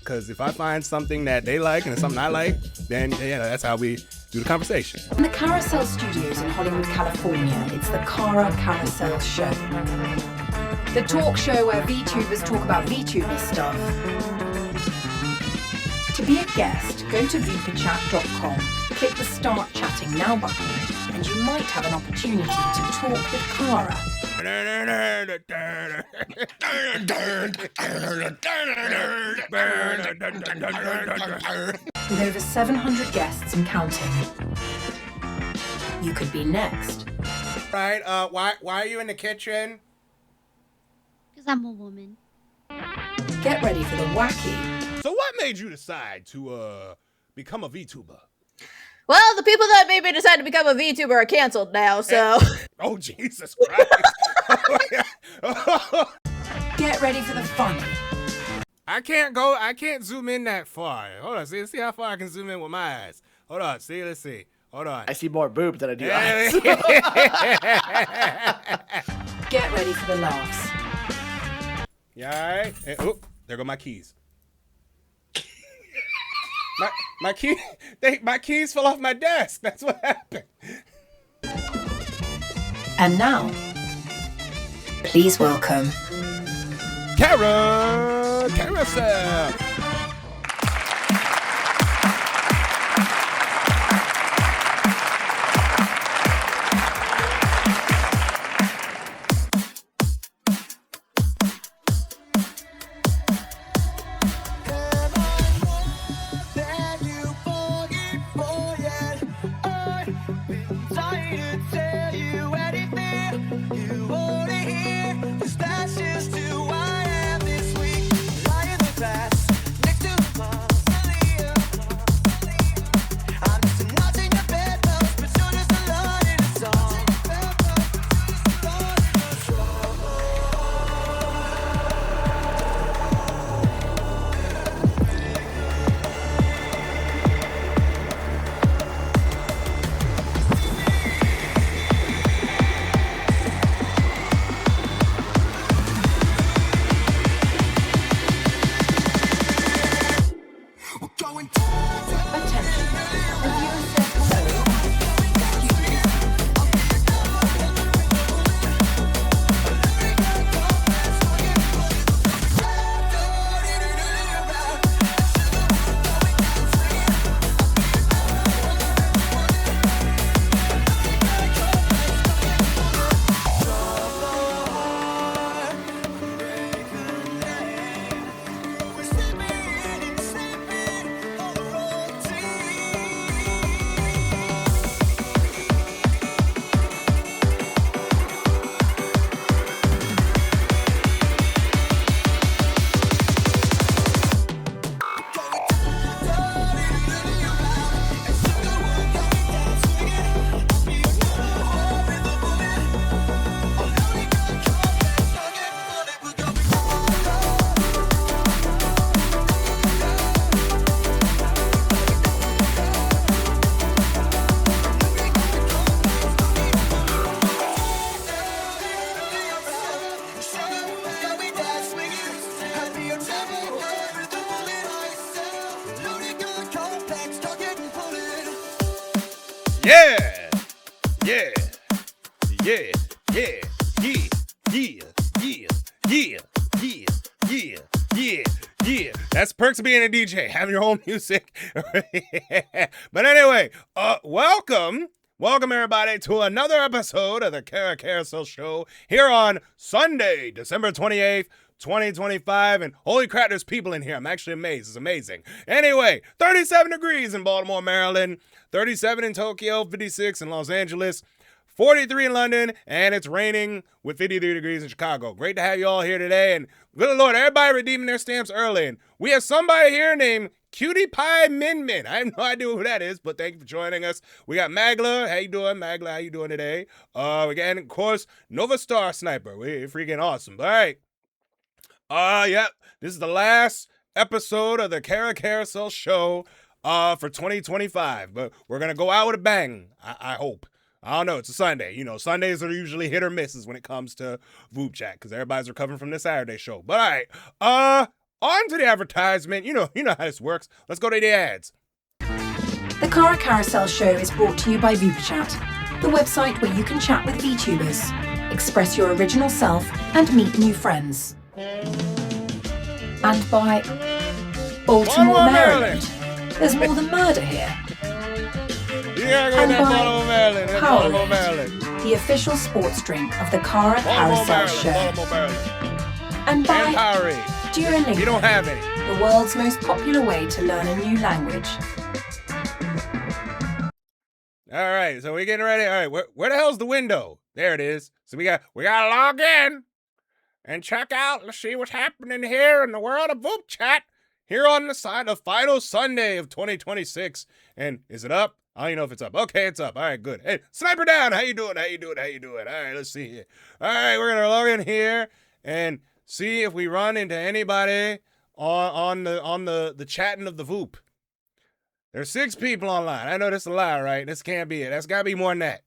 because if I find something that they like and it's something I like, then yeah, that's how we do the conversation. In the Carousel Studios in Hollywood, California, it's the Cara Carousel show. The talk show where VTubers talk about VTuber stuff. To be a guest, go to vupechat.com, click the Start Chatting Now button, and you might have an opportunity to talk with Cara. With over 700 guests and counting. You could be next. Right, why are you in the kitchen? Because I'm a woman. Get ready for the wacky. So what made you decide to become a VTuber? Well, the people that made me decide to become a VTuber are canceled now, so... Oh, Jesus Christ. Get ready for the funny. I can't zoom in that far. Hold on, see how far I can zoom in with my eyes. Hold on, let's see. Hold on. I see more boobs than I do eyes. Get ready for the laughs. You alright? Oh, there go my keys. My keys fell off my desk. That's what happened. And now, please welcome Cara Carousel. Yeah. That's perks of being a DJ, having your own music. But anyway, welcome everybody to another episode of the Cara Carousel Show here on Sunday, December 28th, 2025, and holy crap, there's people in here. I'm actually amazed. It's amazing. Anyway, 37 degrees in Baltimore, Maryland, 37 in Tokyo, 56 in Los Angeles, 43 in London, and it's raining with 53 degrees in Chicago. Great to have you all here today, and good Lord, everybody redeeming their stamps early, and we have somebody here named Cutie Pie Min Min. I have no idea who that is, but thank you for joining us. We got Magla. How you doing, Magla? How you doing today? We got, of course, Nova Star Sniper. We're freaking awesome. All right. Yep. This is the last episode of the Cara Carousel Show for 2025, but we're going to go out with a bang, I hope. I don't know. It's a Sunday. You know, Sundays are usually hit or misses when it comes to vupechat because everybody's recovering from the Saturday show. But all right. On to the advertisement. You know how this works. Let's go to the ads. The Cara Carousel show is brought to you by VuPechat, the website where you can chat with VTubers, express your original self, and meet new friends. And by Baltimore, Maryland. There's more than murder here. Yeah, And that's by Baltimore, Maryland. That's Baltimore, Maryland. the official sports drink of the Cara Carousel show. Baltimore, Maryland. And by And Powerade. Duolingo, You don't have any. the world's most popular way to learn a new language. All right, so we're getting ready. All right, where the hell's the window? There it is. So we got to log in and check out. Let's see what's happening here in the world of VoopChat here on the final Sunday of 2026. And is it up? I don't even know if it's up. Okay, it's up. All right, good. Hey, Sniper Down, how you doing? All right, let's see here. All right, we're gonna log in here and see if we run into anybody on the chatting of the Voop. There's 6 people online. I know that's a lie, right? This can't be it. That's got to be more than that.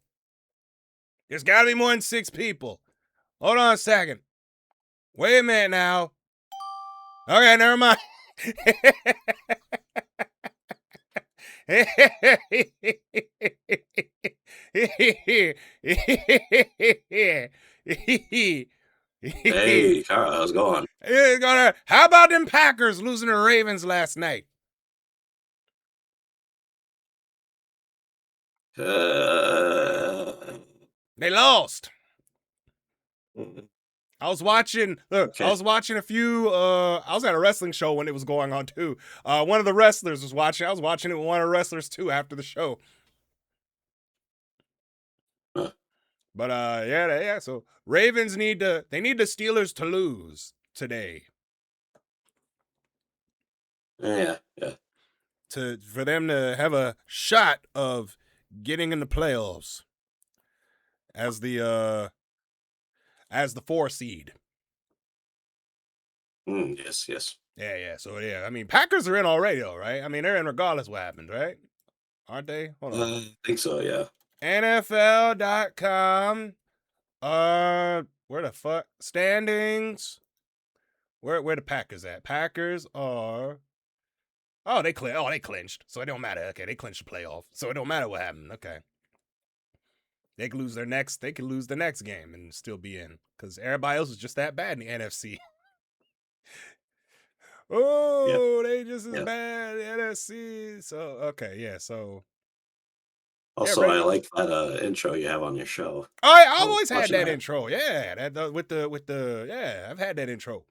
There's got to be more than 6 people. Hold on a second. Wait a minute now. Okay, never mind. Hey, Cara, how's it going? How about them Packers losing to the Ravens last night? They lost. I was watching. Look, Okay. I was watching a few. I was at a wrestling show when it was going on too. One of the wrestlers was watching. I was watching it with one of the wrestlers too after the show. Huh. But yeah. So Ravens need the Steelers to lose today Yeah. for them to have a shot of getting in the playoffs as the 4 seed. Yes. Yeah. So yeah, I mean Packers are in already though, right? I mean they're in regardless what happened, right? Aren't they? Hold on. I think so, yeah. NFL.com. Where the fuck? Standings. Where the Packers at? Packers are. Oh, they clinched. So it don't matter. Okay, they clinched the playoff. So it don't matter what happened. Okay. They could lose the next game and still be in. Because everybody else is just that bad in the NFC. They just as bad in the NFC. So okay, yeah, so Also, right. I like that intro you have on your show. I always had watching that that. intro. Yeah, with the I've had that intro.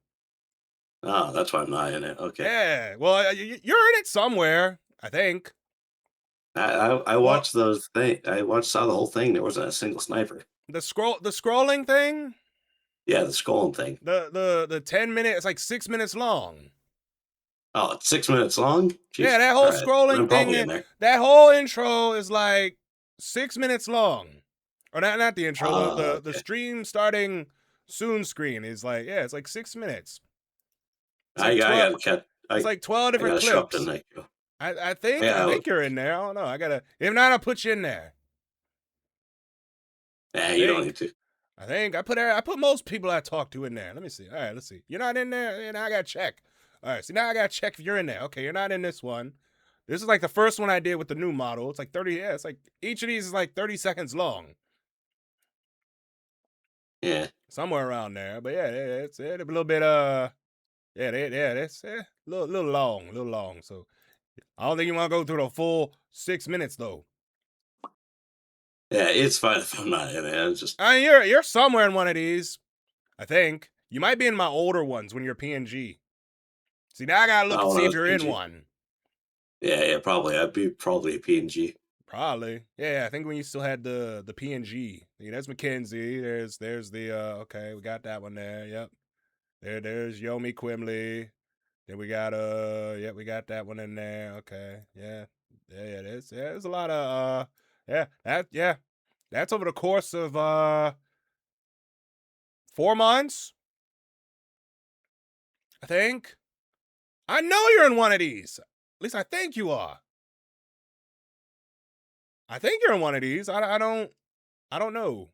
Oh, that's why I'm not in it. Okay. Yeah, well, you're in it somewhere, I think. I watched those things. Saw the whole thing. There wasn't a single sniper. The scrolling thing. Yeah, the scrolling thing. The 10 minute. It's like 6 minutes long. Oh, it's 6 minutes long? Jeez. Yeah, that whole All right. scrolling I'm probably thing. in there. That whole intro is like 6 minutes long. Or not the intro. The Okay. stream starting soon screen is like it's like 6 minutes. It's I like gotta catch. It's like 12 I different gotta show up clips. tonight. I think Yeah, you're in there. I don't know. If not, I'll put you in there. Yeah, you don't need to. I think I put most people I talk to in there. Let me see. All right, let's see. You're not in there, and I gotta check. All right, see now I gotta check if you're in there. Okay, you're not in this one. This is like the first one I did with the new model. It's like 30. Yeah, it's like each of these is like 30 seconds long. Yeah. Somewhere around there. But yeah, it's a little bit it's a little long. So I don't think you want to go through the full 6 minutes though. Yeah, it's fine if I'm not in it. It's just I mean, you're somewhere in one of these. I think you might be in my older ones when you're PNG. See, now I gotta look and see if you're in PNG. one. Yeah, probably. I'd be probably a PNG. Probably. Yeah, I think when you still had the PNG. Yeah, there's Mackenzie. There's the okay, we got that one there. Yep. There's Yomi Quimley. Then we got we got that one in there. Okay. Yeah. There's a lot of that's over the course of 4 months. I think. I know you're in one of these. At least I think you are. I think you're in one of these. I don't know.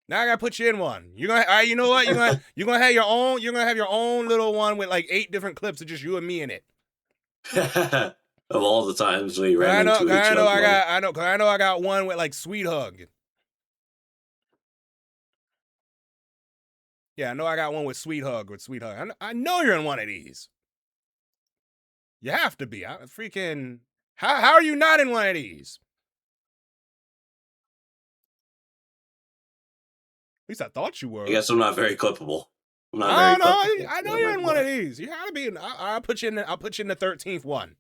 Now I gotta put you in one. You're gonna, all right, you know what? You're gonna have your own. You're gonna have your own little one with like 8 different clips of just you and me in it. Of all the times we Cause ran into each other. I know I got one with like Sweet Hug. Yeah, I know I got one with Sweet Hug. I know you're in one of these. You have to be. How are you not in one of these? At least I thought you were. I guess I'm not very clippable. I know you're in one of these. You gotta be. I'll put you in. I'll put you in the 13th one.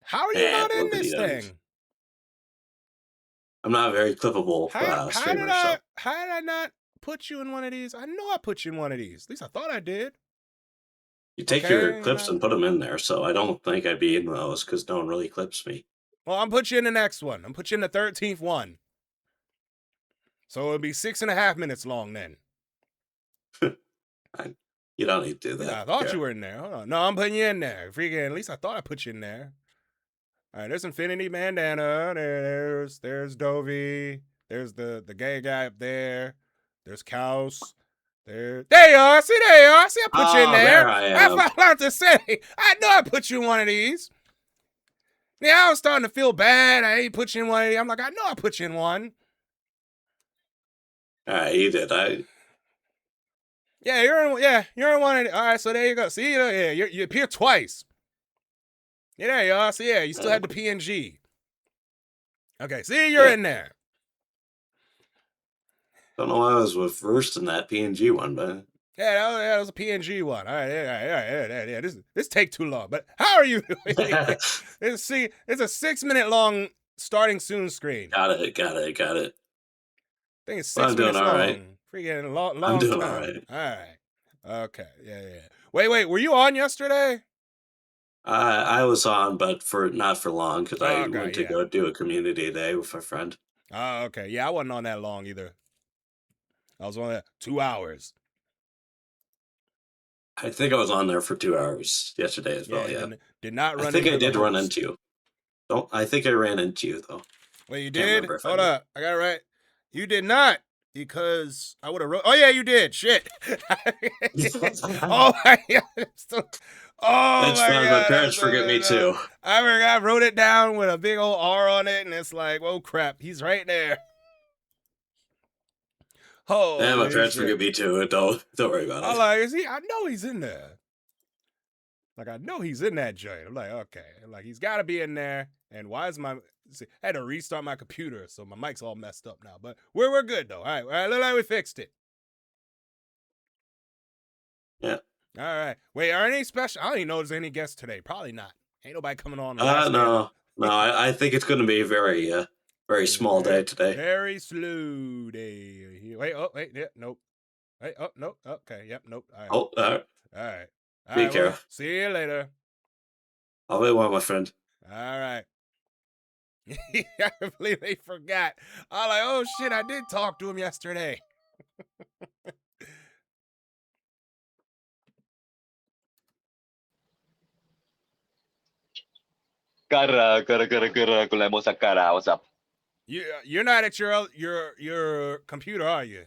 How are you not in this thing? I'm not very clippable. How did I not put you in one of these? I know I put you in one of these. At least I thought I did. You take your clips and put them in there, so I don't think I'd be in those because no one really clips me. Well, I'm put you in the next one. I'm put you in the 13th one. So it'll be 6.5 minutes long then. You don't need to do that. Yeah, I thought you were in there. Hold on. No, I'm putting you in there. Freaking, at least I thought I put you in there. All right, there's Infinity Bandana. There's Dovey. There's the gay guy up there. There's Kaus. There you are. See, there you are. See, I put you in there. There I am. That's what I to say. I know I put you in one of these. Yeah, I was starting to feel bad. I ain't put you in one of these. I'm like, I know I put you in one. All right, you did. Yeah, you're in one of these. All right, so there you go. See, yeah, you appear twice. Yeah, there you are. So yeah, you still had the PNG. Okay, see, you're in there. Don't know why I was versed in that PNG one, but yeah, that was a PNG one. All right, yeah. This take too long. But how are you doing? It's a 6-minute long starting soon screen. Got it. I think it's 6 minutes long. Right. Freaking long I'm doing time. All right. Okay. Yeah. Wait. Were you on yesterday? I was on, but not for long because I went to go do a community day with a friend. Oh, okay. Yeah, I wasn't on that long either. I was on that 2 hours. I think I was on there for 2 hours yesterday as well. Yeah. Did not run. I think I did run into you. I think I ran into you though. Well, you did. Hold up, I got it right. You did not, because I would have wrote. Oh yeah, you did. Shit. Oh my god. My parents forget me too. I wrote it down with a big old R on it, and it's like, oh crap, he's right there. Oh, yeah, my parents forget me too. Don't worry about it. I'm like, I know he's in there. Like, I know he's in that joint. I'm like, okay. Like, he's got to be in there. And why is I had to restart my computer, so my mic's all messed up now. But we're good, though. All right, look like we fixed it. Yeah. All right. Wait, are any special? I don't even know if there's any guests today. Probably not. Ain't nobody coming on. No. I think it's going to be a very small day today. Very slow day. Wait, yeah, nope. Wait, nope. Okay, yep, nope. All right. All right. Be careful. Well, see you later. I'll be one, my friend. All right. I completely forgot. I'm like, oh shit, I did talk to him yesterday. Cara, Cara, what's up? You're not at your computer, are you?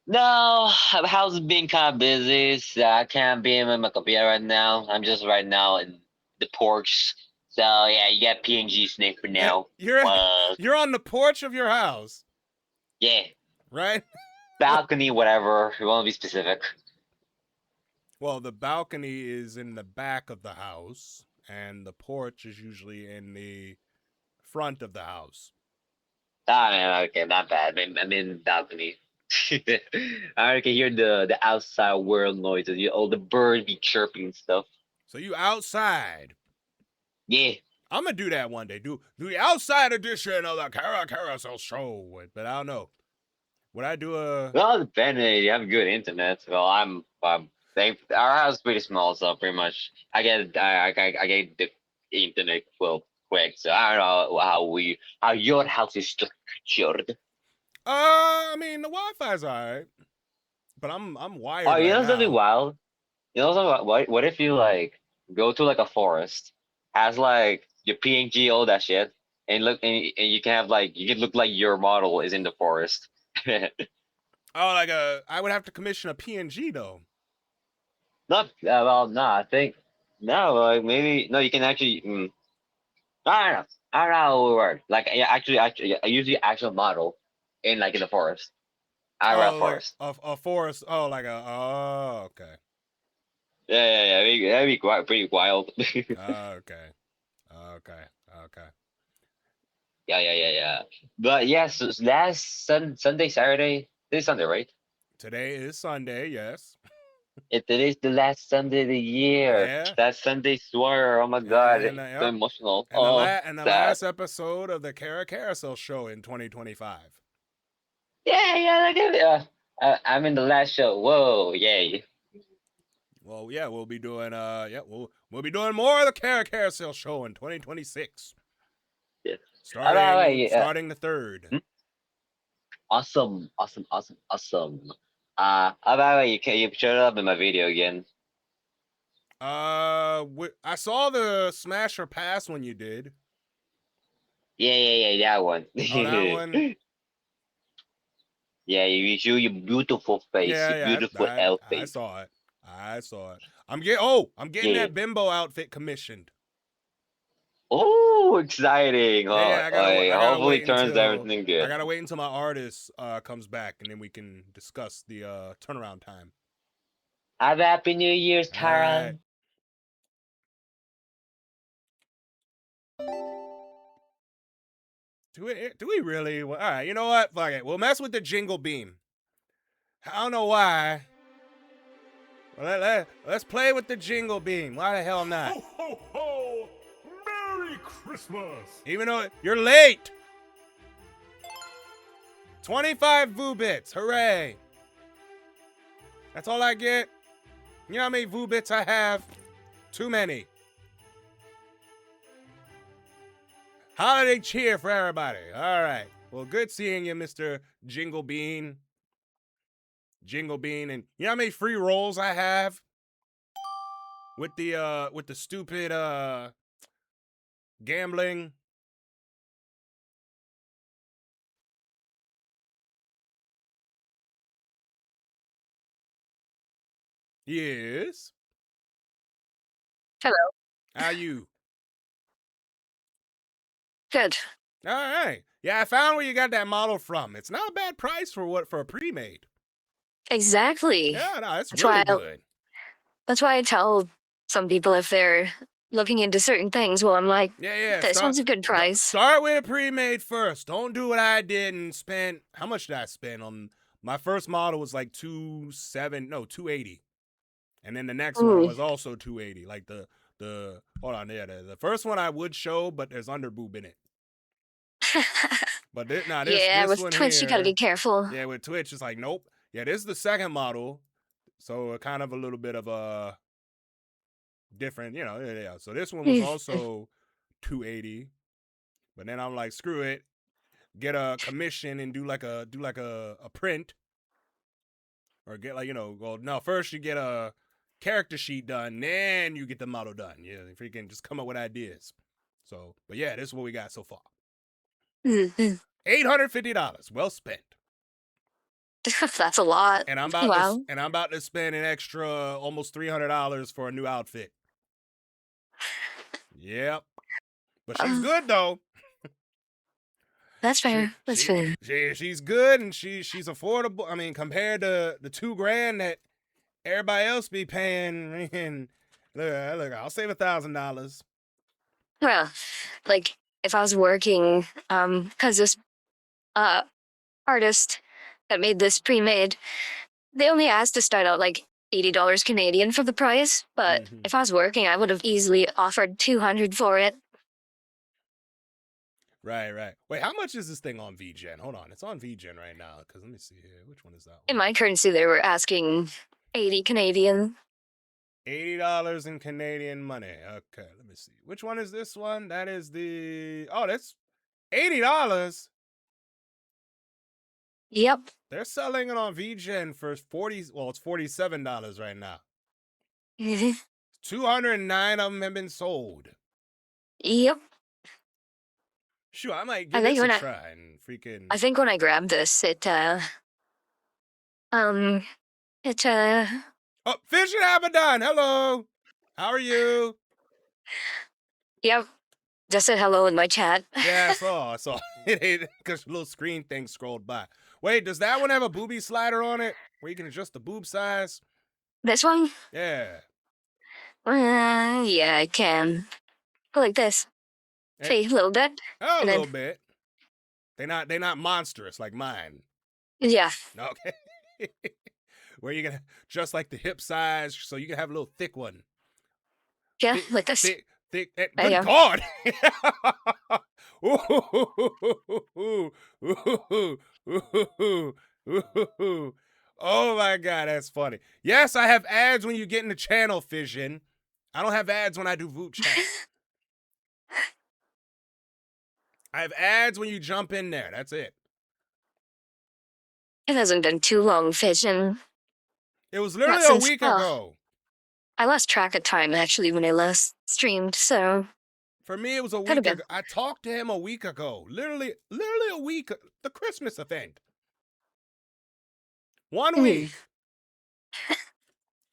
No, the house is being kind of busy, so I can't be in my computer right now. I'm just right now in the porch. So yeah, you got PNG Snake for now. You're on the porch of your house. Yeah. Right? Balcony, whatever. You want to be specific. Well, the balcony is in the back of the house, and the porch is usually in the front of the house. Okay, not bad. I'm in the balcony. I can hear the outside world noises. All the birds be chirping and stuff. So you outside? Yeah. I'm gonna do that one day. Do the outside edition of the Cara Carousel show. But I don't know. Would I do a? Well, depending. You have good internet. Well, our house is pretty small, so pretty much I get the internet quick. So I don't know how your house is structured. I mean, the Wi-Fi's alright, but I'm wired. Oh, you know something wild? You know something? What if you like go to like a forest, has like your PNG, all that shit, and you can have like you can look like your model is in the forest. Oh, like I would have to commission a PNG though. Not well, no, I think no, like maybe no. You can actually. I don't know. I don't know how it would work. Like, yeah, actually, I use the actual model in like in the forest. IRL Oh, forest. like a forest. Oh, like a. Oh, okay. Yeah. That'd be quite pretty wild. Okay. Yeah. But yes, last Sunday, Saturday. This is Sunday, right? Today is Sunday. Yes. It is the last Sunday of the year. Yeah. That Sunday swear. Oh my god, And, it's so emotional. And the sad. last episode of the Cara Carousel show in 2025. Yeah. Look at it. I'm in the last show. Whoa, yay. Well, yeah, we'll be doing we'll be doing more of the Cara Carousel show in 2026. Yeah. Starting the 3rd. Awesome. How about you showed up in my video again? I saw the Smash or Pass one you did. Yeah, that one. Oh, that one. Yeah, you show your beautiful face, your beautiful outfit. I saw it. I'm getting that bimbo outfit commissioned. Oh, exciting! I gotta hopefully turns everything good. I gotta wait until my artist comes back, and then we can discuss the turnaround time. Have a happy New Year's, Cara. Do we really? Well, all right, you know what? Fuck it. We'll mess with the jingle beam. I don't know why. Well, let's play with the jingle beam. Why the hell not? Ho, ho, ho! Merry Christmas! Even though you're late. 25 VODs. Hooray. That's all I get. You know how many VODs I have? Too many. Holiday cheer for everybody. All right. Well, good seeing you, Mr. Jingle Bean. And you know how many free rolls I have? With the stupid gambling. Yes. Hello. How you? Good. All right. Yeah, I found where you got that model from. It's not a bad price for a pre-made. Exactly. Yeah, no, that's really good. That's why I tell some people if they're looking into certain things, well, I'm like, this one's a good price. Start with a pre-made first. Don't do what I did and spend. How much did I spend on my first model? Was like $280, and then the next one was also $280. Like the hold on, the first one I would show, but there's underboob in it. But this with one Twitch, here, you gotta be careful. Yeah, with Twitch, it's like nope. Yeah, this is the second model, so kind of a little bit of a different, yeah. So this one was also $280, but then I'm like, screw it, get a commission and do like a print, or get first you get a character sheet done, then you get the model done. Yeah, freaking just come up with ideas. So, but yeah, this is what we got so far. $850, well spent. That's a lot. And I'm about to spend an extra almost $300 for a new outfit. Yep. But she's good though. That's fair. That's fair. She's good and she's affordable. I mean, compared to the $2,000 that everybody else be paying, and look, I'll save $1,000. Well, like if I was working, because this artist that made this pre-made, they only asked to start out like $80 Canadian for the price. But if I was working, I would have easily offered $200 for it. Right. Wait, how much is this thing on VGen? Hold on, it's on VGen right now. Because let me see here. Which one is that one? In my currency, they were asking 80 Canadian. $80 in Canadian money. Okay, let me see. Which one is this one? That is that's $80. Yep. They're selling it on VGen for $40. Well, it's $47 right now. 209 of them have been sold. Yep. Sure, I might I give think this a when try and freaking. I think when I grabbed this, it Oh, Fish and Abaddon, hello. How are you? yep, just said hello in my chat. Yeah, I saw. It ain't because the little screen thing scrolled by. Wait, does that one have a booby slider on it where you can adjust the boob size? This one? Yeah. Yeah, I can. Go like this. See, a little bit. Oh, a and little then, bit. They not monstrous like mine. Yeah. Okay. Where you gonna just like the hip size so you can have a little thick one. Yeah, Thick, like this. thick. There Good you go. God! Ooh, ooh, ooh, ooh. Oh my God, that's funny. Yes, I have ads when you get in the channel, Fission. I don't have ads when I do vupechat. I have ads when you jump in there. That's it. It hasn't been too long, Fission. It was literally a week ago. I lost track of time, actually, when I last streamed, so... For me, it was a week ago. I talked to him a week ago. Literally a week. The Christmas event. 1 week.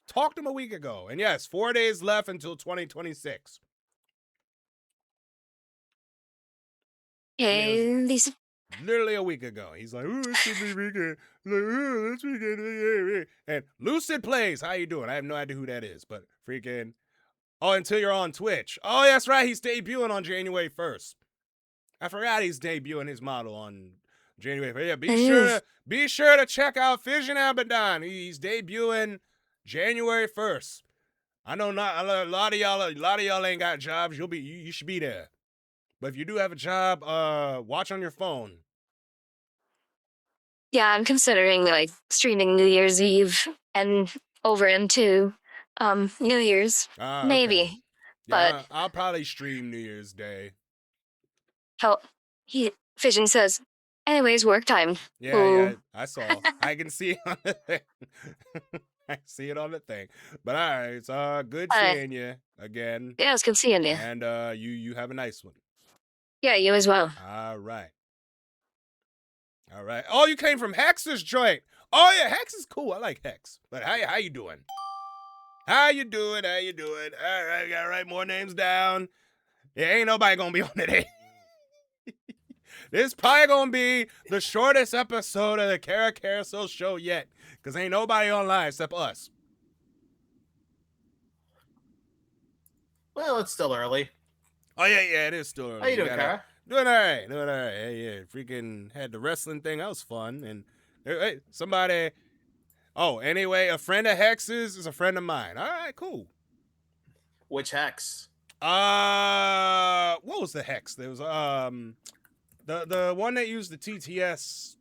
Talked to him a week ago. And yes, 4 days left until 2026. Hey, these... Literally a week ago. He's like, ooh, it should be weekend. Like, ooh, this weekend. And Lucid Plays. How you doing? I have no idea who that is, but freaking... Oh, until you're on Twitch. Oh, that's right. He's debuting on January 1st. I forgot he's debuting his model on January 1st. Yeah, be sure to check out Fission Abaddon. He's debuting January 1st. I know not a lot of y'all ain't got jobs. You should be there. But if you do have a job, watch on your phone. Yeah, I'm considering like streaming New Year's Eve and over into New Year's. Maybe. Okay. Yeah, but I'll probably stream New Year's Day. Fission says, anyways, work time. Yeah, I saw. I can see it on the thing. I see it on the thing. But all right, it's good seeing you again. Yeah, it's good seeing you. And you have a nice one. Yeah, you as well. All right. Oh, you came from Hex's joint. Oh yeah, Hex is cool. I like Hex. But how you doing? How you doing? All right, gotta write more names down. Yeah, ain't nobody gonna be on today. This is probably gonna be the shortest episode of the Cara Carousel show yet, because ain't nobody online except us. Well, it's still early. Oh yeah, it is still early. How you doing, Cara? Doing all right. Yeah, freaking had the wrestling thing. That was fun. And hey, somebody. Oh, anyway, a friend of Hex's is a friend of mine. All right, cool. Which Hex? What was the Hex? There was the one that used the TTS.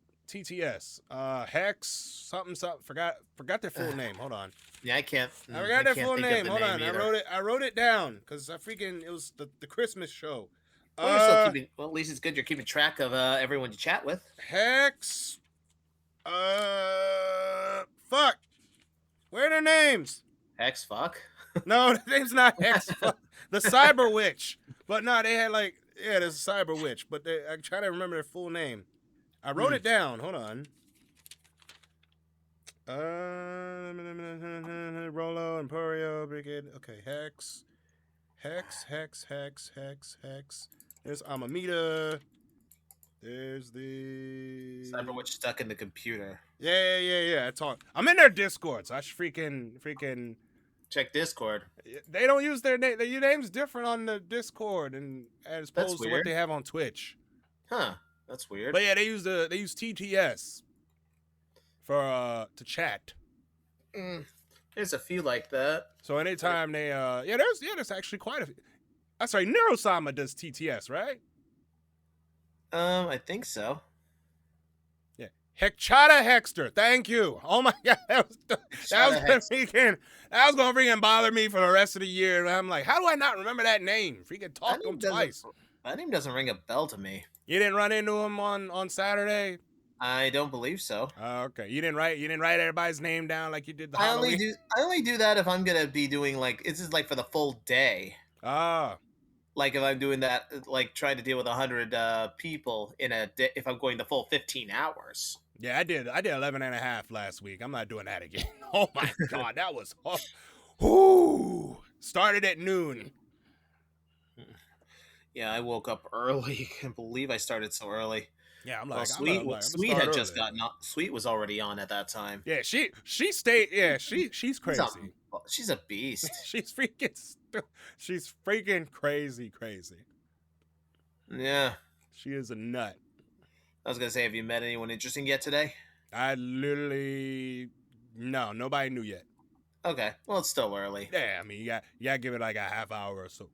Hex something. Forgot their full name. Hold on. Yeah, I can't. I forgot their full name. Hold on. I wrote it down because it was the Christmas show. Well, you're still keeping. Well, at least it's good you're keeping track of everyone you chat with. Hex. Fuck. Where are their names? Hex. Fuck. No, the name's not Hex. Fuck. The Cyber Witch. But no, they had there's a Cyber Witch. But I'm trying to remember their full name. I wrote it down. Hold on. Rolo, Emporio, Brigade. Okay, Hex. There's Amamita. There's the Cyber Witch stuck in the computer. Yeah. I'm in their Discord, so I should freaking check Discord. They don't use their name. Their name's different on the Discord as opposed to what they have on Twitch. Huh. That's weird. But yeah, they use TTS for to chat. There's a few like that. So anytime they there's actually quite a few. I'm sorry, Neurosama does TTS, right? I think so. Yeah. Hechata Hexter, thank you. Oh my God, that was gonna freaking bother me for the rest of the year. And I'm like, how do I not remember that name? Freaking talk to him twice. That name doesn't ring a bell to me. You didn't run into him on Saturday? I don't believe so. Okay. You didn't write everybody's name down like you did the Halloween. I only do that if I'm gonna be doing this is like for the full day. Ah. Like if I'm doing that, like trying to deal with 100 people in a day, if I'm going the full 15 hours. Yeah, I did 11 and a half last week. I'm not doing that again. Oh my God, that was, whoo, started at noon. Yeah, I woke up early. Can't believe I started so early. Yeah, I'm Well, like, Sweet, I'm gonna Sweet start had just early. gotten on. Sweet was already on at that time. Yeah, she stayed. Yeah, she's crazy. She's a beast. she's freaking crazy. Yeah. She is a nut. I was gonna say, have you met anyone interesting yet today? I literally nobody knew yet. Okay, well it's still early. Yeah, I mean you got to give it like a half hour or so.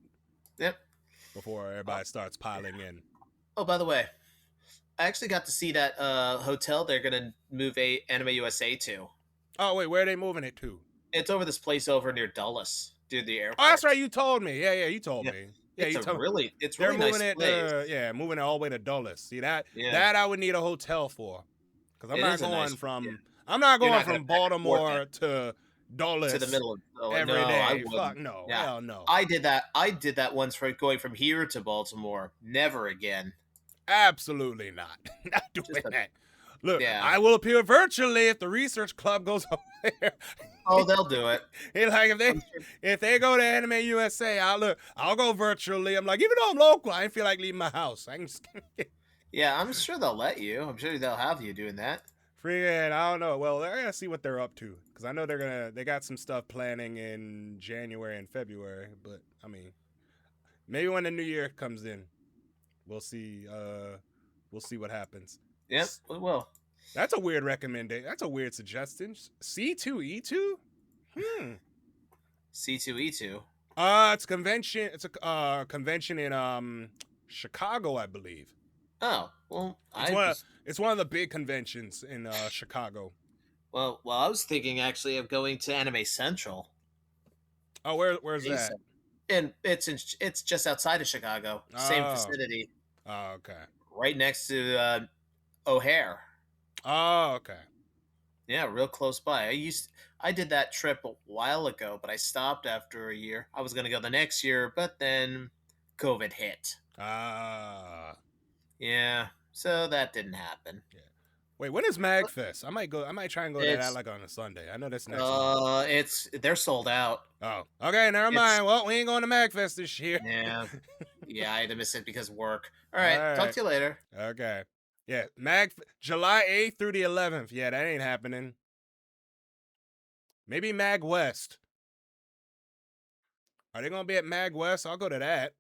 Yep. Before everybody starts piling in. Oh, by the way, I actually got to see that hotel they're gonna move Anime USA to. Oh wait, where are they moving it to? It's over this place over near Dulles, near the airport. Oh, that's right. You told me. Yeah, you told me. Yeah, it's really they're moving nice it. Moving it all the way to Dulles. See that? Yeah. That I would need a hotel for, because I'm not going from Baltimore to Dulles to the middle of every day. Fuck no. Yeah. Hell no. I did that once for going from here to Baltimore. Never again. Absolutely not. Not doing that. Look, I will appear virtually if the research club goes over there. Oh, they'll do it. Like if they go to Anime USA, I'll go virtually. I'm like, even though I'm local, I didn't feel like leaving my house. Yeah, I'm sure they'll let you. I'm sure they'll have you doing that. Freaking, I don't know. Well, they're gonna see what they're up to, because I know they got some stuff planning in January and February. But I mean, maybe when the new year comes in, we'll see. We'll see what happens. Yep, we will. That's a weird recommendation. That's a weird suggestion. C2E2? C2E2. It's convention. It's a convention in Chicago, I believe. Oh, well, it's one of the big conventions in Chicago. Well, I was thinking actually of going to Anime Central. Oh, where's that? And it's just outside of Chicago. Same vicinity. Oh, okay. Right next to O'Hare. Oh, okay. Yeah, real close by. I did that trip a while ago, but I stopped after a year. I was gonna go the next year, but then COVID hit. Yeah, so that didn't happen. Yeah. Wait, when is MagFest? I might try and go to that like on a Sunday. I know that's next week. They're sold out. Oh, okay, never mind. Well, we ain't going to MagFest this year. Yeah, I had to miss it because of work. All right, talk to you later. Okay. Yeah, July 8th through the 11th. Yeah, that ain't happening. Maybe Mag West. Are they gonna be at Mag West? I'll go to that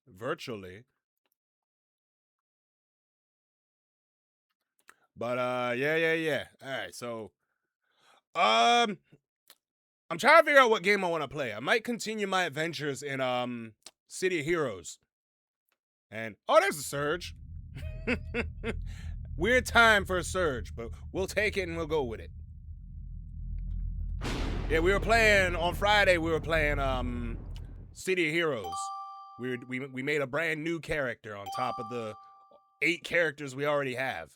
virtually. But yeah. All right, so I'm trying to figure out what game I want to play. I might continue my adventures in City of Heroes. And there's a Surge. Weird time for a Surge, but we'll take it and we'll go with it. Yeah, we were playing on Friday. We were playing City of Heroes. We made a brand new character on top of the 8 characters we already have.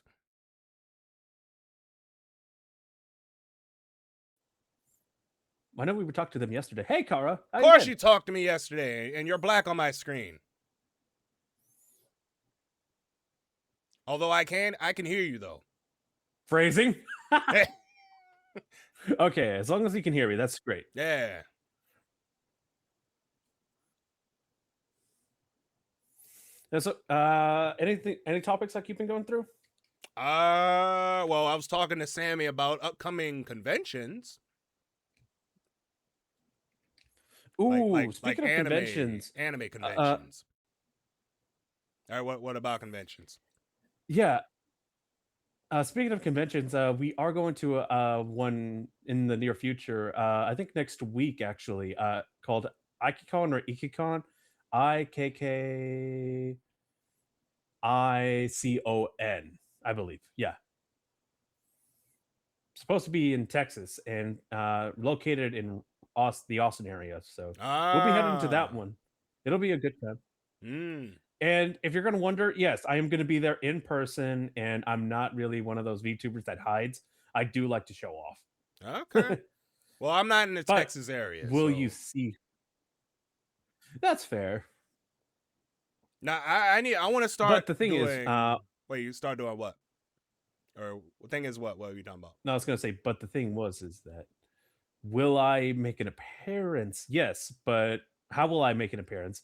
I know we were talking to them yesterday. Hey, Cara. Of course you talked to me yesterday, and you're black on my screen. Although I can hear you though. Phrasing. Okay, as long as you can hear me, that's great. Yeah. So, any topics that you've been going through? Well, I was talking to Sammy about upcoming conventions. Ooh, speaking of conventions, anime conventions. All right, what about conventions? Yeah. Speaking of conventions, we are going to one in the near future. I think next week, actually, called Ikicon or Ikicon, IKKICON, I believe. Yeah. Supposed to be in Texas and located in the Austin area. So we'll be heading to that one. It'll be a good time. And if you're going to wonder, yes, I am going to be there in person, and I'm not really one of those VTubers that hides. I do like to show off. Okay. Well, I'm not in the Texas area. Will you see? That's fair. Now I want to start. But the thing is, wait, you start doing what? Or the thing is, what are you talking about? No, I was gonna say, but the thing is that will I make an appearance? Yes, but how will I make an appearance?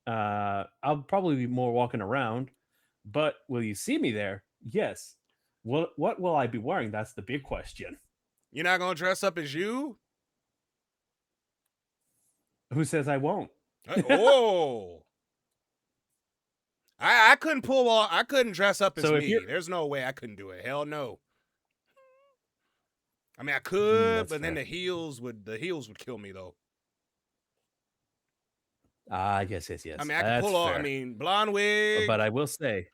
I'll probably be more walking around, but will you see me there? Yes. What will I be wearing? That's the big question. You're not gonna dress up as you? Who says I won't? Oh. I couldn't pull off. I couldn't dress up as me. There's no way I couldn't do it. Hell no. I mean, I could, but then the heels would kill me though. Yes. I mean, I can pull off. I mean, blonde wig. But I will say,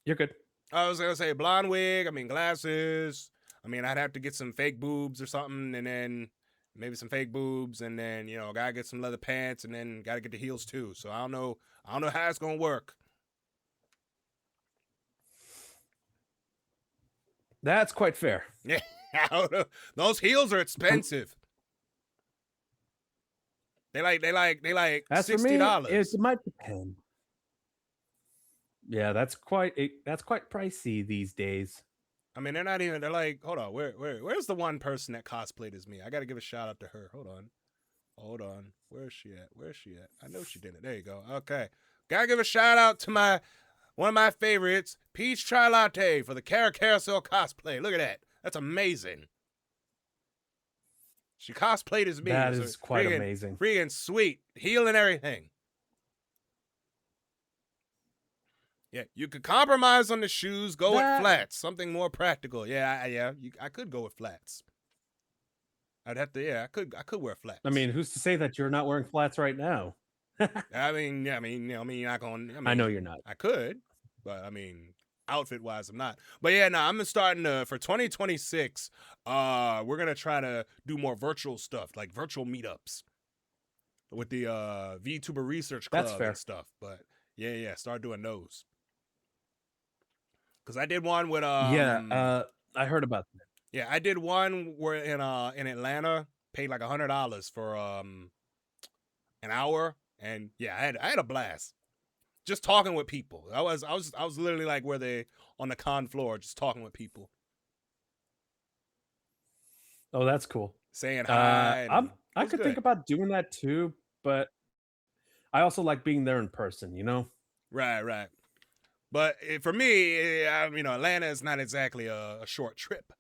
you're good. I was gonna say blonde wig. I mean, glasses. I mean, I'd have to get some fake boobs or something, and then maybe some fake boobs, and then gotta get some leather pants, and then gotta get the heels too. So I don't know how it's gonna work. That's quite fair. Yeah, those heels are expensive. They like $60. It might depend. Yeah, that's quite pricey these days. I mean, they're like, hold on, where's the one person that cosplayed as me? I got to give a shout out to her. Hold on. Where's she at? I know she did it. There you go. Okay. Got to give a shout out to one of my favorites, Peach Chai Latte, for the Cara Carousel cosplay. Look at that. That's amazing. She cosplayed as me. That is quite amazing. Freaking sweet. Heel and everything. Yeah, you could compromise on the shoes, go with flats, something more practical. Yeah, I could go with flats. I'd have to. Yeah, I could wear flats. I mean, who's to say that you're not wearing flats right now? I mean, you're not going. I know you're not. I could, but I mean, outfit wise, I'm not. But yeah, no, I'm starting to for 2026. We're gonna try to do more virtual stuff, like virtual meetups with the VTuber Research Club. That's fair. And stuff. But yeah, start doing those. Because I did one with I heard about that. Yeah, I did one where in Atlanta, paid like $100 for an hour, and yeah, I had a blast. Just talking with people. I was literally like where they on the con floor, just talking with people. Oh, that's cool. Saying hi. I could think about doing that too, but I also like being there in person. Right. But for me, Atlanta is not exactly a short trip.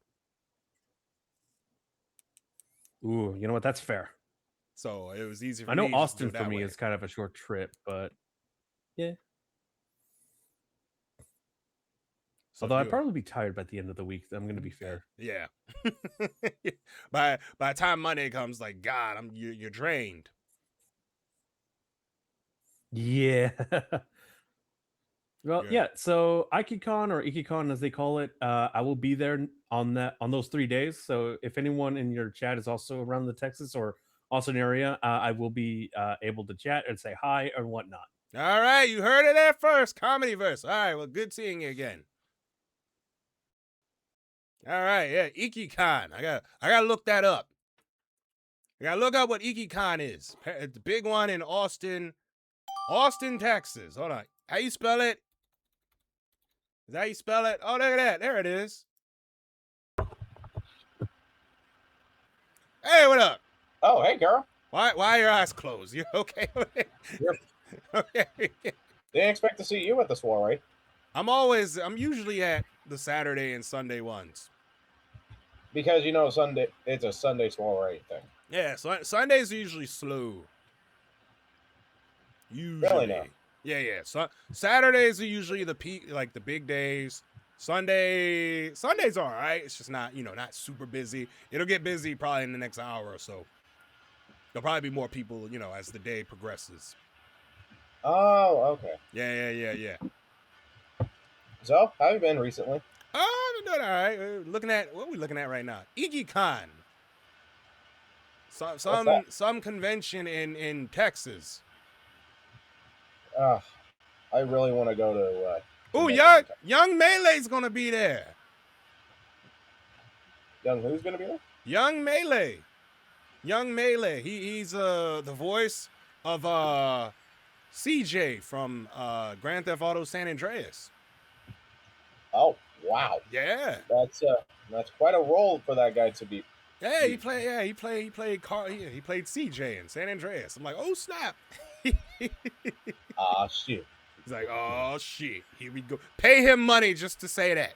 Ooh, you know what? That's fair. So it was easy for me. I know Austin for me is kind of a short trip, but yeah. So although I'd probably be tired by the end of the week. I'm going to be fair. Yeah. by the time Monday comes, like, God, you're drained. Yeah. Well, yeah. So IkiCon or IkiCon as they call it, I will be there on those 3 days. So if anyone in your chat is also around the Texas or Austin area, I will be able to chat and say hi and whatnot. All right, you heard it there first, Comedyverse. All right, well, good seeing you again. All right, yeah, IkiCon. I gotta look that up. I gotta look up what IkiCon is. It's the big one in Austin, Texas. Hold on, how you spell it? Is that how you spell it? Oh, look at that. There it is. Hey, what up? Oh, hey, girl. Why are your eyes closed? You okay? Okay. Didn't expect to see you at the soiree. I'm usually at the Saturday and Sunday ones. Because, Sunday, it's a Sunday soiree thing. Yeah, so Sundays are usually slow. Usually. Really no. Yeah. So Saturdays are usually the peak, like the big days. Sunday's all right. It's just not, not super busy. It'll get busy probably in the next hour or so. There'll probably be more people, as the day progresses. Oh, okay. Yeah. So, how have you been recently? Oh, I've been doing all right. What are we looking at right now? IkiCon. Some convention in Texas. I really want to go to. Oh, Young Melee's gonna be there. Young who's gonna be there? Young Melee. Young Melee. He's the voice of CJ from Grand Theft Auto San Andreas. Oh wow! Yeah, that's quite a role for that guy to be. Yeah, he played CJ in San Andreas. I'm like, oh snap! Ah shit! He's like, oh shit! Here we go. Pay him money just to say that.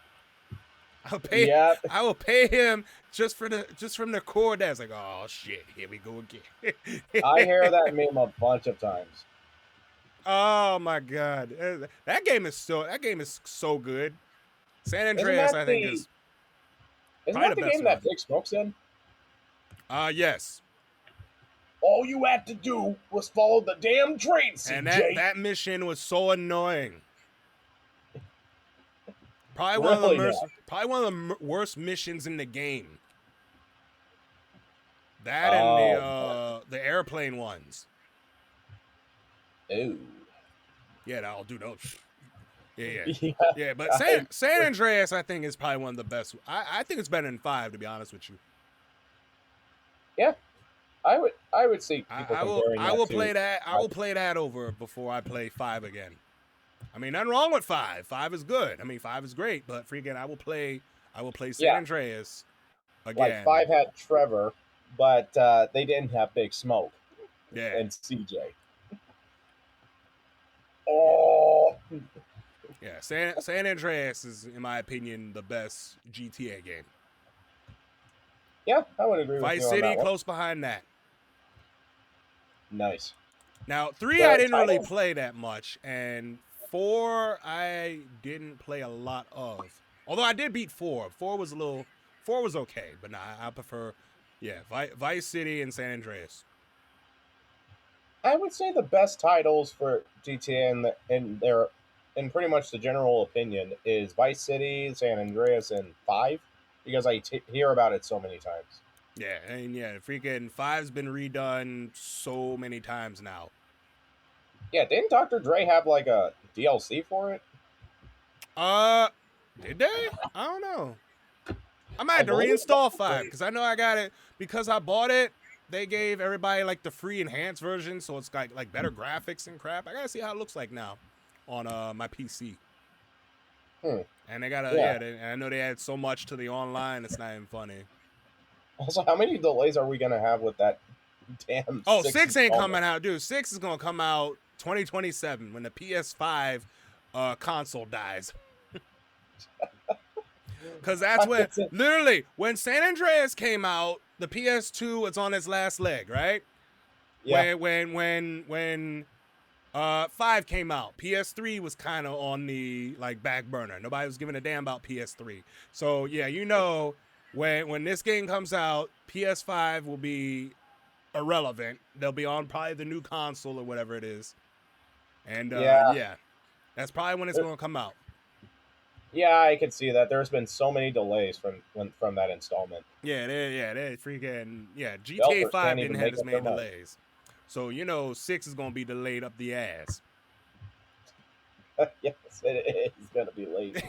I will pay him just from the core. That's like, oh shit! Here we go again. I hear that meme a bunch of times. Oh my god, that game is so good. San Andreas, I think, is. Isn't that the game that Big Smoke's in? Yes. All you had to do was follow the damn train, CJ. And that mission was so annoying. Probably one of the worst missions in the game. That and the airplane ones. Ooh. Yeah, I'll do those. Yeah. But San Andreas, I think, is probably one of the best. I think it's better than 5, to be honest with you. Yeah, I would see people I will play that. I will play that over before I play 5 again. I mean, nothing wrong with 5. 5 is good. I mean, 5 is great. But freaking, I will play San Andreas again. Like 5 had Trevor, but they didn't have Big Smoke. Yeah. And CJ. Oh. Yeah, San Andreas is, in my opinion, the best GTA game. Yeah, I would agree with you Vice on City, that one. close behind that. Nice. Now, 3 I didn't really play that much, and 4 I didn't play a lot of. Although I did beat 4. 4 was okay, but nah, I prefer, Vice City and San Andreas. I would say the best titles for GTA in pretty much the general opinion is Vice City, San Andreas, and 5, because I hear about it so many times. Yeah, and freaking 5's been redone so many times now. Yeah, didn't Dr. Dre have like a DLC for it? Did they? I don't know. I might have to reinstall 5 because I know I got it because I bought it. They gave everybody like the free enhanced version, so it's got like better graphics and crap. I gotta see how it looks like now on my PC. And they got I know they add so much to the online, it's not even funny. Also, how many delays are we gonna have with that damn? Oh, 6 ain't coming out, dude. 6 is gonna come out 2027 when the PS5 console dies. Because that's when, literally, when San Andreas came out, the PS2 was on its last leg, right? Yeah. When 5 came out, PS3 was kind of on the back burner. Nobody was giving a damn about PS3. So yeah, when this game comes out, PS5 will be irrelevant. They'll be on probably the new console or whatever it is. And that's probably when it's going to come out. Yeah, I can see that. There's been so many delays from that installment. Yeah, they freaking GTA 5 didn't have as many delays. So 6 is gonna be delayed up the ass. Yes, it is gonna be late.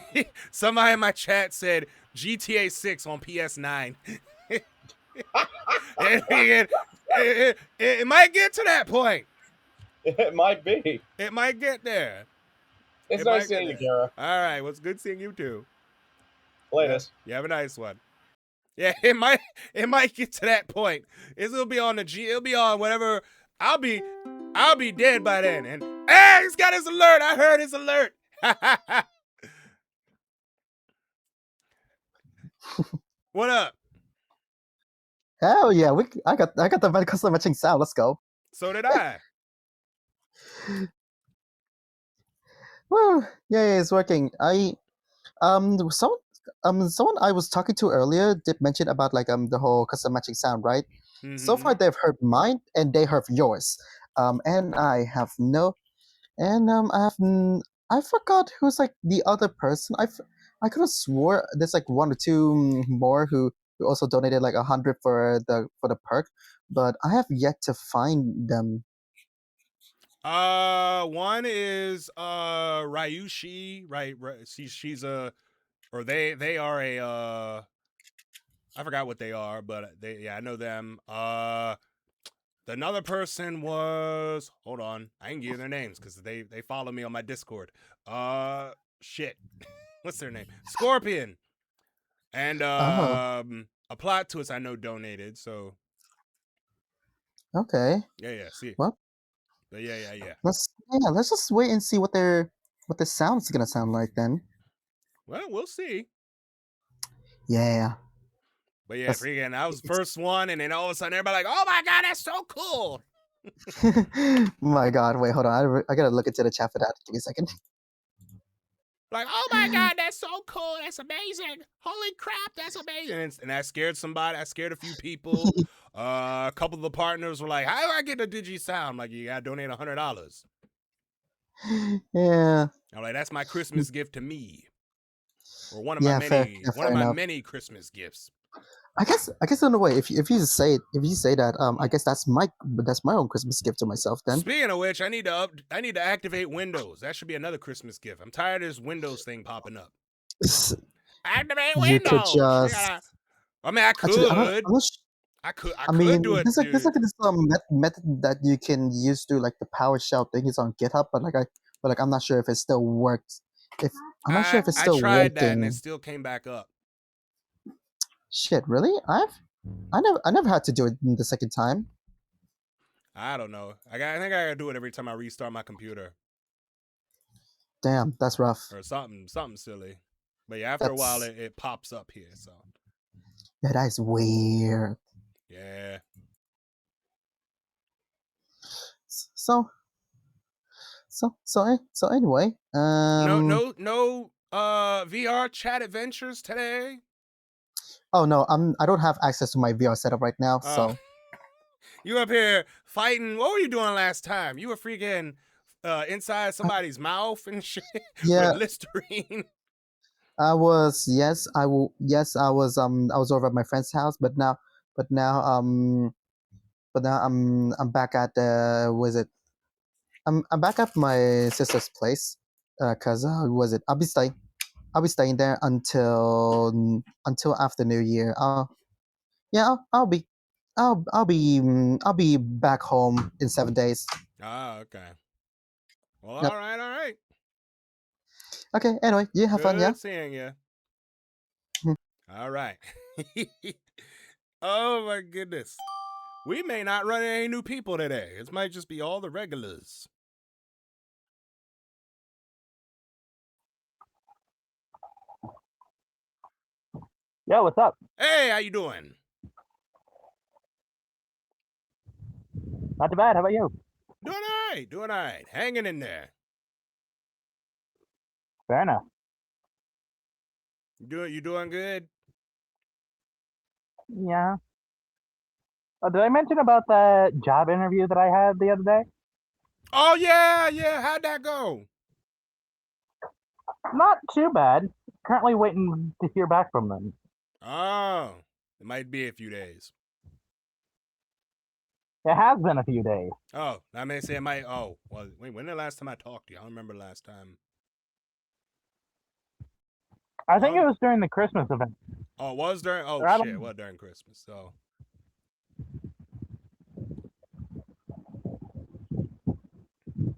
Somebody in my chat said GTA 6 on PS9. It might get to that point. It might be. It might get there. It's nice seeing you, Cara. All right, well, it's good seeing you too. Latest. You have a nice one. Yeah, it might get to that point. It'll be on it'll be on whatever. I'll be dead by then. And hey, he's got his alert. I heard his alert. What up? Hell yeah, I got the custom matching sound. Let's go. So did I. Well, yeah, it's working. Someone I was talking to earlier did mention about the whole custom matching sound, right? Mm-hmm. So far they've heard mine and they heard yours. And I have I forgot who's the other person. I could have swore there's 1 or 2 more who also donated 100 for the perk, but I have yet to find them. One is Ryushi, right? She's they are I forgot what they are, but I know them. Another person was, hold on, I can give you their names because they follow me on my Discord. Shit, what's their name? Scorpion, and a plot twist I know donated. So Okay. yeah, see, well, but yeah. Let's just wait and see what the sound's gonna sound like then. Well, we'll see. Yeah. But yeah, freaking, I was the first one, and then all of a sudden everybody like, oh my god, that's so cool. My god, wait, hold on. I gotta look into the chat for that. Give me a second. Like, oh my god, that's so cool. That's amazing. Holy crap, that's amazing. And I scared somebody. I scared a few people. A couple of the partners were like, how do I get a Digi Sound? I'm like, you gotta donate $100. Yeah. I'm like, that's my Christmas gift to me. Or one of my many Christmas gifts. I guess in a way, if you say that, I guess that's my own Christmas gift to myself then. Speaking of which, I need to activate Windows. That should be another Christmas gift. I'm tired of this Windows thing popping up. Activate Windows. You could just. I could. Actually, I could do it. There's like this method that you can use to like the PowerShell thing. It's on GitHub, but I'm not sure if it still works. I'm not sure if it's still working. I tried that and it still came back up. Shit, really? I never had to do it the second time. I don't know. I think I gotta do it every time I restart my computer. Damn, that's rough. Or something silly. But yeah, after a while it pops up here. So yeah, that is weird. Yeah. So anyway, no VR chat adventures today. Oh no, I don't have access to my VR setup right now, so. You up here fighting? What were you doing last time? You were freaking inside somebody's mouth and shit with Listerine. I was over at my friend's house, but now I'm back at I'm back at my sister's place, cause I'll be staying there until after New Year. I'll be back home in 7 days. Ah, okay. Well, all right. Okay. Anyway, you have fun, yeah. Good seeing you. All right. Oh my goodness. We may not run into any new people today. It might just be all the regulars. Yo, what's up? Hey, how you doing? Not too bad. How about you? Doing all right. Hanging in there. Fair enough. You doing good? Yeah. Oh, did I mention about the job interview that I had the other day? Oh, yeah. How'd that go? Not too bad. Currently waiting to hear back from them. Oh, it might be a few days. It has been a few days. Oh, I may say it might. Oh, well, wait, when the last time I talked to you? I don't remember last time. I think it was during the Christmas event. Oh, it was during? Oh, shit, it was during Christmas, so.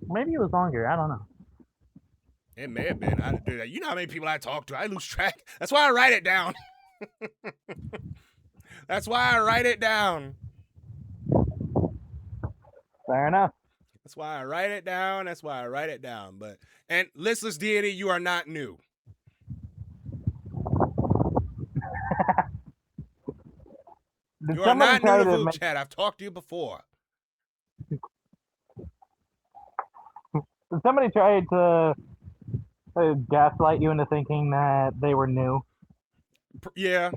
Maybe it was longer. I don't know. It may have been. I do that. You know how many people I talk to? I lose track. That's why I write it down. That's why I write it down. Fair enough. That's why I write it down. But and listless deity, you are not new. You are not new to VODs. I've talked to you before. Somebody tried to gaslight you into thinking that they were new. Yeah.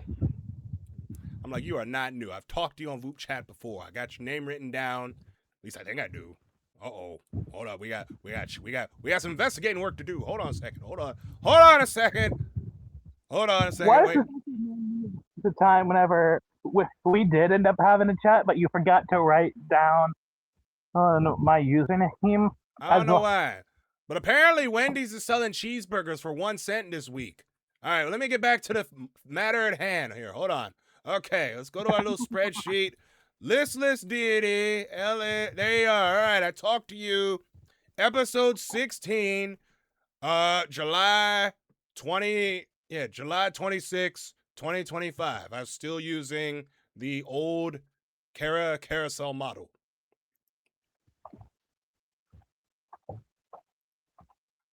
I'm like, you are not new. I've talked to you on VODs before. I got your name written down. At least I think I do. Uh-oh. Hold up. We got some investigating work to do. Hold on a second. Why is the time whenever we did end up having a chat, but you forgot to write down my username? I don't know why. But apparently Wendy's is selling cheeseburgers for 1 cent this week. All right, let me get back to the matter at hand here. Hold on. Okay, let's go to our little spreadsheet. Listless deity, LA. There you are. All right, I talked to you. Episode 16, July 26, 2025. I'm still using the old Cara Carousel model.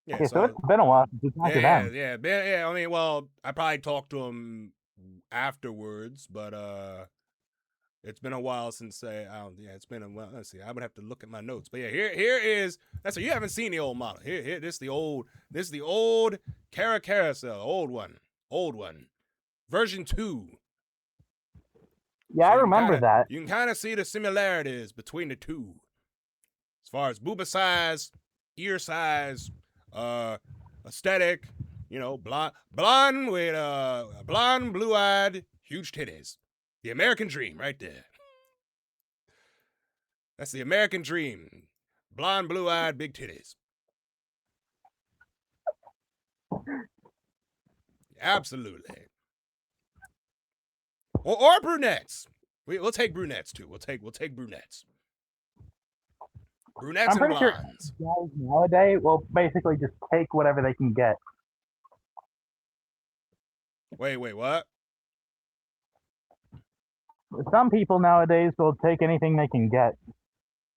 Yeah, so it's been a while since you talked to them. Yeah. I mean, well, I probably talked to him afterwards, but it's been a while since it's been a while. Let's see. I would have to look at my notes. But yeah, here is that's you haven't seen the old model. Here this is the old Cara Carousel, old one. Version 2. Yeah, I remember that. You can kind of see the similarities between the two. As far as booba size, ear size, aesthetic, blonde with blonde, blue-eyed, huge titties. The American dream right there. That's the American dream. Blonde, blue-eyed, big titties. Absolutely. Or brunettes. We'll take brunettes too. We'll take brunettes. Brunettes and blondes. Sure guys nowadays will basically just take whatever they can get. Wait, what? Some people nowadays will take anything they can get.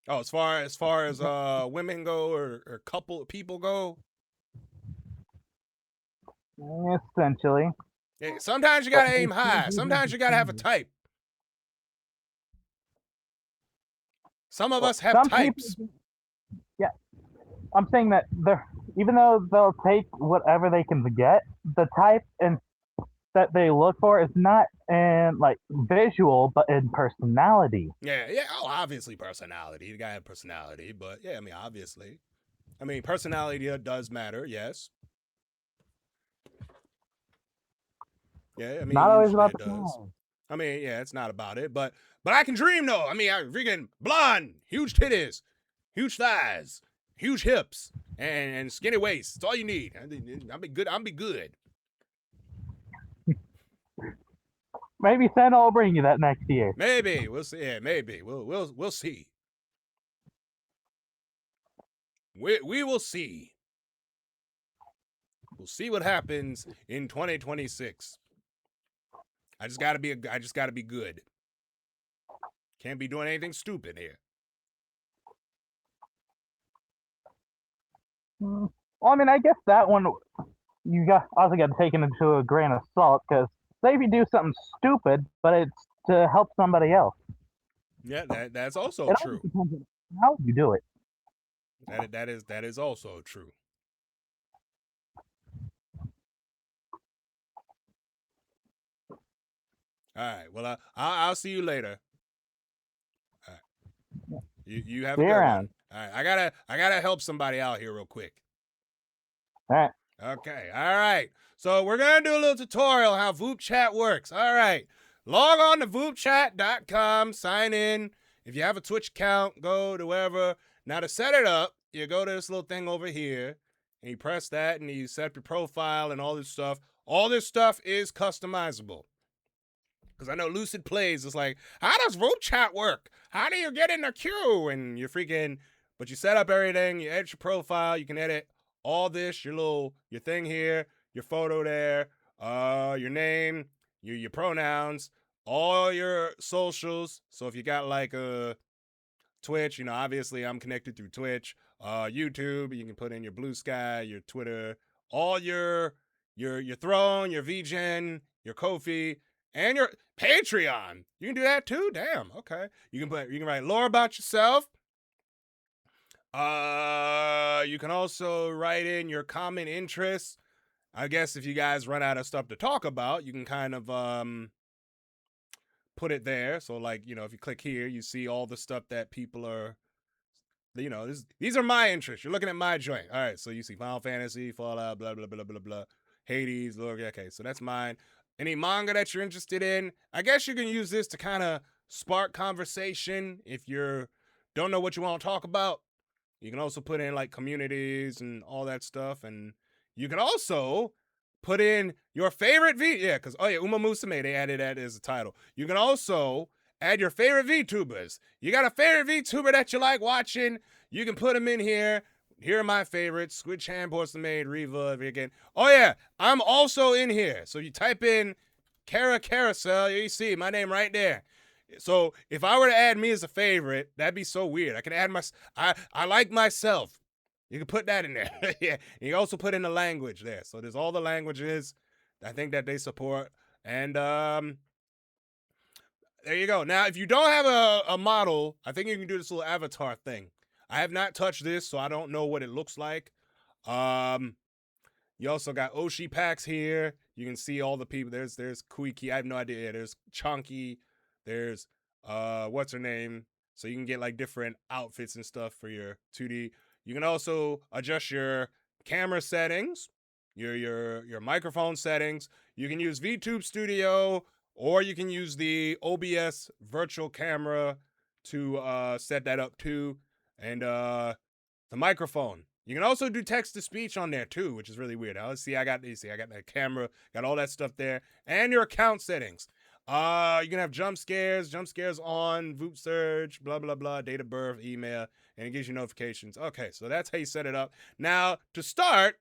Oh, as far as women go or people go? Essentially. Yeah, sometimes you gotta aim high. Sometimes you gotta have a type. Some of us have types. Yeah. I'm saying that even though they'll take whatever they can get, the type and that they look for is not in like visual, but in personality. Yeah. Oh, obviously personality. You gotta have personality, but yeah, I mean, obviously. I mean, personality does matter, yes. Yeah, I mean, not always about it does. I mean, yeah, it's not about it, but I can dream though. I mean, I freaking blonde, huge titties, huge thighs, huge hips, and skinny waist. It's all you need. I'll be good. Maybe Santa will bring you that next year. Maybe we'll see. Yeah, maybe we'll see. We will see. We'll see what happens in 2026. I just gotta be good. Can't be doing anything stupid here. Well, I mean, I guess that one you also got to take it into a grain of salt, because say if you do something stupid, but it's to help somebody else. Yeah, that's also true. How you do it? That is also true. All right. Well, I'll see you later. All right. You have a good one. All right. I gotta help somebody out here real quick. All right. Okay. All right. So we're gonna do a little tutorial how vupechat works. All right. Log on to vupechat.com. Sign in. If you have a Twitch account, go to wherever. Now to set it up, you go to this little thing over here, and you press that, and you set up your profile and all this stuff. All this stuff is customizable. Because I know Lucid Plays is like, how does vupechat work? How do you get in the queue? And you're freaking, but you set up everything, you edit your profile, you can edit all this, your thing here, your photo there, your name, your pronouns, all your socials. So if you got like a Twitch, obviously I'm connected through Twitch, YouTube, you can put in your Blue Sky, your Twitter, all your Throne, your VGen, your Ko-fi, and your Patreon. You can do that too? Damn, okay. You can write lore about yourself. You can also write in your common interests. I guess if you guys run out of stuff to talk about, you can kind of put it there. So like, if you click here, you see all the stuff that people are, these are my interests. You're looking at my joint. All right, so you see Final Fantasy, Fallout, blah, blah, blah, blah, blah, Hades, look, okay, so that's mine. Any manga that you're interested in, I guess you can use this to kind of spark conversation if you don't know what you want to talk about. You can also put in like communities and all that stuff, and you can also put in your favorite because Uma Musume, they added that as a title. You can also add your favorite VTubers. You got a favorite VTuber that you like watching, you can put them in here. Here are my favorites: Squid Chan, Porcelain Maid, Reva, again. Oh yeah, I'm also in here. So you type in Cara Carousel, you see my name right there. So if I were to add me as a favorite, that'd be so weird. I can add I like myself. You can put that in there. Yeah. You can also put in the language there. So there's all the languages I think that they support. And there you go. Now, if you don't have a model, I think you can do this little avatar thing. I have not touched this, so I don't know what it looks like. You also got Oshi packs here. You can see all the people. There's Kuiki. I have no idea. There's Chonky. There's what's her name? So you can get like different outfits and stuff for your 2D. You can also adjust your camera settings, your microphone settings. You can use VTube Studio, or you can use the OBS virtual camera to set that up too. And the microphone. You can also do text to speech on there too, which is really weird. Now let's see. I got that camera, got all that stuff there, and your account settings. You can have jump scares on, Voop Surge, blah blah blah, date of birth, email, and it gives you notifications. Okay, so that's how you set it up. Now to start,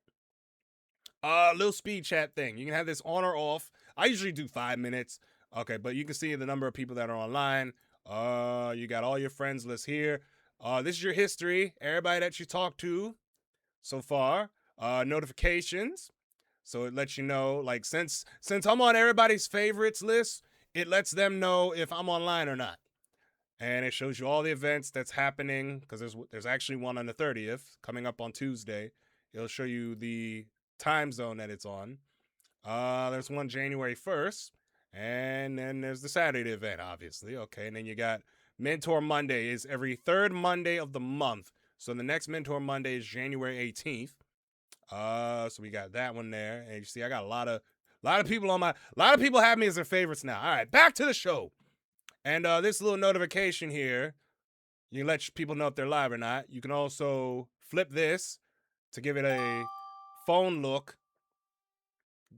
little speed chat thing. You can have this on or off. I usually do 5 minutes. Okay, but you can see the number of people that are online. You got all your friends list here. This is your history, everybody that you talked to so far. Notifications, so it lets you know, like, since I'm on everybody's favorites list, it lets them know if I'm online or not. And it shows you all the events that's happening, because there's actually one on the 30th coming up on Tuesday. It'll show you the time zone that it's on. There's one January 1st, and then there's the Saturday event, obviously. Okay, and then you got Mentor Monday is every third Monday of the month. So the next Mentor Monday is January 18th. So we got that one there. And you see, I got a lot of people a lot of people have me as their favorites now. All right, back to the show. And this little notification here, you can let people know if they're live or not. You can also flip this to give it a phone look,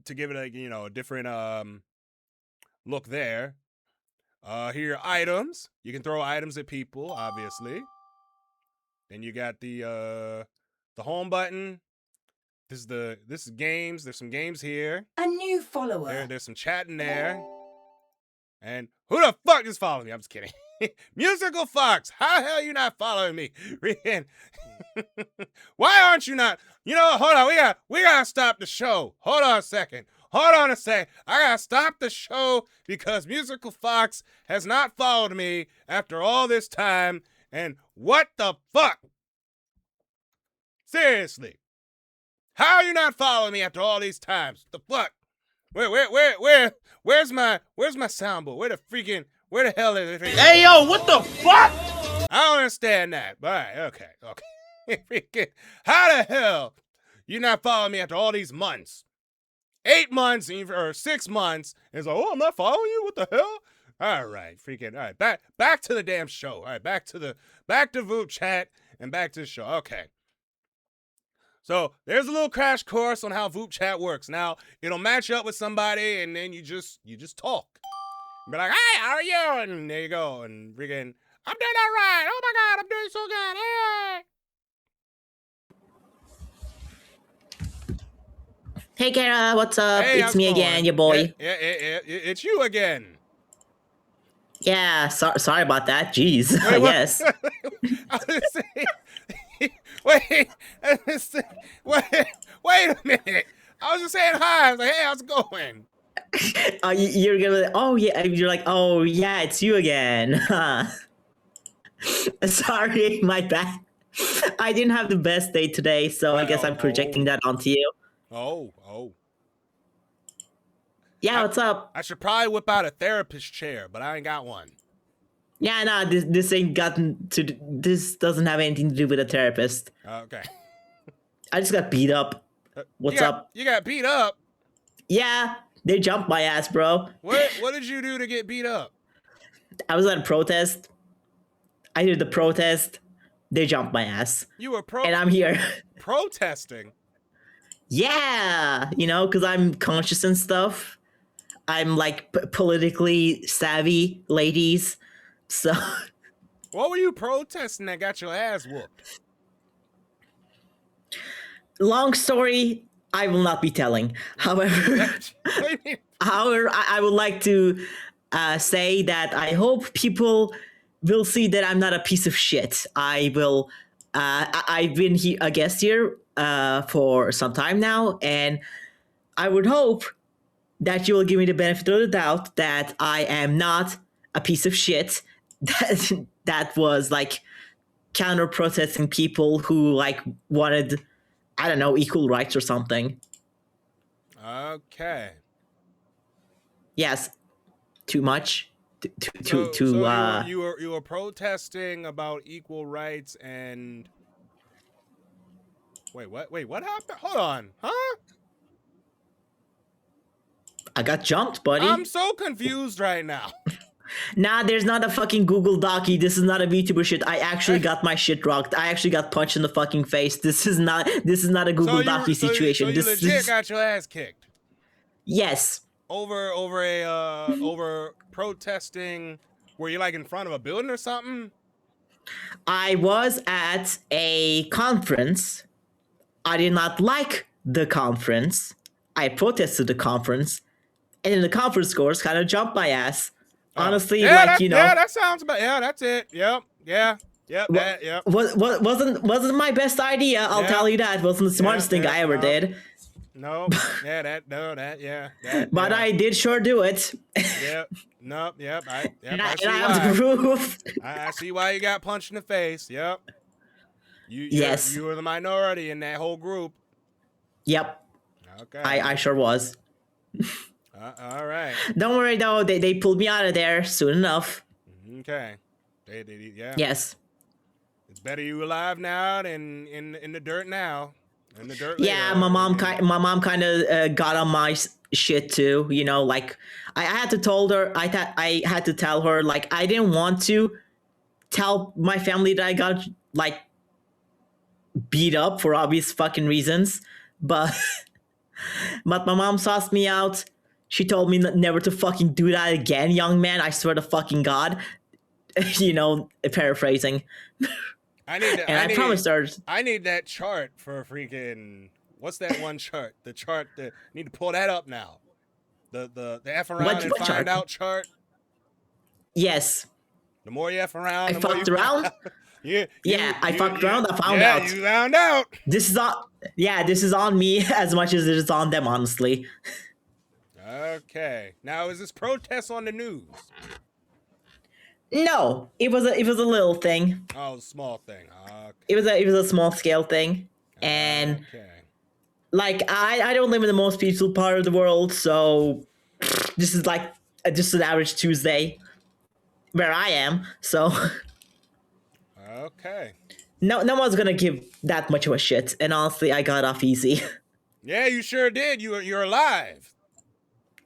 to give it a different look there. Here are items. You can throw items at people, obviously. Then you got the home button. This is games. There's some games here. A new follower. There's some chat in there. And who the fuck is following me? I'm just kidding. Musical Fox, how the hell are you not following me? Why aren't you not? Hold on. We gotta stop the show. Hold on a second. I gotta stop the show because Musical Fox has not followed me after all this time. And what the fuck? Seriously. How are you not following me after all these times? The fuck? Where's my soundboard? Where the hell is it? Hey yo, what the fuck? I don't understand that. All right, okay. How the hell you not following me after all these months? 8 months or 6 months. And it's like, oh, I'm not following you? What the hell? All right, all right, back to the damn show. All right, back to vupechat and back to the show. Okay. So there's a little crash course on how vupechat works. Now, it'll match up with somebody and then you just talk. Be like, hey, how are you? And there you go. And freaking, I'm doing all right. Oh my God, I'm doing so good. Hey. Hey, Cara, what's up? Hey, it's me again, your boy. Yeah, it's you again. Yeah, sorry about that. Jeez. Yes. I was gonna say, wait a minute. I was just saying hi. I was like, hey, how's it going? You're gonna. Oh yeah. You're like, oh yeah, it's you again. Sorry, my bad. I didn't have the best day today, so I guess I'm projecting that onto you. Oh. Yeah, what's up? I should probably whip out a therapist chair, but I ain't got one. Yeah, no, this ain't gotten to. This doesn't have anything to do with a therapist. Okay. I just got beat up. What's up? You got beat up? Yeah, they jumped my ass, bro. What did you do to get beat up? I was at a protest. I did the protest. They jumped my ass. You were and I'm here. Protesting? Yeah, because I'm conscious and stuff. I'm like politically savvy, ladies. So. What were you protesting that got your ass whooped? Long story, I will not be telling. However, I would like to say that I hope people will see that I'm not a piece of shit. I will. I've been a guest here for some time now, and I would hope that you will give me the benefit of the doubt that I am not a piece of shit that was like counter protesting people who like wanted, I don't know, equal rights or something. Okay. Yes. Too much. So you were protesting about equal rights and wait, what happened? Hold on, huh? I got jumped, buddy. I'm so confused right now. Nah, there's not a fucking Google Docky. This is not a VTuber shit. I actually got my shit rocked. I actually got punched in the fucking face. This is not a Google Docky situation. So you legit got your ass kicked. Yes. Over protesting. Were you like in front of a building or something? I was at a conference. I did not like the conference. I protested the conference, and then the conference scores kind of jumped my ass. Honestly, yeah, like yeah, that sounds about. Yeah, that's it. Yep. Wasn't my best idea. I'll tell you that. Wasn't the smartest thing I ever did. No. Yeah. But I did sure do it. Yep. Nope. Yep. I see why you got punched in the face. Yep. Yes. You were the minority in that whole group. Yep. Okay. I sure was. All right. Don't worry though. They pulled me out of there soon enough. Okay. They yeah. Yes. It's better you alive now than in the dirt now. In the dirt. Yeah, my mom kind of got on my shit too. Like I had to tell her like I didn't want to tell my family that I got like beat up for obvious fucking reasons, but my mom sauced me out. She told me never to fucking do that again, young man. I swear to fucking God. Paraphrasing. I promised her. I need that chart for freaking. What's that one chart? The chart that need to pull that up now. The F around and find out chart. Yes. The more you F around, I the fucked around. I fucked around. I found out. Yeah, you found out. This is on me as much as it is on them, honestly. Okay. Now, is this protest on the news? No, it was a little thing. Oh, a small thing. Okay. It was a small scale thing, and like I don't live in the most peaceful part of the world, so this is like just an average Tuesday where I am. So okay. No one's gonna give that much of a shit, and honestly, I got off easy. Yeah, you sure did. You're alive.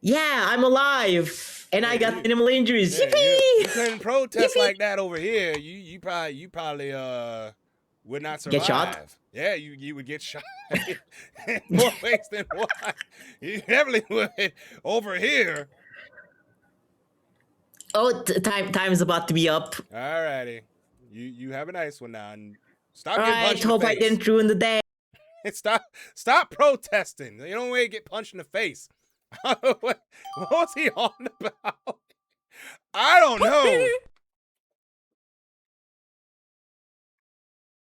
Yeah, I'm alive, and I got minimal injuries. Yeah, Yippee! you couldn't protest like that over here. You probably would not survive. Get shot? Yeah, you would get shot. More ways than one. You definitely would over here. Oh, time is about to be up. Alrighty, you have a nice one now, and stop All getting right, punched in the hope face. I didn't ruin the day. Stop protesting. You don't want to get punched in the face. What was he on about? I don't know.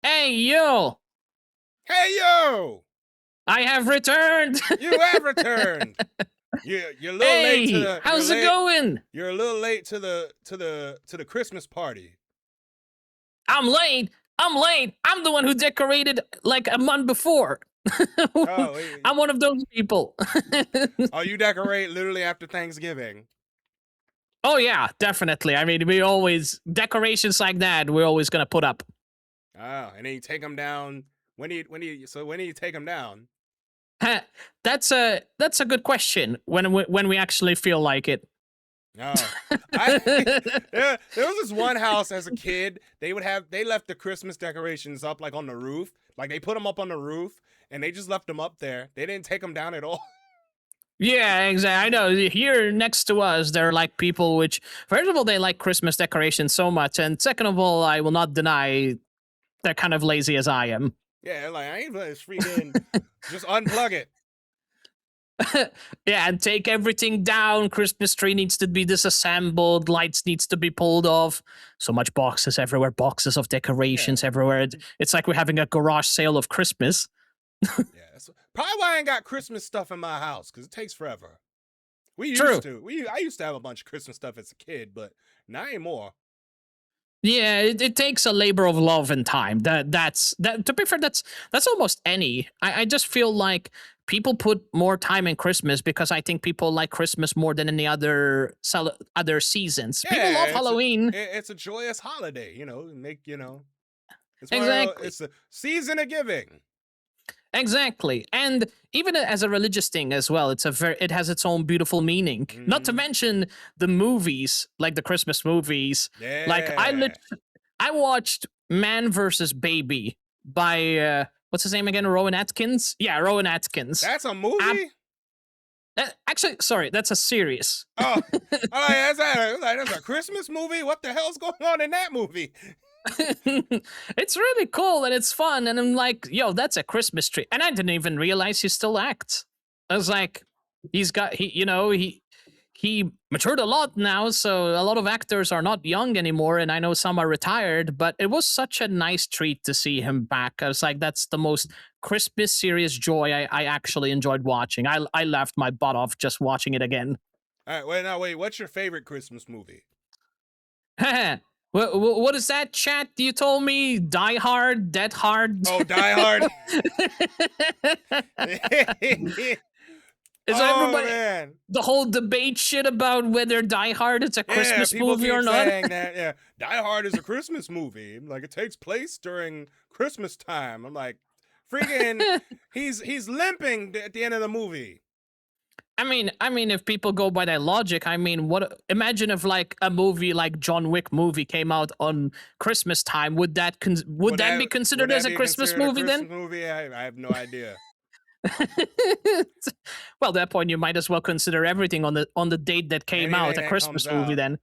Hey, yo! Hey, yo! I have returned! You have returned! You're a little late to the... How's it going? You're a little late to the Christmas party. I'm late! I'm the one who decorated like a month before. I'm one of those people. Oh, you decorate literally after Thanksgiving. Oh yeah, definitely. I mean, we always decorations like that. We're always gonna put up. Oh, and then you take them down. When do you take them down? That's a good question. When we actually feel like it. No, there was this one house as a kid. They left the Christmas decorations up like on the roof, like they put them up on the roof, and they just left them up there. They didn't take them down at all. Yeah, exactly. I know. Here next to us, there are like people which, first of all, they like Christmas decorations so much, and second of all, I will not deny they're kind of lazy as I am. Yeah, like I ain't this freaking just unplug it. Yeah, and take everything down. Christmas tree needs to be disassembled. Lights needs to be pulled off. So much boxes everywhere. Boxes of decorations everywhere. It's like we're having a garage sale of Christmas. Yeah, that's probably why I ain't got Christmas stuff in my house, because it takes forever. We used to. I used to have a bunch of Christmas stuff as a kid, but not anymore. Yeah, it takes a labor of love and time. That's to be fair, that's almost any. I just feel like people put more time in Christmas because I think people like Christmas more than any other seasons. Yeah, people love Halloween. It's a joyous holiday, It's exactly. It's a season of giving. Exactly. And even as a religious thing as well, it has its own beautiful meaning. Not to mention the movies, like the Christmas movies. Yeah. Like I watched Man vs. Baby by what's his name again? Rowan Atkins? Yeah, Rowan Atkins. That's a movie? Actually, sorry, that's a series. Oh, that's a Christmas movie? What the hell's going on in that movie? It's really cool and it's fun, and I'm like, yo, that's a Christmas tree. And I didn't even realize he still acts. I was like, he matured a lot now, so a lot of actors are not young anymore, and I know some are retired, but it was such a nice treat to see him back. I was like, that's the most Christmas serious joy I actually enjoyed watching. I laughed my butt off just watching it again. All right, wait, what's your favorite Christmas movie? What is that, chat? You told me Die Hard, Dead Hard. Oh, Die Hard. Everybody man. The whole debate shit about whether Die Hard is a Christmas movie or not? Saying that, yeah, Die Hard is a Christmas movie. Like, it takes place during Christmas time. I'm like, freaking, he's limping at the end of the movie. I mean, if people go by that logic, imagine if like a movie like John Wick movie came out on Christmas time, would that be considered as a Christmas movie then? Movie? I have no idea. Well, at that point you might as well consider everything on the date that came out a Christmas movie then.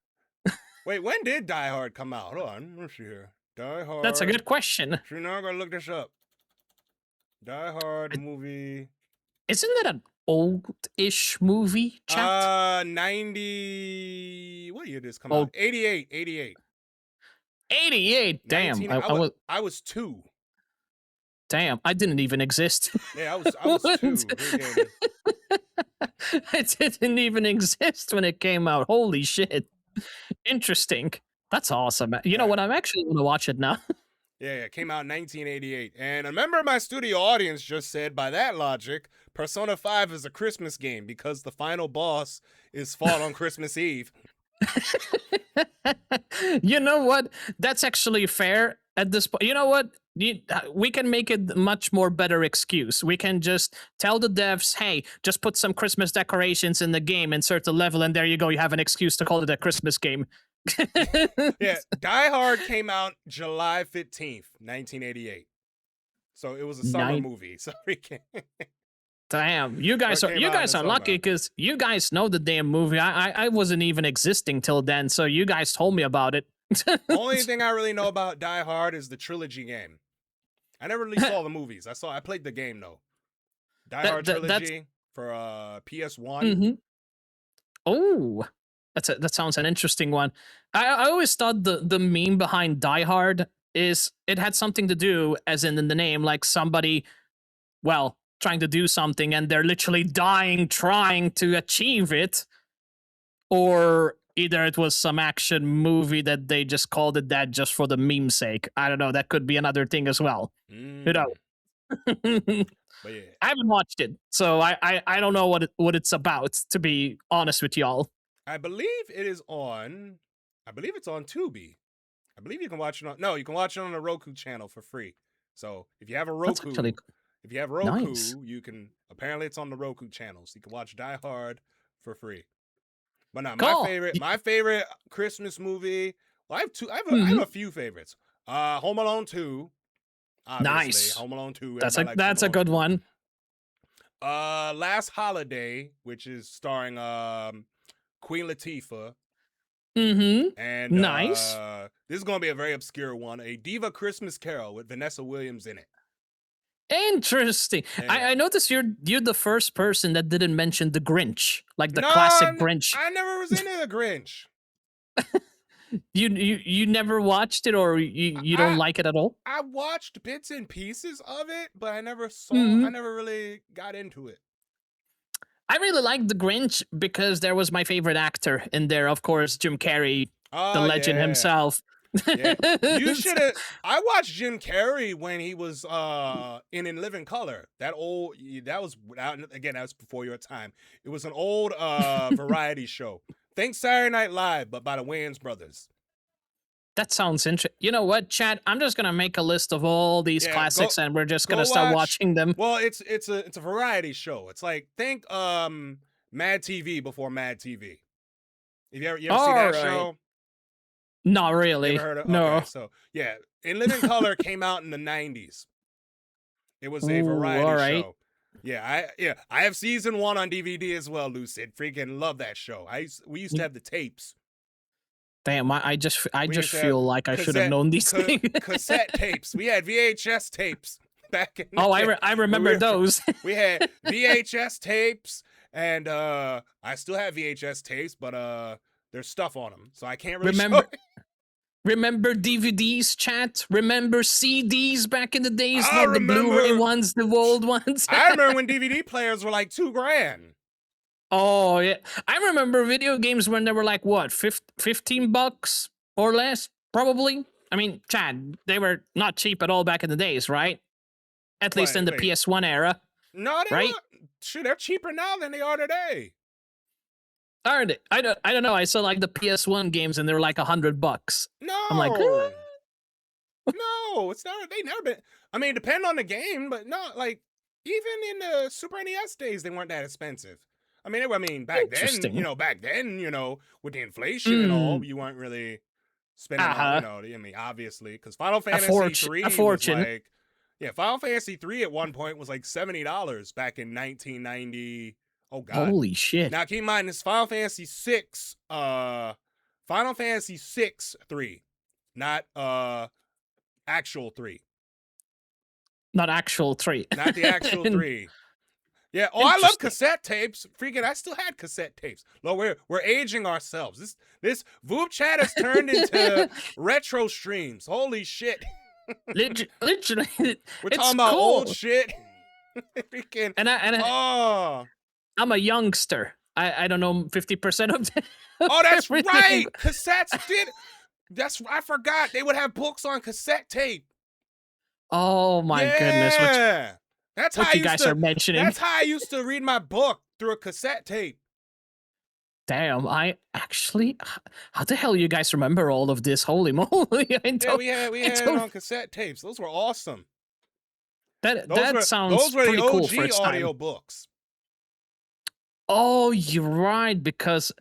Wait, when did Die Hard come out? Hold on, let's see here. Die Hard. That's a good question. You're not gonna look this up. Die Hard movie. Isn't that an old-ish movie, chat? 90. What year did this come out? 88. 88. Damn. 19, I was 2. Damn, I didn't even exist. Yeah, I was 2. I didn't even exist when it came out. Holy shit. Interesting. That's awesome. You know what? I'm actually going to watch it now. Yeah, it came out in 1988. And a member of my studio audience just said, by that logic, Persona 5 is a Christmas game because the final boss is fought on Christmas Eve. You know what? That's actually fair at this point. You know what? We can make it much more better excuse. We can just tell the devs, hey, just put some Christmas decorations in the game, insert a level, and there you go. You have an excuse to call it a Christmas game. Yeah, Die Hard came out July 15th, 1988. So it was a summer movie. So damn, you guys are lucky because you guys know the damn movie. I wasn't even existing till then, so you guys told me about it. Only thing I really know about Die Hard is the trilogy game. I never really saw the movies. I played the game though. Die Hard trilogy for PS1. Mm-hmm. Oh, that sounds an interesting one. I always thought the meme behind Die Hard is it had something to do, as in the name, like somebody, well, trying to do something and they're literally dying trying to achieve it, or either it was some action movie that they just called it that just for the meme sake. I don't know. That could be another thing as well. You know. But yeah. I haven't watched it, so I don't know what it's about, to be honest with y'all. I believe it's on Tubi. I believe you can watch it you can watch it on the Roku channel for free. So if you have a Roku, nice. you can, apparently it's on the Roku channel, so you can watch Die Hard for free. But no, Cool. my favorite Christmas movie. Well, I have two. I have Mhm. a few favorites. Home Alone 2. Obviously, Nice. Home Alone 2. That's Everybody likes that's a Home Alone good 2. one. Last Holiday, which is starring Queen Latifah. And Nice. this is gonna be a very obscure one. A Diva Christmas Carol with Vanessa Williams in it. Interesting. Yeah. I noticed you're the first person that didn't mention the Grinch, like the classic Grinch. I never was into the Grinch. You never watched it, or you don't like it at all? I watched bits and pieces of it, but I never saw. Mhm. I never really got into it. I really liked the Grinch because there was my favorite actor in there, of course, Jim Carrey, the legend himself. Yeah. You should have. I watched Jim Carrey when he was in Living Color. That was again, that was before your time. It was an old variety show. Think Saturday Night Live, but by the Wayans brothers. That sounds interesting. You know what, Chad? I'm just gonna make a list of all these classics, and we're just gonna start watching them. Well, it's a variety show. It's like think Mad TV before Mad TV. You ever see that show? Not really. Never heard of? No. Okay, so yeah, In Living Color came out in the 90s. It was a variety show. Yeah, I have season 1 on DVD as well, Lucid. Freaking love that show. We used to have the tapes. Damn, I just feel like I should have known these things. Cassette tapes. We had VHS tapes back in the day. I remember those. We had VHS tapes, and I still have VHS tapes, but there's stuff on them, so I can't really show it. Remember DVDs, chat? Remember CDs back in the days? Not the Blu-ray ones, the old ones. I remember when DVD players were like $2,000. Oh, yeah. I remember video games when they were like, what, $15 or less, probably? I mean, Chad, they were not cheap at all back in the days, right? At least in the PS1 era. No, right? They're cheaper now than they are today. Are they? I don't know. I saw like the PS1 games and they're like $100. No. I'm like, no, it's not. They never been. I mean, depend on the game, but not like even in the Super NES days, they weren't that expensive. I mean, back then, with the inflation and all, you weren't really spending, obviously, because Final Fantasy 3 was like, Final Fantasy 3 at one point was like $70 back in 1990. Oh God! Holy shit! Now keep in mind, this Final Fantasy 6, Final Fantasy 6 3, not actual 3. Not actual 3. Not the actual 3. Yeah. Oh, I love cassette tapes. Freaking, I still had cassette tapes. Look, we're aging ourselves. This vupechat has turned into retro streams. Holy shit! Literally, we're talking about old shit. Freaking. I'm a youngster. I don't know 50% of them. Oh, that's right. Cassettes did. I forgot. They would have books on cassette tape. Oh my goodness. That's what how you guys are mentioning. That's how I used to read my book, through a cassette tape. Damn, I actually, how the hell you guys remember all of this? Holy moly. We had it on cassette tapes. Those were awesome. That sounds pretty cool for its time. Audio books. Oh, you're right, because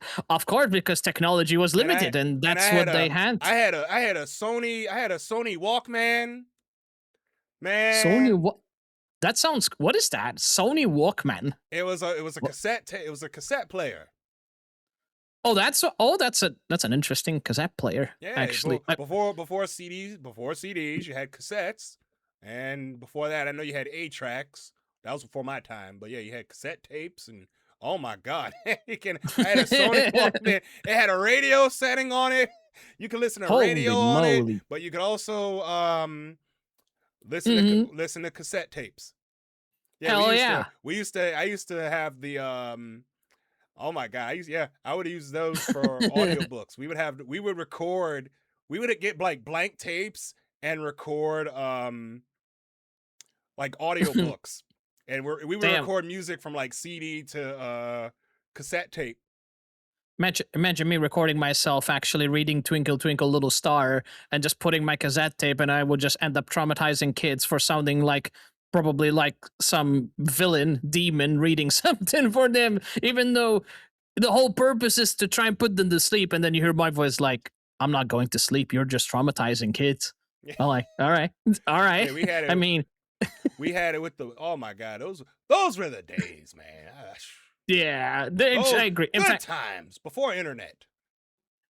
technology was limited, and that's what they had. I had a Sony Walkman. Man. Sony what? That sounds. What is that? Sony Walkman. It was a cassette. It was a cassette player. Oh, that's an interesting cassette player. Yeah, actually, before CDs, you had cassettes, and before that, I know you had 8-tracks. That was before my time, but yeah, you had cassette tapes and. Oh my God! I had a Sony Walkman. It had a radio setting on it. You could listen to radio on it, but you could also listen to cassette tapes. Yeah, I used to have the oh my God! I would use those for audiobooks. We would get like blank tapes and record like audiobooks. And we would record music from like CD to cassette tape. Imagine me recording myself actually reading Twinkle Twinkle Little Star and just putting my cassette tape, and I would just end up traumatizing kids for sounding like probably like some villain demon reading something for them, even though the whole purpose is to try and put them to sleep, and then you hear my voice like, "I'm not going to sleep. You're just traumatizing kids." I'm like, all right. Yeah, we had it. I mean, we had it with the. Oh my god, those were the days, man. Yeah, I agree. In Good fact, times before internet.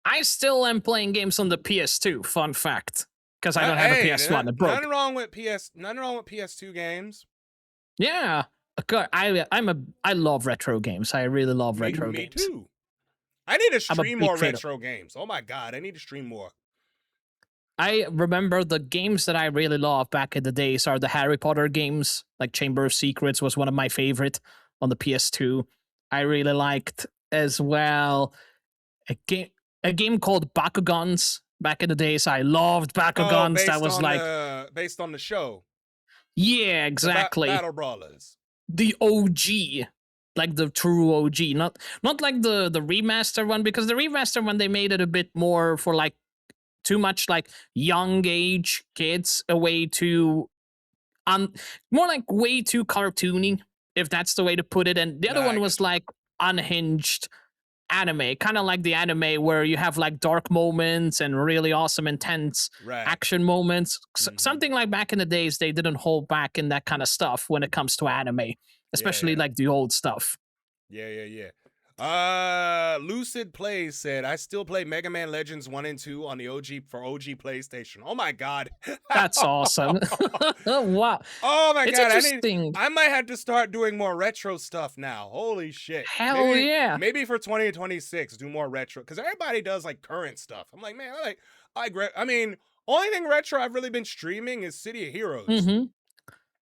I still am playing games on the PS2. Fun fact, because I don't have a PS1. It broke. Nothing wrong with PS2 games. Yeah, I love retro games. I really love retro games. Me too. I need to stream more retro games. Oh my god, I need to stream more. I remember the games that I really loved back in the days are the Harry Potter games. Like Chamber of Secrets was one of my favorite on the PS2. I really liked as well a game called Bakugans back in the days. I loved Bakugans. That was like based on the show. Yeah, exactly. Battle Brawlers. The OG. Like the true OG. Not like the remaster one, because the remaster one they made it a bit more for like too much like young age kids, a way too more like way too cartoony, if that's the way to put it. And the other one was like unhinged anime, kind of like the anime where you have like dark moments and really awesome intense action moments. Something like back in the days they didn't hold back in that kind of stuff when it comes to anime, especially like the old stuff. Yeah. Lucid Plays said, I still play Mega Man Legends 1 and 2 on the OG PlayStation. Oh my god. That's awesome. Wow. Oh my It's god. interesting. I might have to start doing more retro stuff now. Holy shit. Hell yeah. Maybe for 2026 do more retro, because everybody does like current stuff. I'm like, man, I mean, only thing retro I've really been streaming is City of Heroes. Mm-hmm.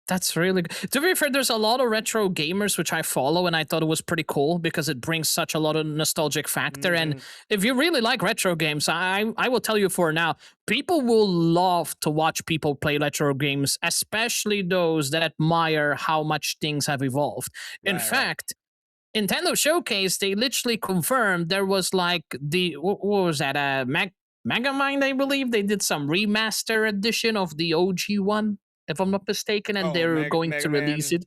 That's really good. To be fair, there's a lot of retro gamers which I follow, and I thought it was pretty cool because it brings such a lot of nostalgic factor. And if you really like retro games, I will tell you for now, people will love to watch people play retro games, especially those that admire how much things have evolved. In fact, Nintendo Showcase, they literally confirmed there was like what was that? Megamind, I believe. They did some remaster edition of the OG one, if I'm not mistaken, and they're going to release it.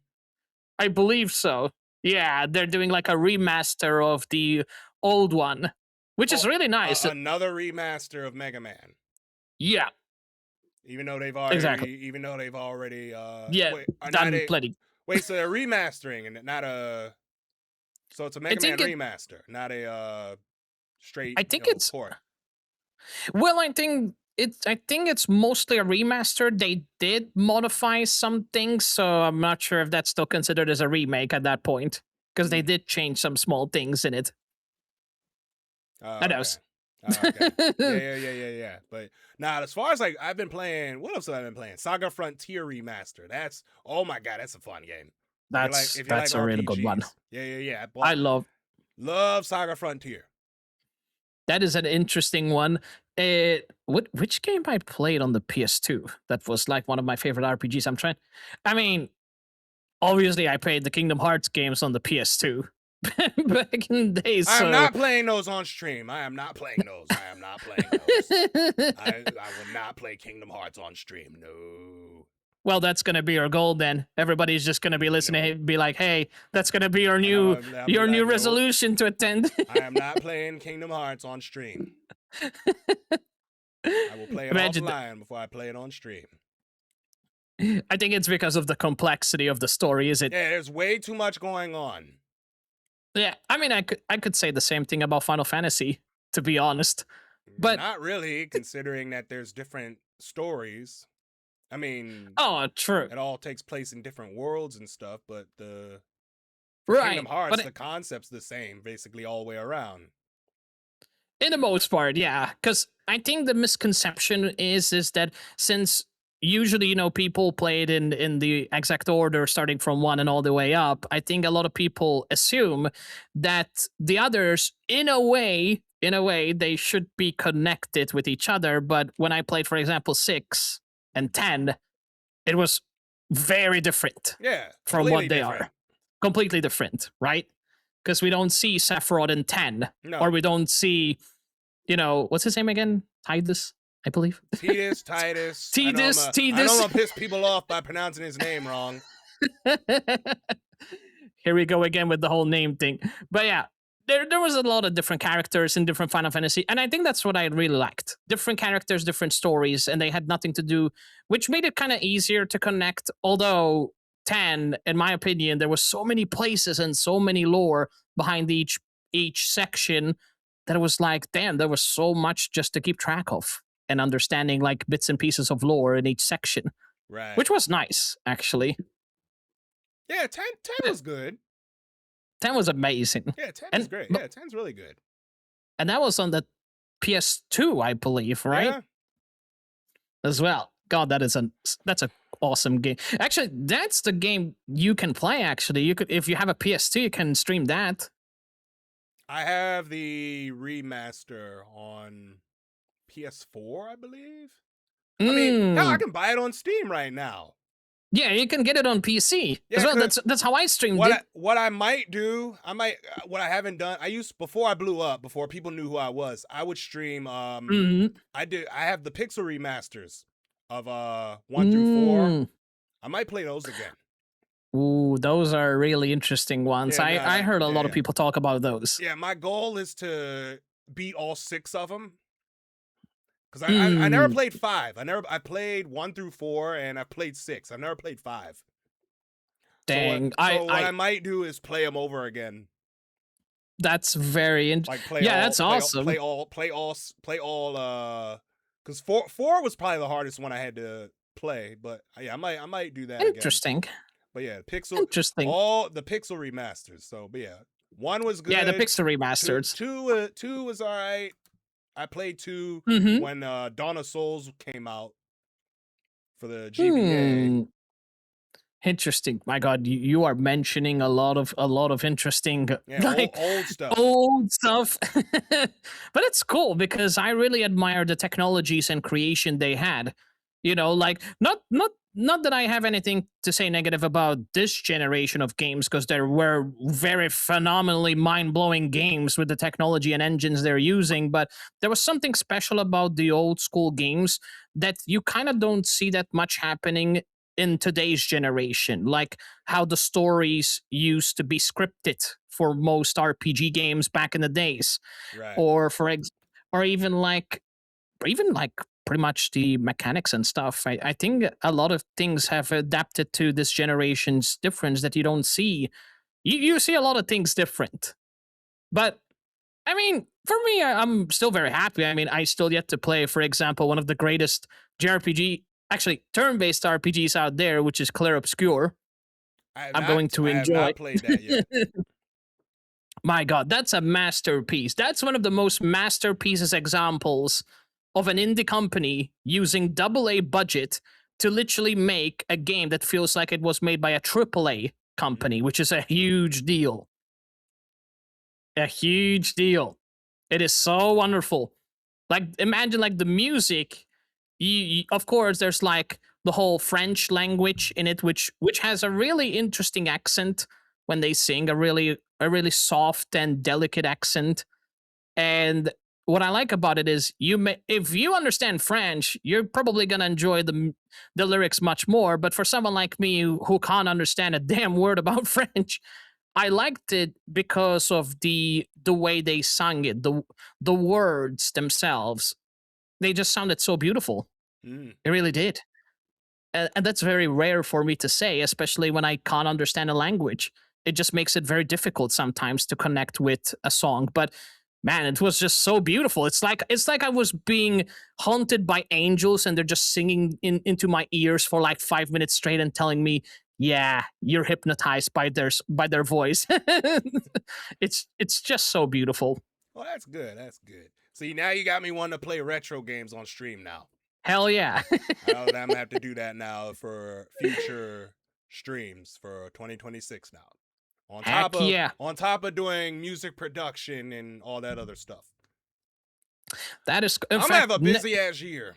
I believe so. Yeah, they're doing like a remaster of the old one, which is really nice. Another remaster of Mega Man. Yeah. Even though they've already done plenty. Wait, so they're remastering and not a so it's a Mega Man remaster, not a straight port. Well, I think it's mostly a remaster. They did modify some things, so I'm not sure if that's still considered as a remake at that point, because they did change some small things in it. That knows. Yeah. But now, as far as like I've been playing, what else have I been playing? Saga Frontier Remaster. That's that's a fun game. That's a really good one. Yeah. I love Saga Frontier. That is an interesting one. Which game I played on the PS2 that was like one of my favorite RPGs? I mean, obviously I played the Kingdom Hearts games on the PS2 back in the days. I am not playing those on stream. I am not playing those. I will not play Kingdom Hearts on stream. No. Well, that's going to be our goal then. Everybody's just going to be listening and be like, hey, that's going to be your new resolution to attend. I am not playing Kingdom Hearts on stream. I will play it offline before I play it on stream. I think it's because of the complexity of the story, is it? Yeah, there's way too much going on. Yeah, I mean, I could say the same thing about Final Fantasy, to be honest. But not really, considering that there's different stories. I mean, true. It all takes place in different worlds and stuff, but the Kingdom Hearts, the concept's the same, basically all the way around. In the most part, yeah. Because I think the misconception is that since usually, people play it in the exact order, starting from 1 and all the way up, I think a lot of people assume that the others, in a way, they should be connected with each other. But when I played, for example, 6 and 10, it was very different from what they are. Completely different, right? Because we don't see Sephiroth in 10, or we don't see, what's his name again? Tidus, I believe. Tidus. I don't want to piss people off by pronouncing his name wrong. Here we go again with the whole name thing. But yeah, there was a lot of different characters in different Final Fantasy, and I think that's what I really liked. Different characters, different stories, and they had nothing to do, which made it kind of easier to connect. Although 10, in my opinion, there was so many places and so many lore behind each section that it was like, damn, there was so much just to keep track of and understanding like bits and pieces of lore in each section. Right. Which was nice, actually. Yeah, 10 was good. 10 was amazing. Yeah, 10 is great. Yeah, 10's really good. And that was on the PS2, I believe, right? Yeah. As well. God, that's an awesome game. Actually, that's the game you can play. Actually, you could, if you have a PS2, you can stream that. I have the remaster on PS4, I believe. I mean, hell, I can buy it on Steam right now. Yeah, you can get it on PC as well. That's how I streamed it. What I might do, what I haven't done, before I blew up, before people knew who I was, I would stream. I have the pixel remasters of 1 through 4. I might play those again. Ooh, those are really interesting ones. Yeah, I heard a lot of people talk about those. Yeah, my goal is to beat all 6 of them. Because I never played 5. I played 1 through 4, and I played 6. I've never played 5. Dang, so what I might do is play them over again. That's very interesting. That's awesome. Play all. Because 4 was probably the hardest one I had to play. But yeah, I might do that. Interesting. Again. But yeah, Interesting. All the pixel remasters. So, but yeah, 1 was good. Yeah, the pixel remasters. 2 was all right. I played 2 when Dawn of Souls came out for the GBA. Interesting. My God, you are mentioning a lot of interesting old stuff. Old stuff. But it's cool because I really admire the technologies and creation they had. You know, like not that I have anything to say negative about this generation of games, because there were very phenomenally mind-blowing games with the technology and engines they're using, but there was something special about the old school games that you kind of don't see that much happening in today's generation, like how the stories used to be scripted for most RPG games back in the days. Right. Or even like pretty much the mechanics and stuff. I think a lot of things have adapted to this generation's difference that you don't see. You see a lot of things different. But, I mean, for me, I'm still very happy. I mean, I still yet to play, for example, one of the greatest actually, turn-based RPGs out there, which is Clair Obscur. I'm going to enjoy. I have not played that yet. My God, that's a masterpiece. That's one of the most masterpieces examples of an indie company using AA budget to literally make a game that feels like it was made by a AAA company, which is a huge deal. A huge deal. It is so wonderful. Like, imagine like the music. Of course, there's like the whole French language in it, which has a really interesting accent when they sing, a really soft and delicate accent. And what I like about it is if you understand French, you're probably gonna enjoy the lyrics much more. But for someone like me who can't understand a damn word about French, I liked it because of the way they sung it, the words themselves. They just sounded so beautiful. It really did. And that's very rare for me to say, especially when I can't understand a language. It just makes it very difficult sometimes to connect with a song. But man, it was just so beautiful. It's like I was being haunted by angels and they're just singing into my ears for like 5 minutes straight and telling me, yeah, you're hypnotized by their voice. It's just so beautiful. Well, that's good. That's good. See, now you got me wanting to play retro games on stream now. Hell yeah. I'm gonna have to do that now for future streams for 2026 now. On top of doing music production and all that other stuff. That is, I'm gonna have a busy ass year.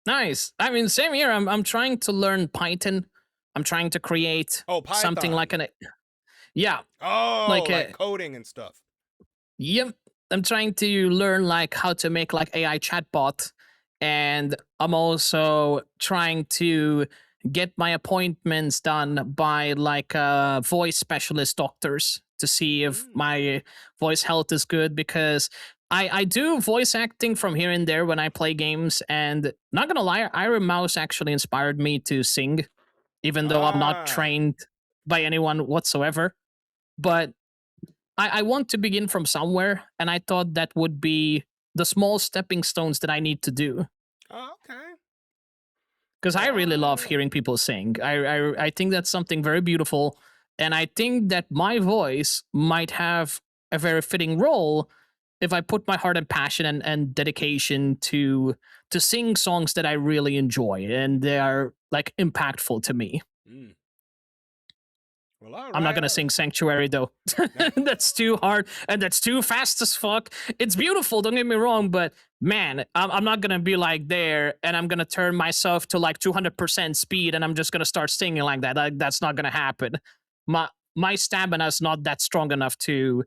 Nice. I mean, same here. I'm trying to learn Python. I'm trying to create something like like coding and stuff. Yep. I'm trying to learn like how to make like AI chatbot, and I'm also trying to get my appointments done by like voice specialist doctors to see if my voice health is good, because I do voice acting from here and there when I play games, and not gonna lie, Iron Mouse actually inspired me to sing, even though I'm not trained by anyone whatsoever. But I want to begin from somewhere, and I thought that would be the small stepping stones that I need to do. Oh, okay. Because I really love hearing people sing. I think that's something very beautiful, and I think that my voice might have a very fitting role if I put my heart and passion and dedication to sing songs that I really enjoy and they are like impactful to me. Well, all I'm not right, gonna sing Sanctuary though. That's too hard and that's too fast as fuck. It's beautiful, don't get me wrong, but man, I'm not gonna be like there and I'm gonna turn myself to like 200% speed and I'm just gonna start singing like that. That's not gonna happen. My stamina is not that strong enough to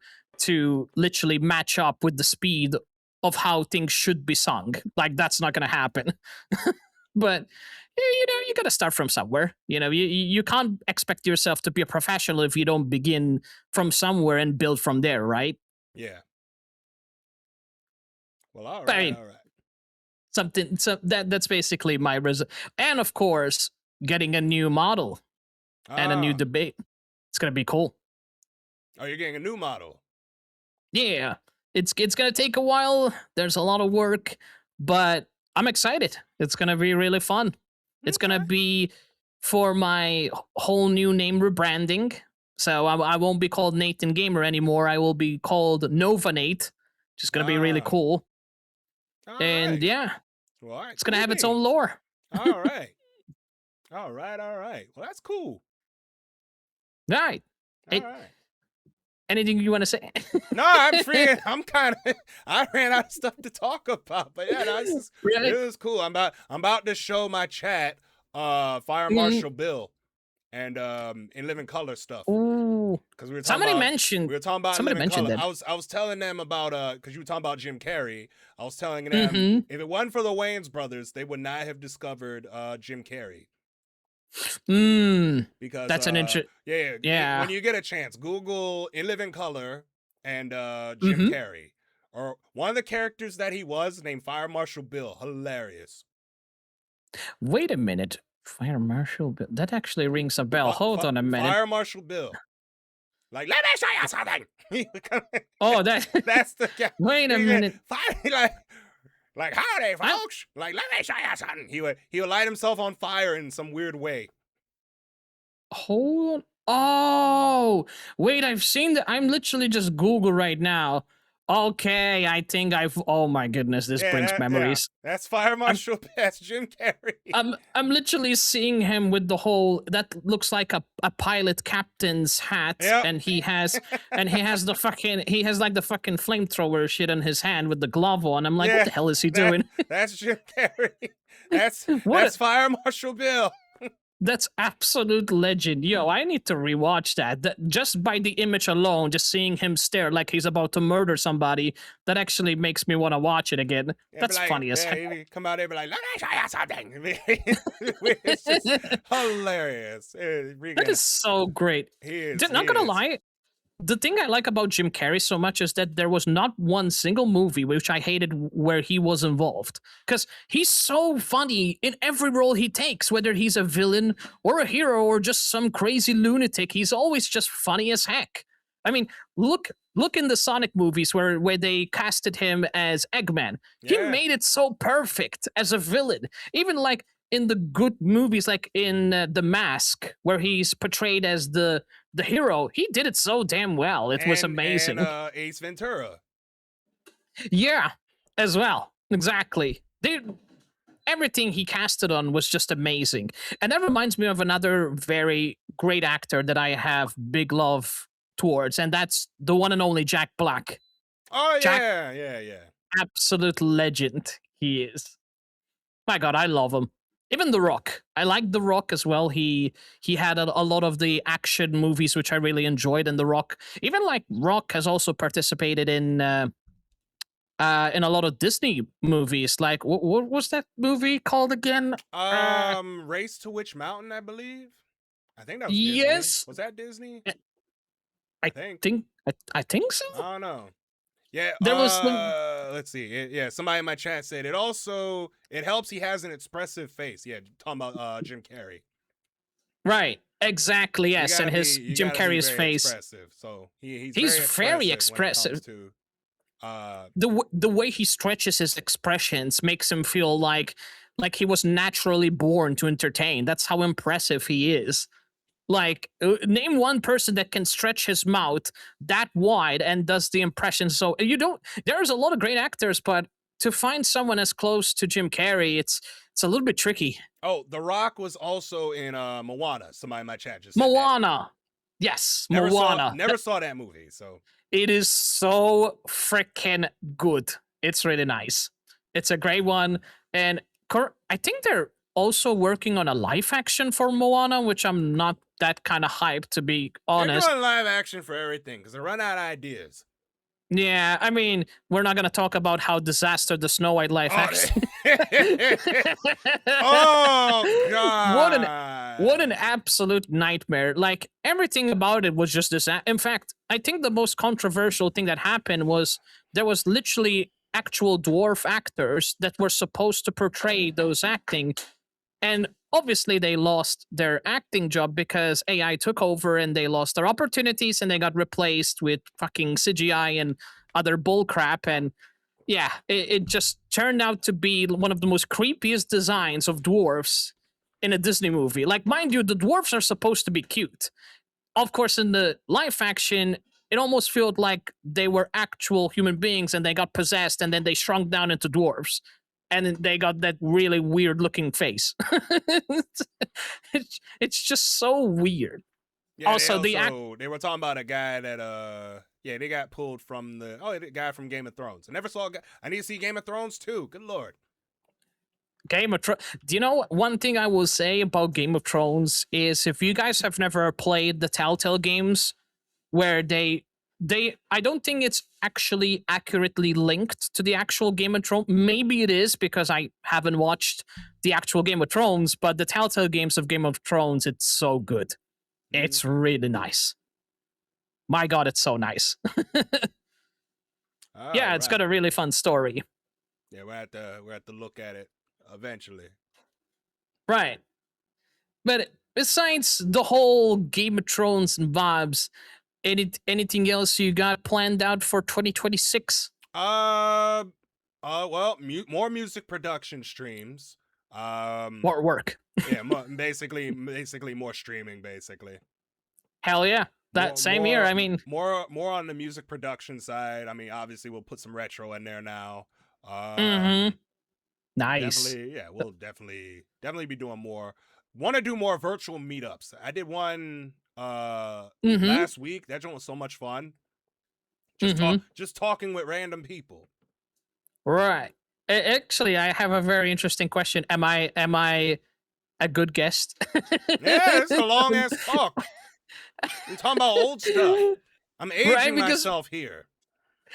literally match up with the speed of how things should be sung. Like that's not gonna happen. But you know, you gotta start from somewhere. You know, you can't expect yourself to be a professional if you don't begin from somewhere and build from there, right? Yeah. Well, all But I right, mean, all right. That's basically my and of course, getting a new model and a new debate. It's gonna be cool. Oh, you're getting a new model. Yeah, it's gonna take a while. There's a lot of work, but I'm excited. It's gonna be really fun. It's gonna be for my whole new name rebranding. So I won't be called Nathan Gamer anymore. I will be called Nova Nate, which is gonna be really cool. And yeah, well, all right, it's gonna cool have its beans. own lore. All right. All right, all right. Well, that's cool. All right. All right. Anything you want to say? No, I'm freaking. I'm kind of. I ran out of stuff to talk about, but yeah, no, Really? it was cool. I'm about to show my chat, Fire Marshal Bill, and in Living Color stuff. Ooh. Because we were talking Somebody about, mentioned. we were talking about Somebody Living mentioned Color. that. I was telling them about because you were talking about Jim Carrey. I was telling them if it wasn't for the Wayans brothers, they would not have discovered Jim Carrey. Because that's an yeah. When you get a chance, Google In Living Color and Jim Carrey, or one of the characters that he was named Fire Marshal Bill. Hilarious. Wait a minute, Fire Marshal Bill. That actually rings a bell. Hold on a minute. Fire Marshal Bill. Like, let me show you something. Oh, that's the guy. Wait a minute. Like howdy, folks. Like, let me show you something. He would light himself on fire in some weird way. Hold on. Oh, wait, I've seen that. I'm literally just Google right now. Okay, I think oh my goodness, this brings memories. Yeah. That's Fire Marshal. That's Jim Carrey. I'm literally seeing him with the whole, that looks like a pilot captain's hat, and he has the fucking, he has like the fucking flamethrower shit in his hand with the glove on. I'm like, what the hell is he doing? That's Jim Carrey. That's Fire Marshal Bill. That's absolute legend. Yo, I need to rewatch that. Just by the image alone, just seeing him stare like he's about to murder somebody, that actually makes me want to watch it again. That's funny as heck. He come out there and be like, let me show you something. It's just hilarious. That is so great. He is. Not gonna lie, the thing I like about Jim Carrey so much is that there was not one single movie which I hated where he was involved. Because he's so funny in every role he takes, whether he's a villain or a hero or just some crazy lunatic. He's always just funny as heck. I mean, look in the Sonic movies where they casted him as Eggman. He made it so perfect as a villain. Even like in the good movies, like in The Mask, where he's portrayed as the hero, he did it so damn well. It was amazing. And Ace Ventura. Yeah, as well. Exactly. Everything he casted on was just amazing. And that reminds me of another very great actor that I have big love towards, and that's the one and only Jack Black. Oh, Jack, yeah. Absolute legend he is. My God, I love him. Even The Rock. I like The Rock as well. He had a lot of the action movies which I really enjoyed, and The Rock. Even like Rock has also participated in a lot of Disney movies. Like what was that movie called again? Race to Witch Mountain, I believe. I think that was Disney. Was that Disney? I think so. I don't know. Yeah, there was. Let's see. Yeah, somebody in my chat said it helps. He has an expressive face. Yeah, talking about Jim Carrey. Right. Exactly. Yes, and his Jim Carrey's face. Expressive. So he's very expressive. To, the way he stretches his expressions makes him feel like he was naturally born to entertain. That's how impressive he is. Like, name one person that can stretch his mouth that wide and does the impression. So there's a lot of great actors, but to find someone as close to Jim Carrey, it's a little bit tricky. Oh, The Rock was also in Moana. Somebody in my chat just said Moana. That. Yes, Moana. Never saw that movie, so. It is so freaking good. It's really nice. It's a great one. And I think they're also working on a live action for Moana, which I'm not that kind of hyped, to be honest. They're doing live action for everything because they run out of ideas. Yeah, I mean, we're not going to talk about how disaster the Snow White live action. Oh, God. What an absolute nightmare. Like, everything about it was just this. In fact, I think the most controversial thing that happened was there was literally actual dwarf actors that were supposed to portray those acting. And obviously they lost their acting job because AI took over and they lost their opportunities and they got replaced with fucking CGI and other bullcrap. And yeah, it just turned out to be one of the most creepiest designs of dwarves in a Disney movie. Like, mind you, the dwarves are supposed to be cute. Of course, in the live action, it almost felt like they were actual human beings and they got possessed and then they shrunk down into dwarves. And they got that really weird looking face. It's just so weird. Yeah, they were talking about a guy that they got pulled from the guy from Game of Thrones. I never saw. I need to see Game of Thrones too. Good Lord. Game of Thrones. Do you know one thing I will say about Game of Thrones is if you guys have never played the Telltale games, where I don't think it's actually accurately linked to the actual Game of Thrones. Maybe it is because I haven't watched the actual Game of Thrones, but the Telltale games of Game of Thrones, it's so good. It's really nice. My God, it's so nice. Yeah, it's got a really fun story. Yeah, we're at to look at it eventually. Right. But besides the whole Game of Thrones and vibes, anything else you got planned out for 2026? Well, more music production streams. More work. Yeah, basically more streaming. Basically. Hell yeah, same here. I mean, more on the music production side. I mean, obviously we'll put some retro in there now. Nice. We'll definitely be doing more. Want to do more virtual meetups. I did one last week. That joint was so much fun. Just talking with random people. Right. Actually, I have a very interesting question. Am I a good guest? Yeah, it's a long ass talk. I'm talking about old stuff. I'm aging myself here.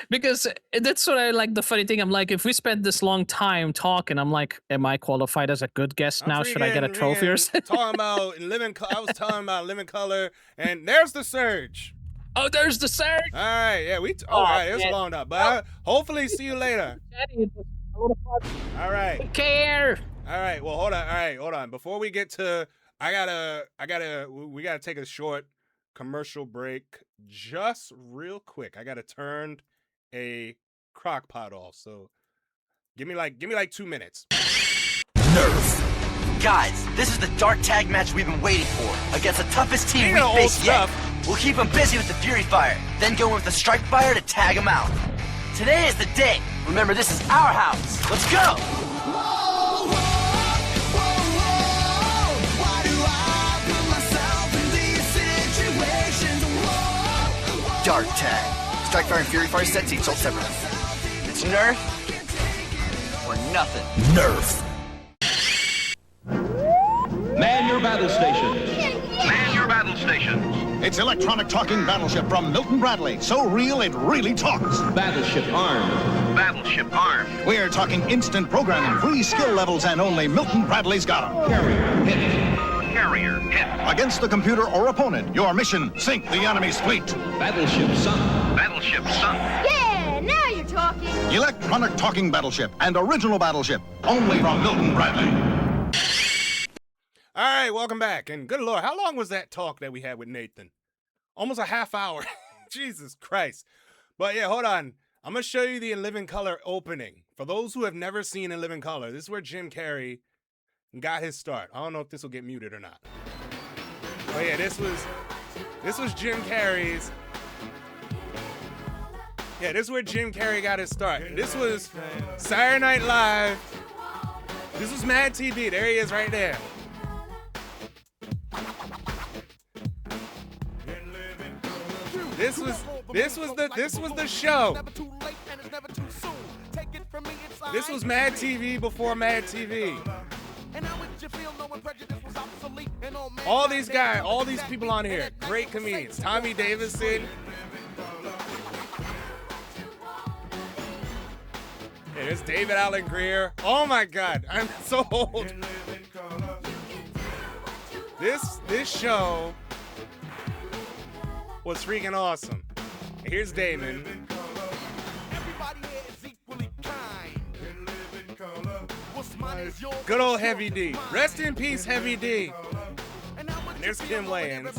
Because that's what I like. The funny thing, I'm like, if we spend this long time talking, I'm like, am I qualified as a good guest now? Should I get a trophy or something? I was talking about Living Color, and there's the Surge. Oh, there's the Surge. All right, yeah, all right, it's long enough, but hopefully see you later. All right. Take care. All right. Well, hold on. Before we get to, we gotta take a short commercial break, just real quick. I gotta turn a crock pot off, so give me like 2 minutes. Nerf. Guys, this is the dark tag match we've been waiting for against the toughest team we've faced yet. We'll keep them busy with the Fury Fire, then go in with the Strike Fire to tag them out. Today is the day. Remember, this is our house. Let's go! Dark Tag. Strike Fire and Fury Fire sets each sold separately. It's Nerf or nothing. Nerf. Man your battle stations. Man your battle stations. It's electronic talking battleship from Milton Bradley. So real, it really talks. Battleship armed. Battleship armed. We're talking instant programming, free skill levels, and only Milton Bradley's got them. Carrier hit. Carrier carrier. Hit. Against the computer or opponent, your mission, sink the enemy's fleet. Battleship sunk. Battleship sunk. Yeah, now you're talking. Electronic talking battleship and original battleship, only from Milton Bradley. All right, welcome back. And good Lord, how long was that talk that we had with Nathan? Almost a half hour. Jesus Christ. But yeah, hold on. I'm going to show you the In Living Color opening. For those who have never seen In Living Color, this is where Jim Carrey got his start. I don't know if this will get muted or not. But yeah, this was Jim Carrey's. Yeah, this is where Jim Carrey got his start. This was Saturday Night Live. This was Mad TV. There he is right there. This was the show. This was Mad TV before Mad TV. All these guys, all these people on here, great comedians. Tommy Davidson. Yeah, there's David Allen Greer. Oh my God, I'm so old. This show was freaking awesome. Here's Damon. Good old Heavy D. Rest in peace, Heavy D. And there's Kim Wayans.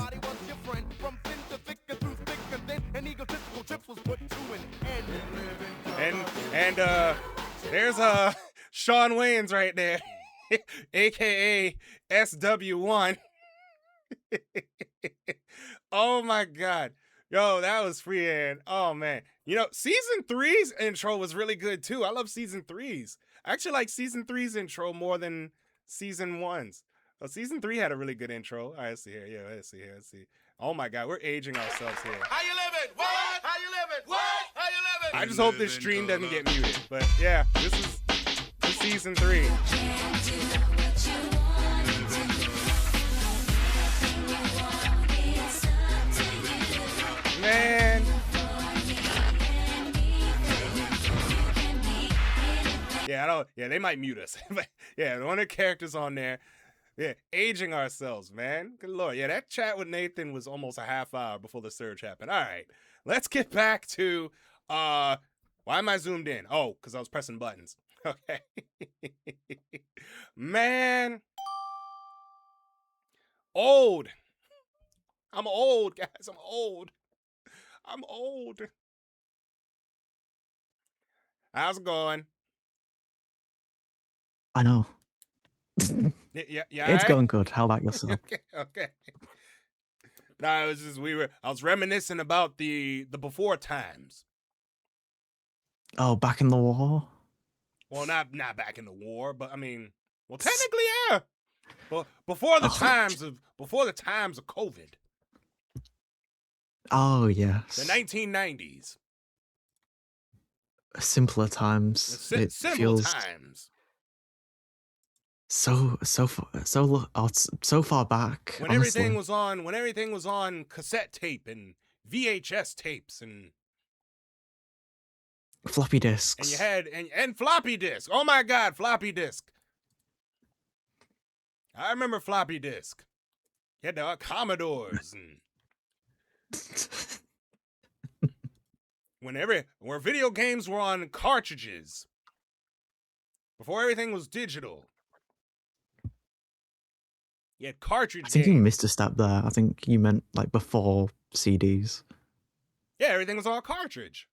And there's Sean Wayans right there, aka SW1. Oh my God. Yo, that was freeing. Oh man. You know, season 3's intro was really good too. I love season 3's. I actually like season 3's intro more than season 1's. Oh, season 3 had a really good intro. All right, let's see here. Yeah, let's see here. Let's see. Oh my God, we're aging ourselves here. How you living? What? How you living? What? How you living? I just hope this stream doesn't get muted. But yeah, this is season 3. Man. Yeah, they might mute us. But yeah, one of the characters on there. Yeah, aging ourselves, man. Good Lord. Yeah, that chat with Nathan was almost a half hour before the surge happened. All right, let's get back to, why am I zoomed in? Oh, because I was pressing buttons. Okay. Man. Old. I'm old, guys. I'm old. I'm old. How's it going? I know. Yeah, It's right? going good. How about yourself? Okay. No, it was just I was reminiscing about the before times. Oh, back in the war? Well, not back in the war, but I mean, well, technically, yeah. But before the times of COVID. Oh, yes. The 1990s. Simpler times. It Simple feels times. so far back. When honestly. everything was on cassette tape and VHS tapes and floppy disks. And you had and floppy disk. Oh my God, floppy disk. I remember floppy disk. You had the Commodores and where video games were on cartridges. Before everything was digital. You had cartridge I think games. you missed a step there. I think you meant like before CDs. Yeah, everything was on cartridge.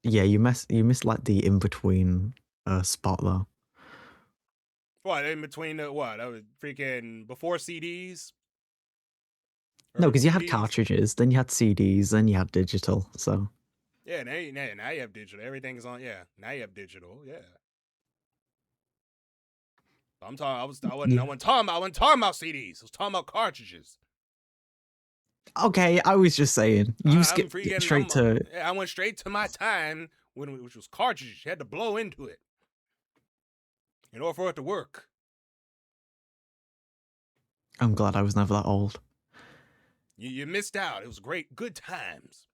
Yeah, you missed like the in-between spot though. What, in between the what? That was freaking before CDs? No, because you had CDs? cartridges, then you had CDs, then you had digital. So Yeah, now you have digital. Everything's on. Yeah, now you have digital. Yeah. I'm talking. I wasn't talking about CDs. I was talking about cartridges. okay, I was just saying you skipped straight to. I went straight to my time which was cartridges. You had to blow into it in order for it to work. I'm glad I was never that old. You missed out. It was great, good times.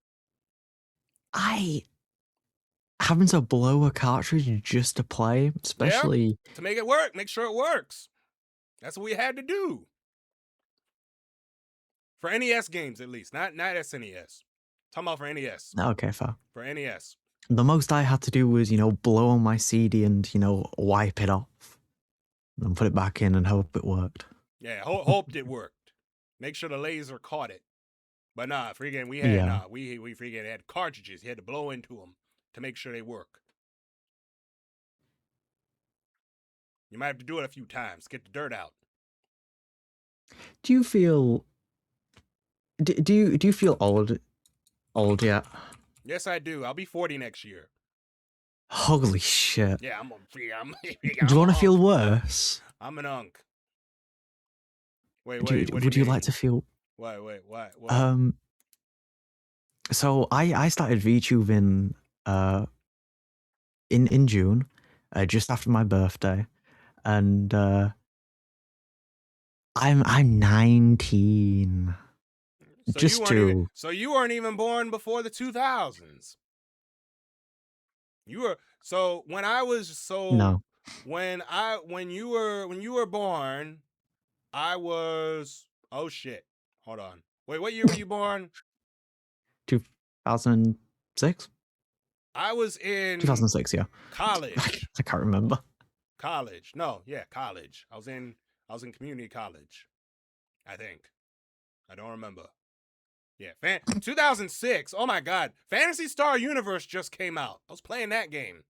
Having to blow a cartridge just to play, especially to make it work, make sure it works. That's what we had to do. For NES games, at least. Not SNES. Talking about for NES. Okay, fair. For NES. The most I had to do was, blow on my CD and, wipe it off. And put it back in and hope it worked. Yeah, hoped it worked. Make sure the laser caught it. But nah, freaking, we had, we freaking had cartridges. You had to blow into them to make sure they work. You might have to do it a few times. Get the dirt out. Do you feel... Do you feel old yet? Yes, I do. I'll be 40 next year. Holy shit. Yeah, I'm do you want to feel worse? I'm an unk. Wait, would you like to feel... Wait, what? So I started VTubing in June, just after my birthday, and I'm 19. So you weren't even born before the 2000s. You were when I was no. When you were born, I was oh shit. Hold on. Wait, what year were you born? 2006? I was in 2006, yeah. College. I can't remember. College. No, yeah, college. I was in community college. I think. I don't remember. Yeah, 2006. Oh my god. Phantasy Star Universe just came out. I was playing that game.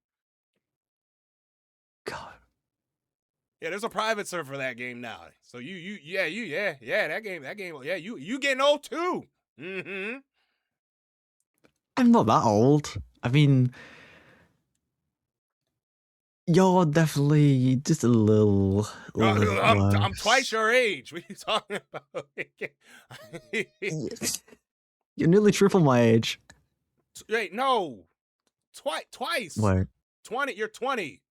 God. Yeah, there's a private server for that game now. So that game, yeah, you getting old too. Mm-hmm. I'm not that old. I mean, you're definitely just a little I'm twice your age. What are you talking about? You're nearly triple my age. Wait, no. Twice. What? 20. You're 20.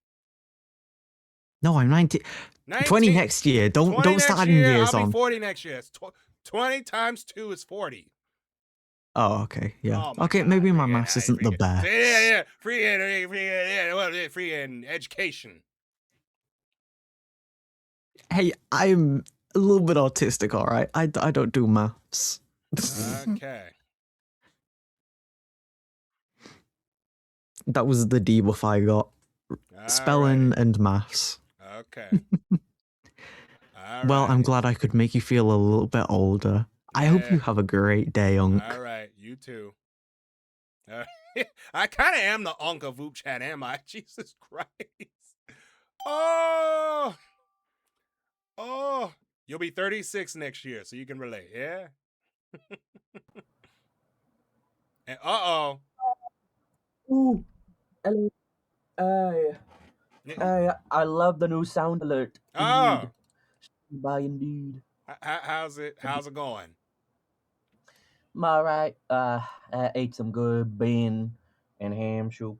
No, I'm 19. 20 next year. Don't start adding years on. I'll be 40 next year. 20 times 2 is 40. Oh, okay. Yeah. Okay, maybe my maths isn't the best. Yeah. Free education. Hey, I'm a little bit autistic, all right? I don't do maths. Okay. That was the debuff I got. Spelling and maths. Okay. Well, I'm glad I could make you feel a little bit older. Yeah. I hope you have a great day, Unk. All right, you too. I kind of am the Unk of vupechat, am I? Jesus Christ. Oh, you'll be 36 next year, so you can relate, yeah? And Ooh, hello. I love the new sound alert. Indeed. By indeed. How's it going? I'm all right. I ate some good bean and ham soup,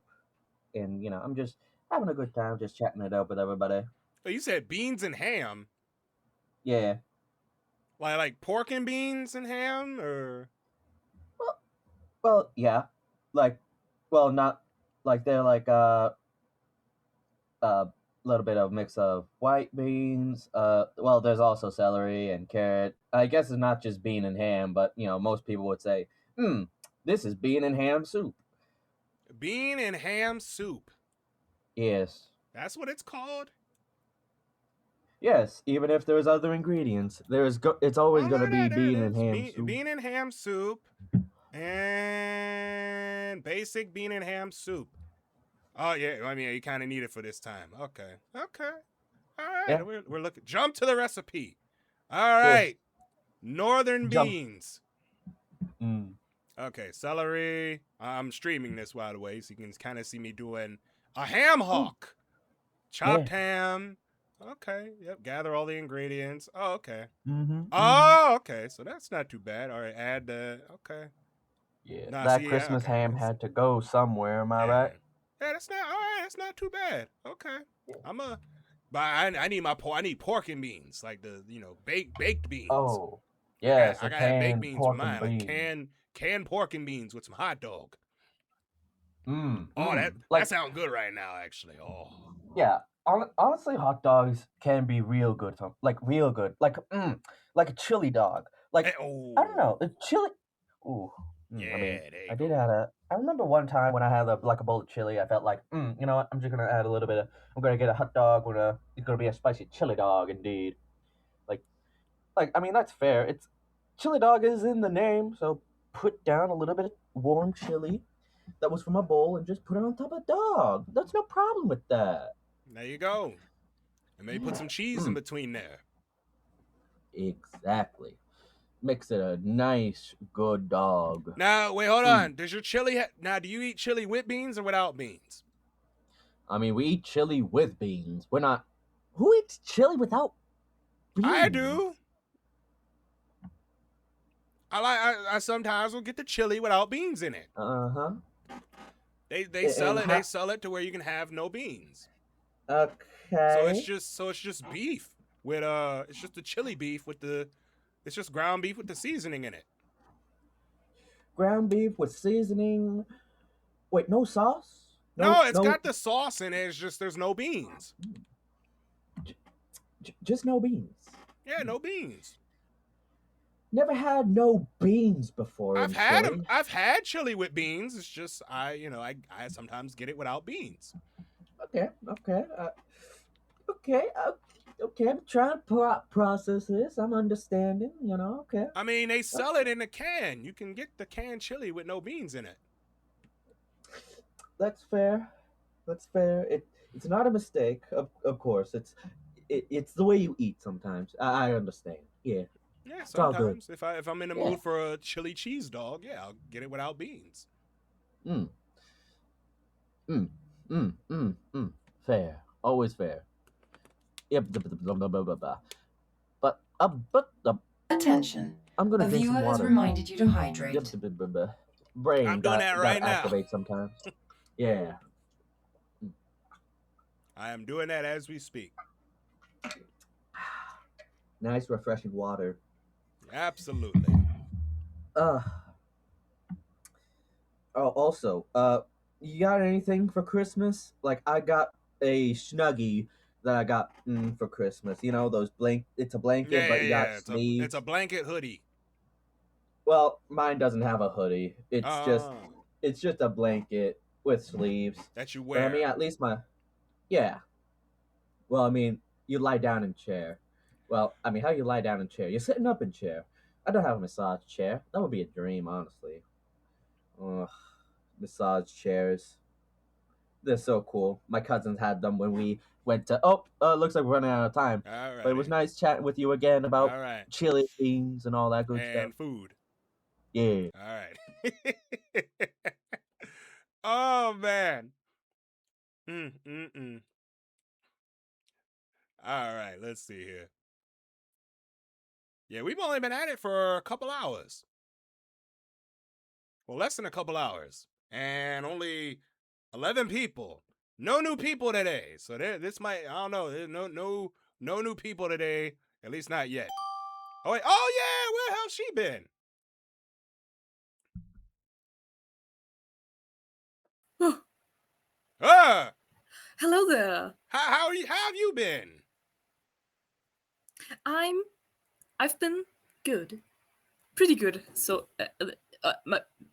and I'm just having a good time, just chatting it up with everybody. Oh, you said beans and ham? Yeah. Like pork and beans and ham, or? Well, yeah. Not like they're like a little bit of mix of white beans. There's also celery and carrot. I guess it's not just bean and ham, but most people would say, this is bean and ham soup. Bean and ham soup. Yes. That's what it's called? Yes, even if there's other ingredients, it's always going to be bean and ham soup. Bean and ham soup and basic bean and ham soup. Oh yeah, I mean you kind of need it for this time. Okay. All right, yeah. We're looking. Jump to the recipe. All right, northern beans. Okay, celery. I'm streaming this, by the way, so you can kind of see me doing a ham hock, chopped ham. Okay, yep. Gather all the ingredients. Oh, okay. Okay. So that's not too bad. All right, add the. Okay. Yeah, Christmas ham had to go somewhere. Am I right? Yeah, that's not all right. That's not too bad. Okay, but I need I need pork and beans, like the baked beans. Oh, yeah, I gotta have baked beans with mine, like canned pork and beans with some hot dog. That sounds good right now, actually. Oh. Yeah. Honestly, hot dogs can be real good. Real good. Like a chili dog. Like, I don't know. A chili. Ooh. Yeah, I remember one time when I had a bowl of chili, I felt like, you know what? I'm just gonna add a little bit of. I'm gonna get a hot dog. It's gonna be a spicy chili dog, indeed. I mean, that's fair. It's chili dog is in the name, so put down a little bit of warm chili that was from a bowl and just put it on top of a dog. That's no problem with that. There you go. And maybe put some cheese in between there. Exactly. Makes it a nice, good dog. Now, wait, hold on. Does your chili now, do you eat chili with beans or without beans? I mean, we eat chili with beans. We're not... Who eats chili without beans? I do. I sometimes will get the chili without beans in it. Uh-huh. They sell it. They sell it to where you can have no beans. Okay. So it's just beef with it's just the chili beef with it's just ground beef with the seasoning in it. Ground beef with seasoning. Wait, no sauce? No, it's got the sauce in it. It's just there's no beans. Just no beans. Yeah, no beans. Never had no beans before. I've had them. I've had chili with beans. It's just I sometimes get it without beans. Okay. I'm trying to process this. I'm understanding. Okay. I mean, they sell it in a can. You can get the canned chili with no beans in it. That's fair. It's not a mistake. Of course, it's the way you eat. Sometimes I understand. Yeah. Yeah, sometimes if I'm in the mood for a chili cheese dog, yeah, I'll get it without beans. Fair, always fair. Yep. But attention. I'm gonna a drink viewer some water. has reminded you to hydrate. Brain. I'm doing that right now. Activate sometimes. Yeah. I am doing that as we speak. Nice, refreshing water. Absolutely. Also, you got anything for Christmas? Like, I got a Snuggie that I got for Christmas. You know, those it's a blanket, but you got sleeves. It's a blanket hoodie. Well, mine doesn't have a hoodie. It's just a blanket with sleeves. That you wear. But, I mean, at least yeah. Well, I mean, you lie down in chair. Well, I mean, how do you lie down in chair? You're sitting up in chair. I don't have a massage chair. That would be a dream, honestly. Ugh, massage chairs. They're so cool. My cousins had them when we went to... looks like we're running out of time. Alrighty. But it was nice chatting with you again about chili beans and all that good stuff. And food. Yeah. All right. Oh, man. All right, let's see here. Yeah, we've only been at it for a couple hours. Well, less than a couple hours. And only 11 people. No new people today. So this might, I don't know. There's no new people today. At least not yet. Oh, wait. Oh, yeah. Where the hell's she been? Hello there. How have you been? I've been good. Pretty good. So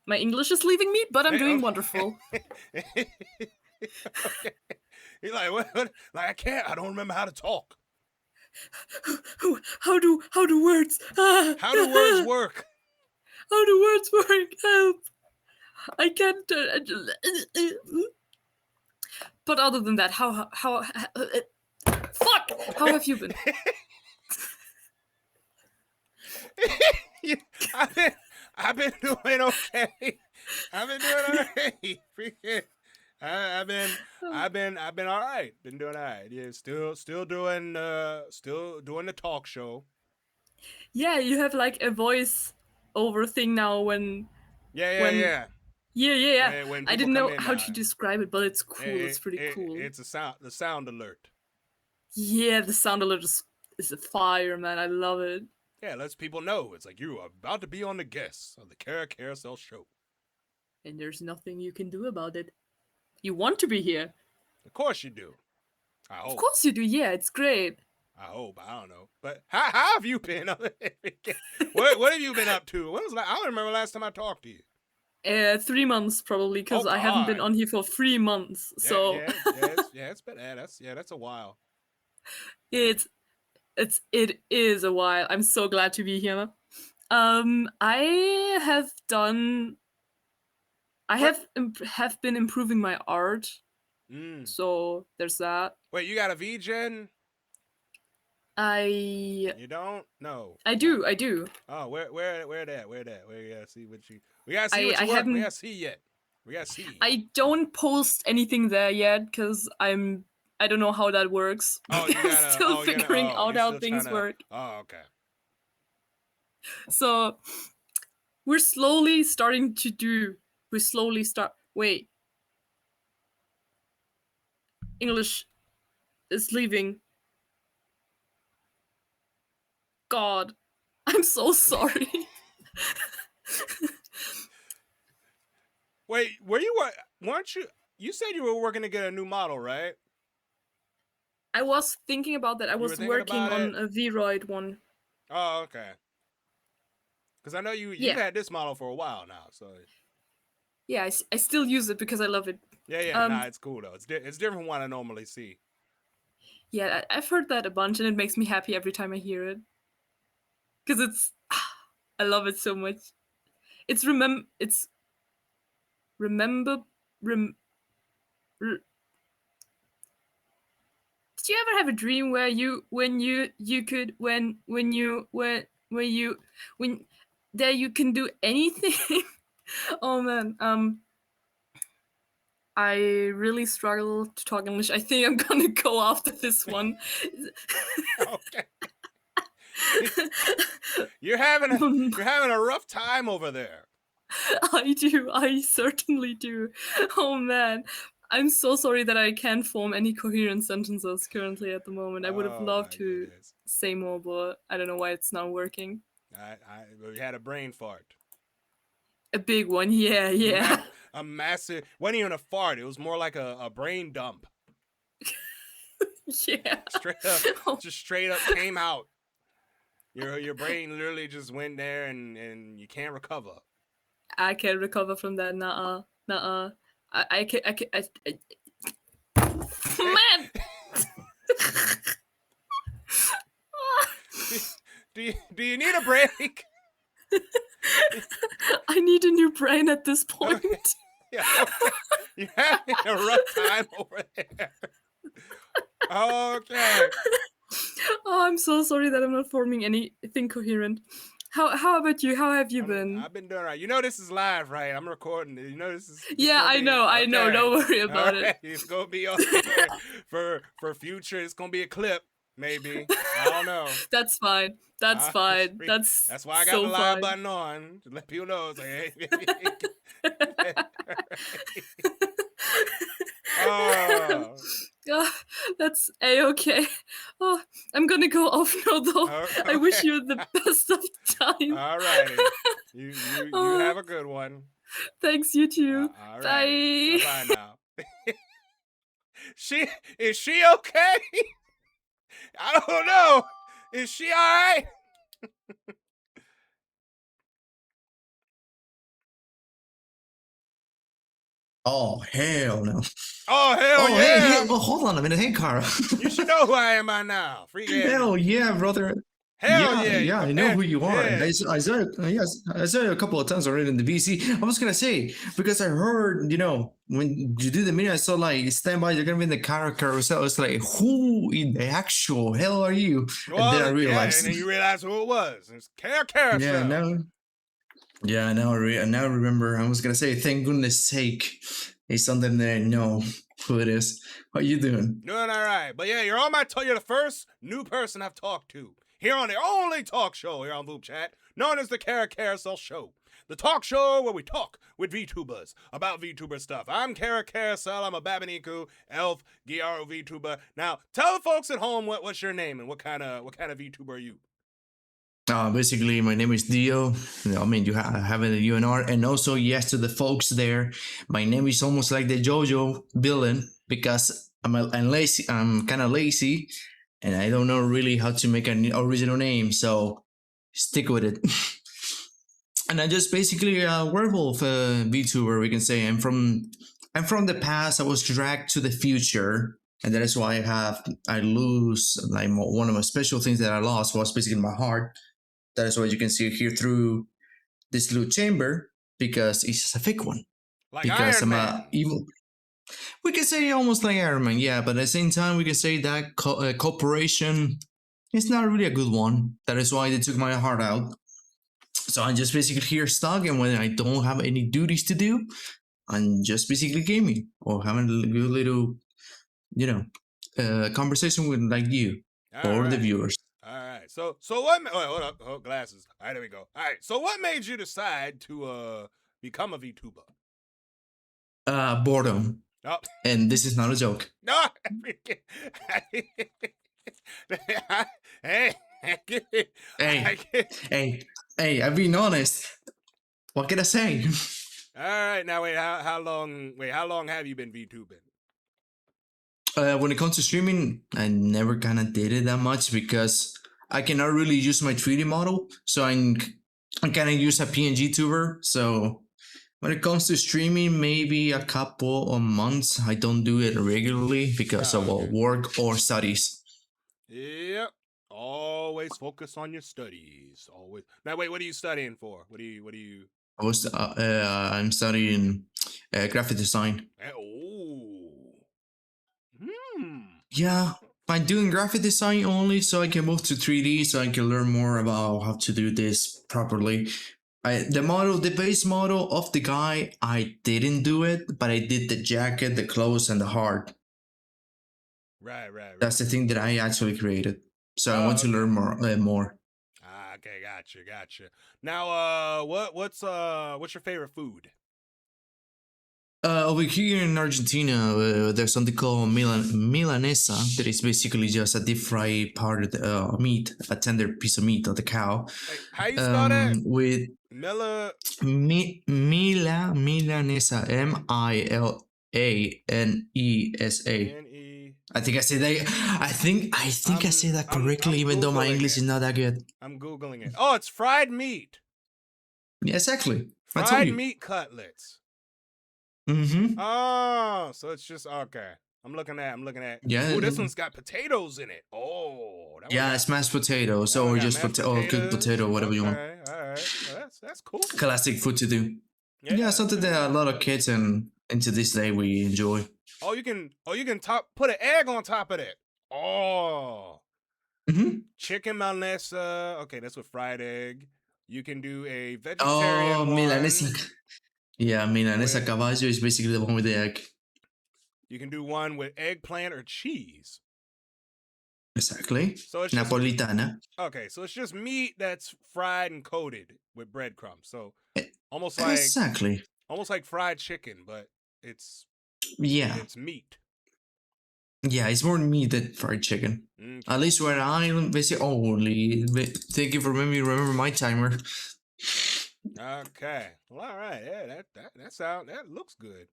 my English is leaving me, but I'm doing wonderful. Okay. You're like, what? Like, I don't remember how to talk. How do words How do words work? How do words work? Help. I can't but other than that, how fuck, how have you been? I've been doing okay. I've been doing all right. I've been all right. Been doing all right. Yeah, still doing the talk show. Yeah, you have like a voice over thing now when Yeah. When I didn't know how to describe it, but it's cool. It's pretty cool. It's the sound alert. Yeah, the sound alert is a fire, man. I love it. Yeah, it lets people know. It's like you are about to be on the guest of the Cara Carousel show. And there's nothing you can do about it. You want to be here. Of course you do. I hope. Of course you do. Yeah, it's great. I hope. I don't know. But how have you been? What have you been up to? When was I don't remember last time I talked to you. 3 months probably, because I haven't been on here for 3 months. So it's been that's a while. It is a while. I'm so glad to be here. I have been improving my art. So there's that. Wait, you got a VGen? You don't? No. I do. Oh, where that? Where you gotta see what you? We gotta see what you work. We gotta see yet. We gotta see. I don't post anything there yet because I don't know how that works. Oh, you gotta, still figuring out how things work. Oh, okay. So we're slowly starting to do. Wait. English is leaving. God, I'm so sorry. Wait, weren't you? You said you were working to get a new model, right? I was thinking about that. I was working on a Vroid one. Oh, okay. Because I know you've had this model for a while now, so. Yeah, I still use it because I love it. Yeah, nah, it's cool though. It's different from what I normally see. Yeah, I've heard that a bunch, and it makes me happy every time I hear it. Because I love it so much. Did you ever have a dream where you can do anything? Oh man, I really struggle to talk English. I think I'm gonna go after this one. Okay. You're having a rough time over there. I do. I certainly do. Oh man. I'm so sorry that I can't form any coherent sentences currently at the moment. I would have loved to say more, but I don't know why it's not working. We had a brain fart. A big one, yeah. A massive, wasn't even a fart. It was more like a brain dump. Yeah. Straight up came out. Your brain literally just went there and you can't recover. I can't recover from that. Nuh-uh. I can. Man. Do you need a break? I need a new brain at this point. Okay. Yeah, okay. You're having a rough time over there. Okay. Oh, I'm so sorry that I'm not forming anything coherent. How about you? How have you been? I've been doing all right. You know this is live, right? I'm recording it. You know this is. Yeah, I know. Don't worry about it. It's gonna be on for future. It's gonna be a clip, maybe. I don't know. That's fine. That's fine. That's why I got the live button on to let people know. It's like, hey. Oh. That's a-okay. Oh, I'm gonna go off now though. Okay. I wish you the best of time. All righty. You have a good one. Thanks, you too. All Bye. Bye now. Is she okay? I don't know. Is she all right? Oh, hell no. Oh, hell yeah. Hey, well, hold on a minute. Hey, Cara. You should know who I am by now. Hell yeah, brother. Hell yeah. Yeah, I know who you are. Yeah. I saw you a couple of times already in the VC. I was going to say, because I heard, when you do the meeting, I saw like, stand by, you're going to be in the Cara Carousel. I was like, who in the actual hell are you? Well, and then I realized. Yeah, and then you realized who it was. It's Cara Carousel. Now I remember. I was gonna say, thank goodness sake, it's something that I know who it is. How you doing? Doing all right. But yeah, you're the first new person I've talked to here on the only talk show here on VupChat, known as the Cara Carousel Show. The talk show where we talk with VTubers about VTuber stuff. I'm Cara Carousel. I'm a Babaniku elf Gyaro VTuber. Now, tell the folks at home what's your name and what kind of VTuber are you? Basically, my name is Dio. I mean, you have it at UNR. And also, yes, to the folks there, my name is almost like the JoJo villain because I'm lazy. I'm kind of lazy, and I don't know really how to make an original name. So stick with it. And I'm just basically a werewolf VTuber. We can say I'm from the past. I was dragged to the future, and that is why I lose like one of my special things that I lost was basically my heart. That is what you can see here through this little chamber because it's just a fake one. Like because Iron I'm Man. a evil. We can say almost like Iron Man, yeah, but at the same time, we can say that corporation is not really a good one. That is why they took my heart out. So I'm just basically here stuck, and when I don't have any duties to do, I'm just basically gaming or having a good little, conversation with like you or the viewers. All right. So what? Oh, hold up. Oh, glasses. All right, there we go. All right. So what made you decide to become a VTuber? Boredom. Oh. And this is not a joke. No. Hey. Hey, I'm being honest. What can I say? All right. Now wait. How long have you been VTubing? When it comes to streaming, I never kind of did it that much because I cannot really use my 3D model. So I kind of use a PNG tuber. So when it comes to streaming, maybe a couple of months. I don't do it regularly because of work or studies. Yep. Always focus on your studies. Always. Now wait. What are you studying for? What do you? I'm studying graphic design. Yeah, I'm doing graphic design only so I can move to 3D so I can learn more about how to do this properly. The base model of the guy, I didn't do it, but I did the jacket, the clothes, and the heart. Right. That's the thing that I actually created. So I want to learn more. Okay, gotcha. Now, what's your favorite food? Over here in Argentina, there's something called milanesa that is basically just a deep fried part of meat, a tender piece of meat of the cow. How you spell that? With milanesa, MILANESA. I think I say that. I think I say that correctly, even though my English is not that good. I'm googling it. Oh, it's fried meat. Yeah, exactly. Fried meat cutlets. Mm-hmm. Oh, so it's just okay. I'm looking at. Yeah. Oh, this one's got potatoes in it. Oh. Yeah, it's mashed potatoes or just cooked potato, whatever you want. All right. Well, that's cool. Classic food to do. Yeah, something that a lot of kids and to this day we enjoy. Oh, you can put an egg on top of it. Oh. Mm-hmm. Chicken milanesa. Okay, that's with fried egg. You can do a vegetarian one. Milanesa. Yeah, milanesa caballo is basically the one with the egg. You can do one with eggplant or cheese. Exactly. So it's Napolitana. Okay, so it's just meat that's fried and coated with breadcrumbs. So almost like fried chicken, but it's meat. Yeah, it's more meat than fried chicken. Okay. At least where I'm basically only. Thank you for making me remember my timer. Okay. Well, all right. Yeah, that looks good.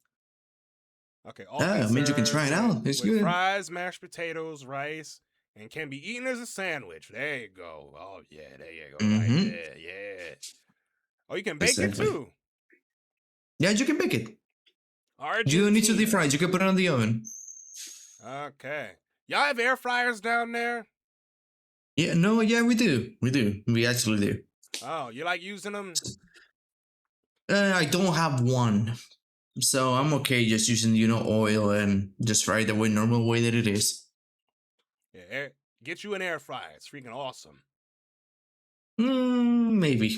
Okay. I mean, you can try it out. It's good. Fries, mashed potatoes, rice, and can be eaten as a sandwich. There you go. Oh yeah, there you go. Mm-hmm. Right there. Yeah. Oh, you can bake it too. Yeah, you can bake it. Argentina. You don't need to deep fry it. You can put it on the oven. Okay. Y'all have air fryers down there? Yeah, we do. We actually do. Oh, you like using them? I don't have one. So I'm okay just using, oil and just fry it the normal way that it is. Yeah, get you an air fryer. It's freaking awesome. Maybe.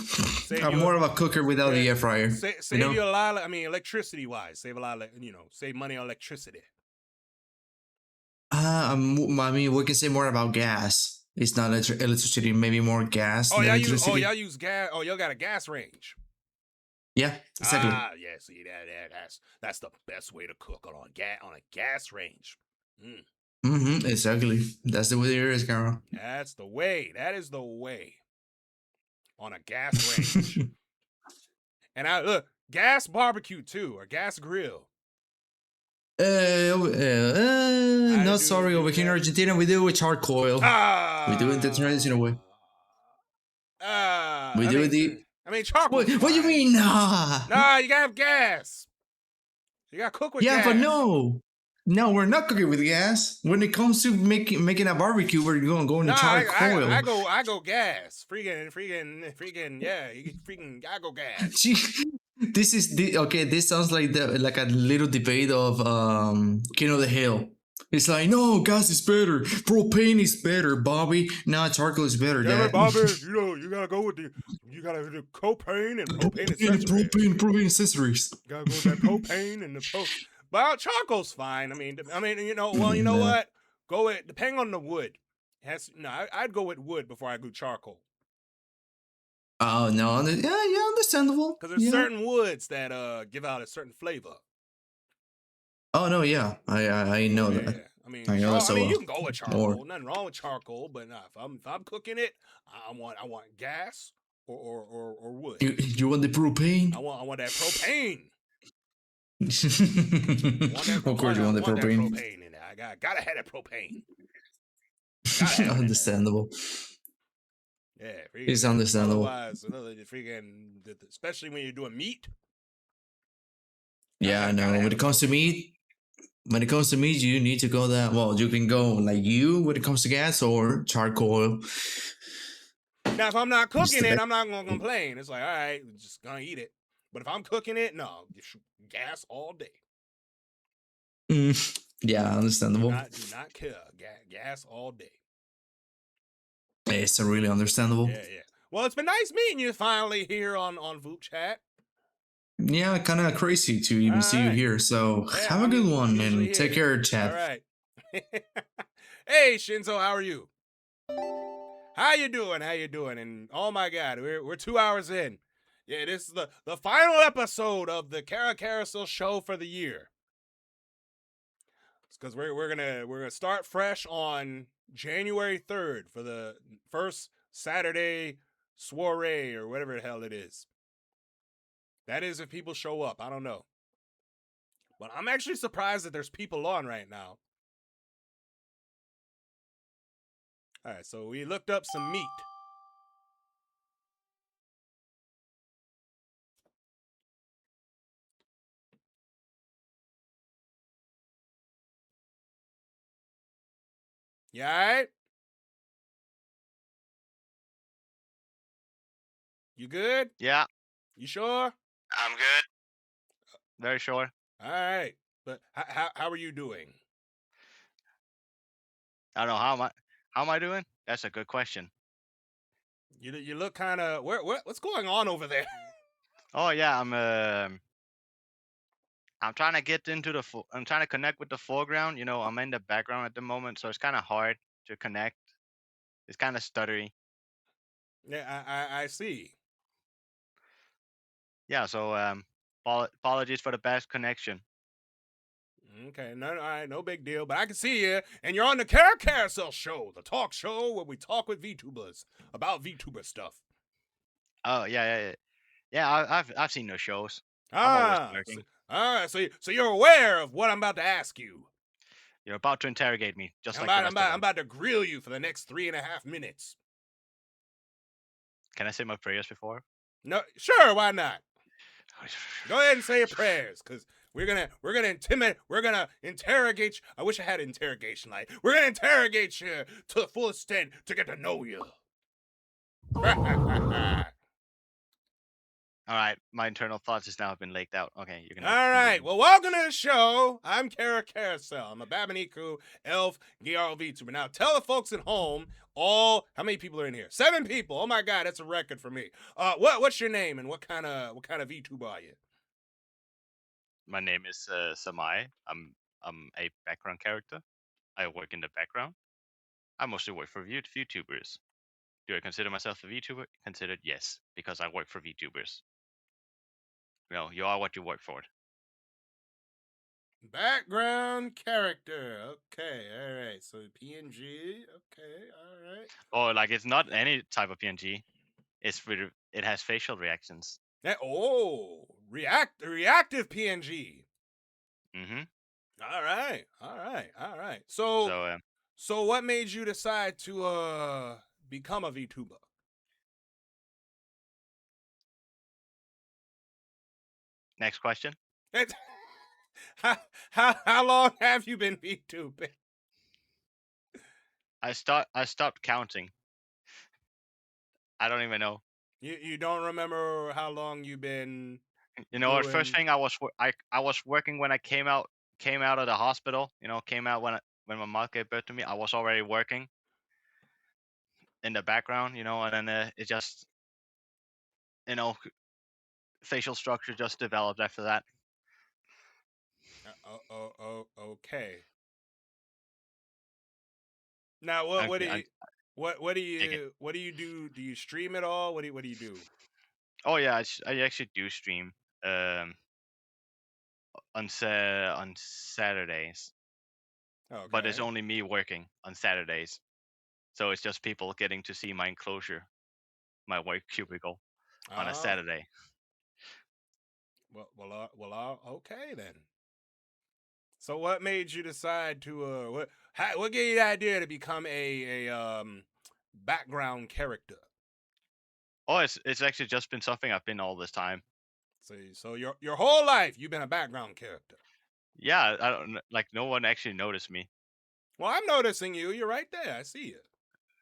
I'm more of a cooker without the air fryer. Save you a lot of, electricity-wise. Save a lot of, save money on electricity. I mean, we can say more about gas. It's not electricity, maybe more gas. Y'all use gas. Oh, y'all got a gas range. Yeah, exactly. Yeah. See that's the best way to cook on a gas range. Exactly. That's the way it is, Carol. That's the way. That is the way. on a gas range. And I look, gas barbecue too, or gas grill. Not sorry. Over here in Argentina, we do it with charcoal. We do it the traditional way. We do it. I mean, charcoal. What do you mean? Nah. Nah, you gotta have gas. You gotta cook with gas. Yeah, but no, we're not cooking with gas. When it comes to making a barbecue, we're going to go into charcoal. I go gas. Freaking, yeah. I go gas. This is okay. This sounds like a little debate of King of the Hill. It's like, no, gas is better. Propane is better, Bobby. Nah, charcoal is better, Yeah, Dad. Bobby, you gotta go with you gotta do propane and propane accessories. Propane accessories. You gotta go with that propane and the Well, charcoal's fine. I mean, you know what? Go with depending on the wood. I'd go with wood before I do charcoal. Oh no, yeah, understandable. Because there's certain woods that give out a certain flavor. Oh no, yeah, I know that. I mean, you can go with charcoal. Nothing wrong with charcoal, but if I'm cooking it, I want gas or wood. You want the propane? I want that propane. Of course, you want the propane. That propane in there. I gotta have that propane. Understandable. Yeah, it's understandable. Otherwise, especially when you're doing meat. Yeah, no. When it comes to meat, you need to go that. Well, you can go like you when it comes to gas or charcoal. Now, if I'm not cooking it, I'm not gonna complain. It's like, all right, we're just gonna eat it. But if I'm cooking it, no, gas all day. Yeah, understandable. Do not care. Gas all day. It's really understandable. Yeah. Well, it's been nice meeting you finally here on VoopChat. Yeah, kind of crazy to even see you here. So have a good one and take care, chat. All right. Hey, Shinzo, how are you? How you doing? And oh my God, we're 2 hours in. Yeah, this is the final episode of the Cara Carousel show for the year. Because we're gonna start fresh on January 3rd for the first Saturday soiree or whatever the hell it is. That is if people show up. I don't know. But I'm actually surprised that there's people on right now. All right, so we looked up some meat. You all right? You good? Yeah. You sure? I'm good. Very sure. All right. But how are you doing? I don't know how am I doing? That's a good question. You look kind of what's going on over there? Oh yeah, I'm trying to get into I'm trying to connect with the foreground. You know, I'm in the background at the moment, so it's kind of hard to connect. It's kind of stuttery. Yeah, I see. Yeah, so apologies for the bad connection. Okay, all right, no big deal. But I can see you, and you're on the Cara Carousel show, the talk show where we talk with VTubers about VTuber stuff. Oh yeah. I've seen those shows. All right, so you're aware of what I'm about to ask you. You're about to interrogate me, I'm about to grill you for the next 3.5 minutes. Can I say my prayers before? No, sure, why not? Go ahead and say your prayers, because we're gonna interrogate you. I wish I had an interrogation light. We're gonna interrogate you to the full extent to get to know you. All right, my internal thoughts has now been leaked out. Okay, you're gonna. All right, well, welcome to the show. I'm Cara Carousel. I'm a Babaniku elf VTuber. Now, tell the folks at home how many people are in here? 7 people. Oh my God, that's a record for me. What's your name and what kind of VTuber are you? My name is Samai. I'm a background character. I work in the background. I mostly work for VTubers. Do I consider myself a VTuber? Considered yes, because I work for VTubers. Well, you are what you work for. Background character. Okay, all right. So PNG. Okay, all right. Oh, like it's not any type of PNG. it has facial reactions. Reactive PNG. Mm-hmm. All right. So what made you decide to become a VTuber? Next question. How long have you been VTubing? I stopped counting. I don't even know. You don't remember how long you've been? You know, at first thing I was working when I came out of the hospital. You know, came out when my mom gave birth to me. I was already working in the background. You know, and then it just, you know, facial structure just developed after that. Okay. Now what do you do? Do you stream at all? What do you do? Oh yeah, I actually do stream on Saturdays. Okay. But it's only me working on Saturdays, so it's just people getting to see my enclosure, my work cubicle, on a Saturday. Well, okay then. So what made you decide to what gave you the idea to become a background character? Oh, it's actually just been something I've been all this time. So your whole life you've been a background character. Yeah, I don't like no one actually noticed me. Well, I'm noticing you. You're right there. I see you.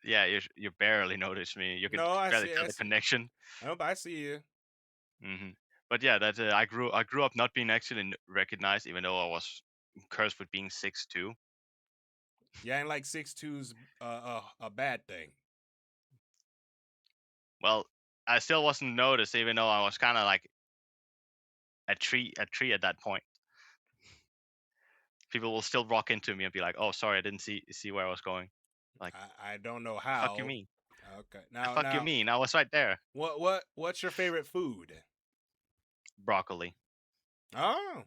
Yeah, you barely noticed me. You can barely tell the connection. Nope, I see you. Mm-hmm. But yeah, that I grew up not being actually recognized, even though I was cursed with being 6'2". Yeah, and like 6'2's a bad thing. Well, I still wasn't noticed, even though I was kind of like a tree at that point. People will still walk into me and be like, "Oh, sorry, I didn't see where I was going." Like, I don't know how. Fuck you mean? Okay, Fuck you mean? I was right there. What's your favorite food? Broccoli. Oh.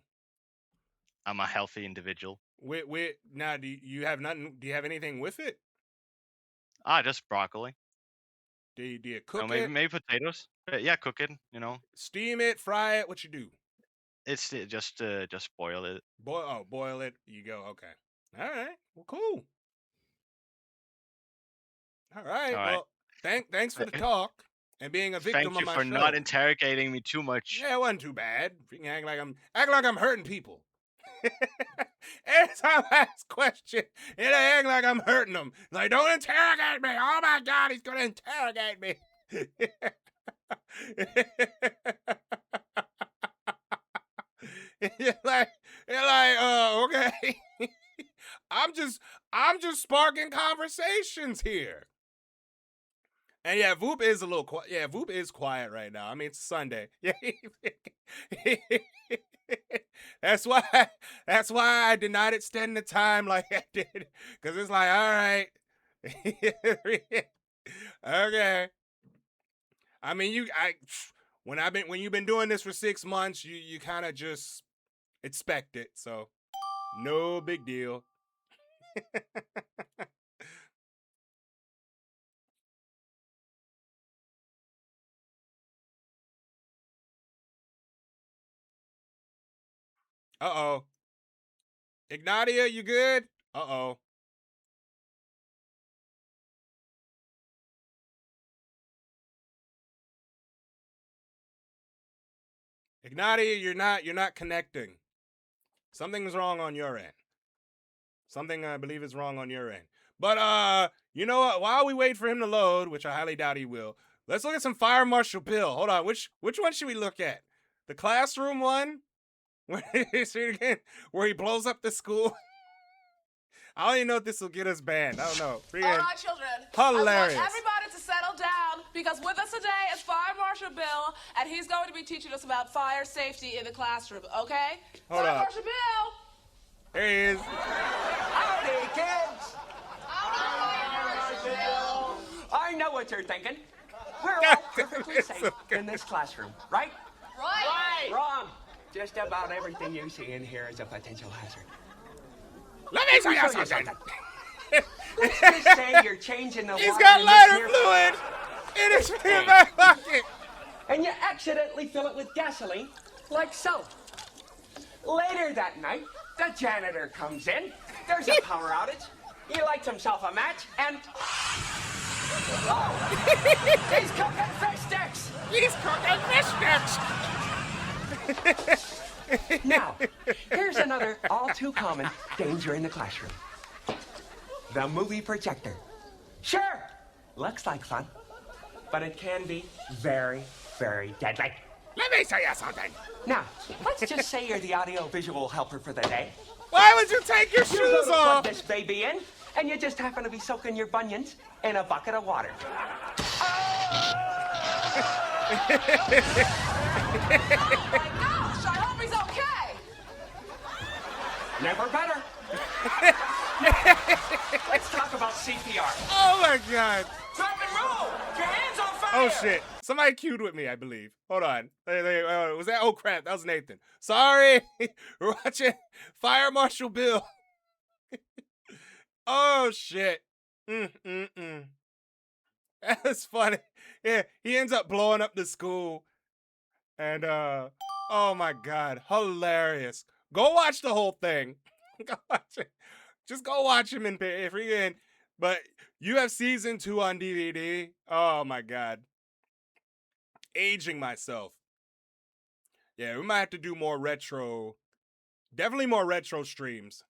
I'm a healthy individual. Now, do you have nothing? Do you have anything with it? Just broccoli. Do you cook maybe, it? Maybe potatoes. Yeah, cook it. You know. Steam it, fry it. What you do? It's just boil it. Boil it. You go. Okay. All right. Well, cool. All right. Well, thanks for the talk and being a victim of my show. Thank you for not interrogating me too much. Yeah, it wasn't too bad. Freaking act like I'm hurting people. Every time I ask a question, they act like I'm hurting them. Like, don't interrogate me. Oh my God, he's gonna interrogate me. You're like, okay. I'm just sparking conversations here. And yeah, Voop is a little quiet. Yeah, Voop is quiet right now. I mean, it's Sunday. Yeah. That's why I did not extend the time like I did. Cause it's like, all right. Okay. I mean, when you've been doing this for 6 months, you kind of just expect it. So no big deal. Uh-oh. Ignatia, you good? Uh-oh. Ignatia, you're not connecting. Something's wrong on your end. Something I believe is wrong on your end. But you know what? While we wait for him to load, which I highly doubt he will, let's look at some Fire Marshal Bill. Hold on, which one should we look at? The classroom one? Where he blows up the school? I don't even know if this will get us banned. I don't know. All right, children. Hilarious. I want everybody to settle down because with us today is Fire Marshal Bill, and he's going to be teaching us about fire safety in the classroom, okay? Hold Fire up. Marshal Bill! There he is. Howdy, kids! I know what you're thinking. We're all perfectly safe in this classroom, right? Right. Wrong. Just about everything you see in here is a potential hazard. Let me show you something. Let's just say you're changing the He's water got in lighter this fluid. In his back pocket. And you accidentally fill it with gasoline, like so. Later that night, the janitor comes in. There's a power outage. He lights himself a match and... Oh! He's cooking fish sticks! He's cooking fish sticks! Now, here's another all too common danger in the classroom. The movie projector. Sure, looks like fun, but it can be very, very deadly. Let me tell you something. Now, let's just say you're the audio-visual helper for the day. Why would you take your You shoes go to off? plug this baby in, and you just happen to be soaking your bunions in a bucket of water. Gosh, I hope he's okay. Never better. Let's talk about CPR. Oh my God. Drop and roll. Your hands on fire. Oh shit. Somebody queued with me, I believe. Hold on. Was that? Oh crap. That was Nathan. Sorry. We're watching Fire Marshal Bill. Oh shit. That's funny. Yeah, he ends up blowing up the school. And oh my God, hilarious. Go watch the whole thing. Go watch it. Just go watch him in freaking. But you have season 2 on DVD. Oh my God. Aging myself. Yeah, we might have to do more retro. Definitely more retro streams.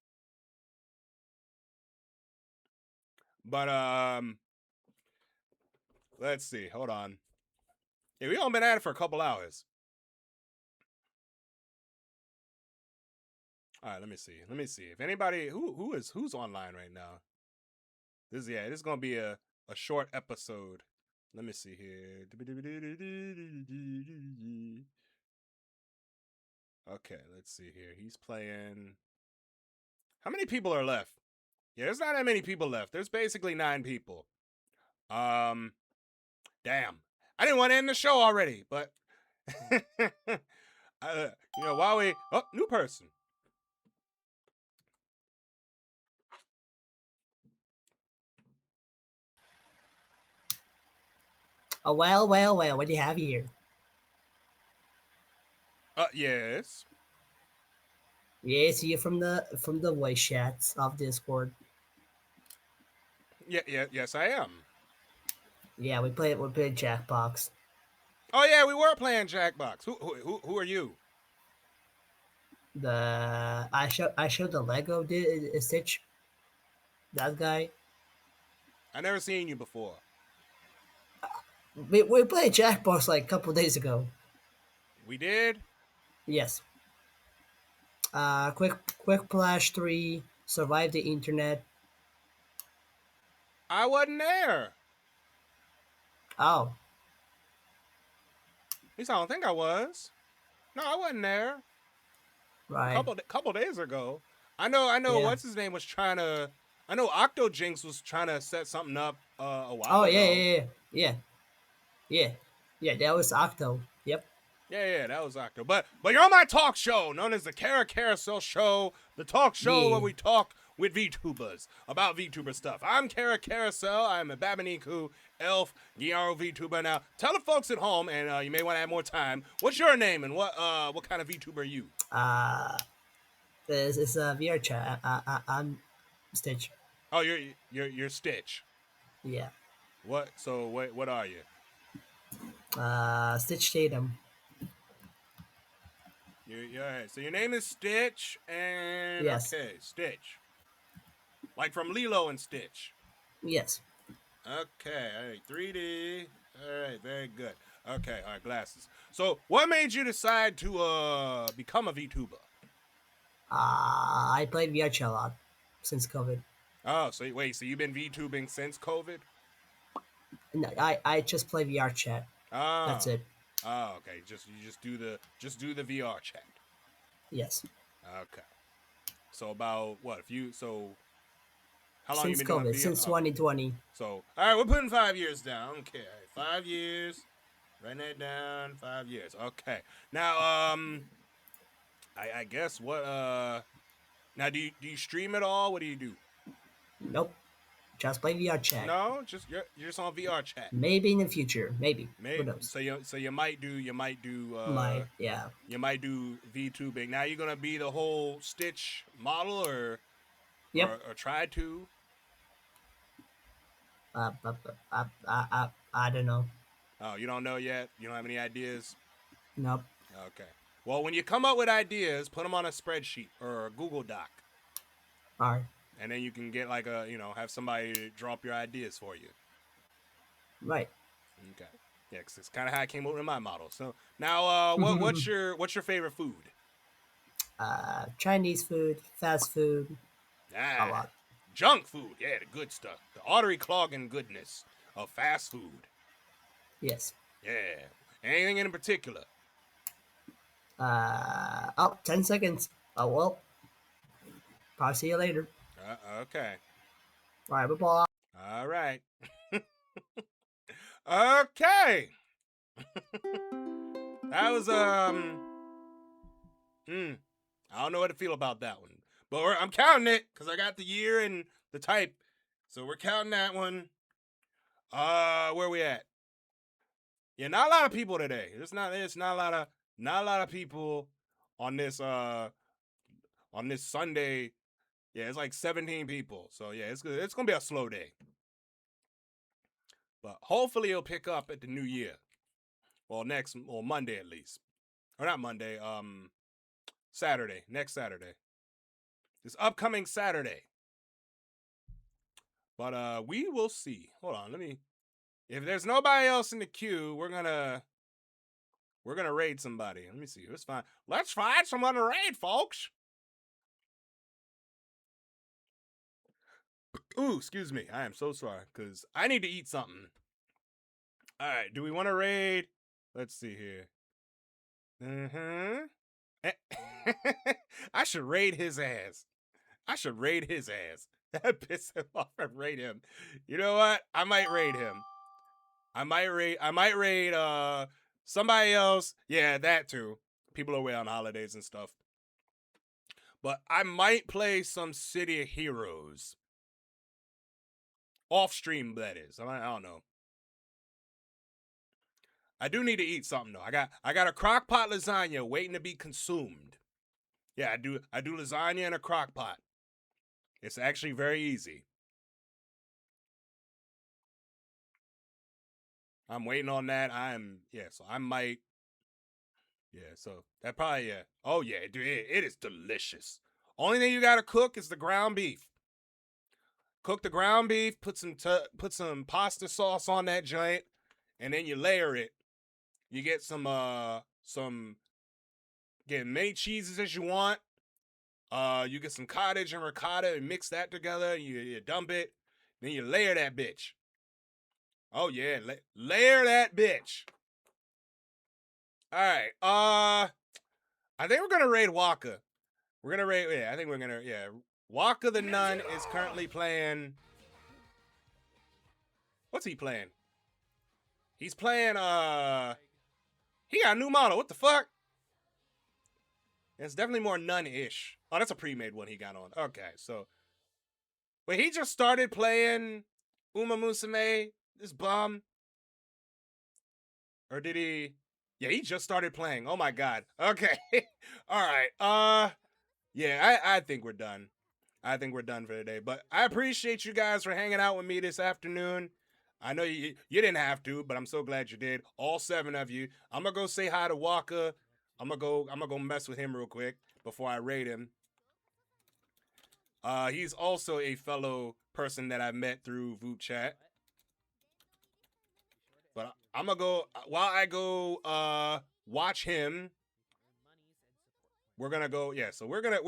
But let's see. Hold on. Yeah, we only been at it for a couple hours. All right, let me see. Let me see if anybody who's online right now. This is gonna be a short episode. Let me see here. Okay, let's see here. He's playing. How many people are left? Yeah, there's not that many people left. There's basically 9 people. Damn. I didn't want to end the show already, but while we new person. Oh, well, what do you have here? Yes. Yes, you're from the voice chats of Discord. Yes, I am. Yeah, we played Jackbox. Oh yeah, we were playing Jackbox. Who are you? I showed the Lego Stitch. That guy. I never seen you before. We played Jackbox like a couple days ago. We did? Yes. Quick Flash 3, Survive the Internet. I wasn't there. Oh. At least I don't think I was. No, I wasn't there. Right. Couple days ago. I know. Yeah. What's his name was trying to. I know Octojinx was trying to set something up a while ago. Yeah. That was Octo. Yep. Yeah, that was Octo. But you're on my talk show, known as the Cara Carousel Show, the talk show where we talk with VTubers about VTuber stuff. I'm Cara Carousel. I'm a Babaniku elf Gyaro VTuber. Now, tell the folks at home, and you may want to add more time. What's your name and what kind of VTuber are you? This is a VR chat. I'm Stitch. Oh, you're Stitch. Yeah. What? So what are you? Stitch Tatum. You're right. So your name is Stitch, and yes. Okay, Stitch. Like from Lilo and Stitch. Yes. Okay, all right, 3D. All right, very good. Okay, all right, glasses. So what made you decide to become a VTuber? I played VR chat a lot since COVID. Oh, so wait, so you've been VTubing since COVID? No, I just play VR chat. Oh. That's it. Oh, okay. You just do the VR chat. Yes. Okay. So about what? How long since you been COVID, doing VR? Since 2020. So all right, we're putting 5 years down. Okay, 5 years. Write that down. 5 years. Okay. Now, I guess what? Now, do you stream at all? What do you do? Nope. Just play VR chat. No, you're just on VR chat. Maybe in the future. Maybe. Who knows? So you might do yeah. You might do VTubing. Now you're gonna be the whole Stitch model or try to. I don't know. Oh, you don't know yet? You don't have any ideas? Nope. Okay. Well, when you come up with ideas, put them on a spreadsheet or a Google Doc. All right. And then you can get like have somebody drop your ideas for you. Right. Okay. Yeah, cause it's kind of how I came up with my model. So now, what's your favorite food? Chinese food, fast food. A lot. Junk food. Yeah, the good stuff. The artery clogging goodness of fast food. Yes. Yeah. Anything in particular? 10 seconds. Oh, well. Probably see you later. Okay. All right, bye-bye. All right. Okay. That was, I don't know what to feel about that one. But I'm counting it because I got the year and the type. So we're counting that one. Where we at? Yeah, not a lot of people today. It's not a lot of people on this Sunday. Yeah, it's like 17 people. So yeah, it's gonna be a slow day. But hopefully it'll pick up at the new year. Well, Monday at least. Or not Monday, Saturday. Next Saturday. This upcoming Saturday. But we will see. Hold on, if there's nobody else in the queue, we're gonna raid somebody. Let me see. Let's find someone to raid, folks. Ooh, excuse me. I am so sorry, because I need to eat something. All right, do we want to raid? Let's see here. I should raid his ass. That pissed him off and raid him. You know what? I might raid him. I might raid somebody else. Yeah, that too. People are away on holidays and stuff. But I might play some City of Heroes. Off stream, that is. I don't know. I do need to eat something though. I got a crock pot lasagna waiting to be consumed. Yeah, I do lasagna in a crock pot. It's actually very easy. I'm waiting on that. So I might. Yeah, so that probably, yeah. Oh yeah, dude, it is delicious. Only thing you gotta cook is the ground beef. Cook the ground beef, put some pasta sauce on that joint, and then you layer it. You get get many cheeses as you want. You get some cottage and ricotta and mix that together. You dump it, then you layer that bitch. Oh yeah, layer that bitch. All right. I think we're gonna raid Waka. Waka the Nun is currently playing. What's he playing? He's playing, he got a new model. What the fuck? It's definitely more nun-ish. Oh, that's a pre-made one he got on. Okay, so. Wait, he just started playing Uma Musume, this bum? Or did he? Yeah, he just started playing. Oh my god. Okay. All right. Yeah, I think we're done. I think we're done for today. But I appreciate you guys for hanging out with me this afternoon. I know you didn't have to, but I'm so glad you did. All 7 of you. I'm gonna go say hi to Waka. I'm gonna go mess with him real quick before I raid him. He's also a fellow person that I met through vupechat. But I'm gonna go while I go watch him. We're gonna go, yeah. So we're gonna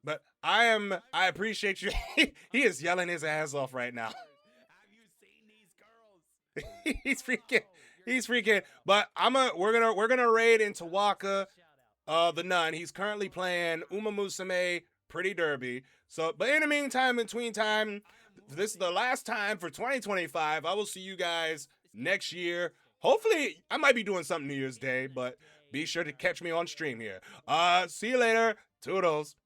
but I appreciate you. He is yelling his ass off right now. He's freaking. But we're gonna raid into Waka, the Nun. He's currently playing Uma Musume Pretty Derby. So, but in the meantime, between time, this is the last time for 2025. I will see you guys next year. Hopefully, I might be doing something New Year's Day, but be sure to catch me on stream here. See you later. Toodles.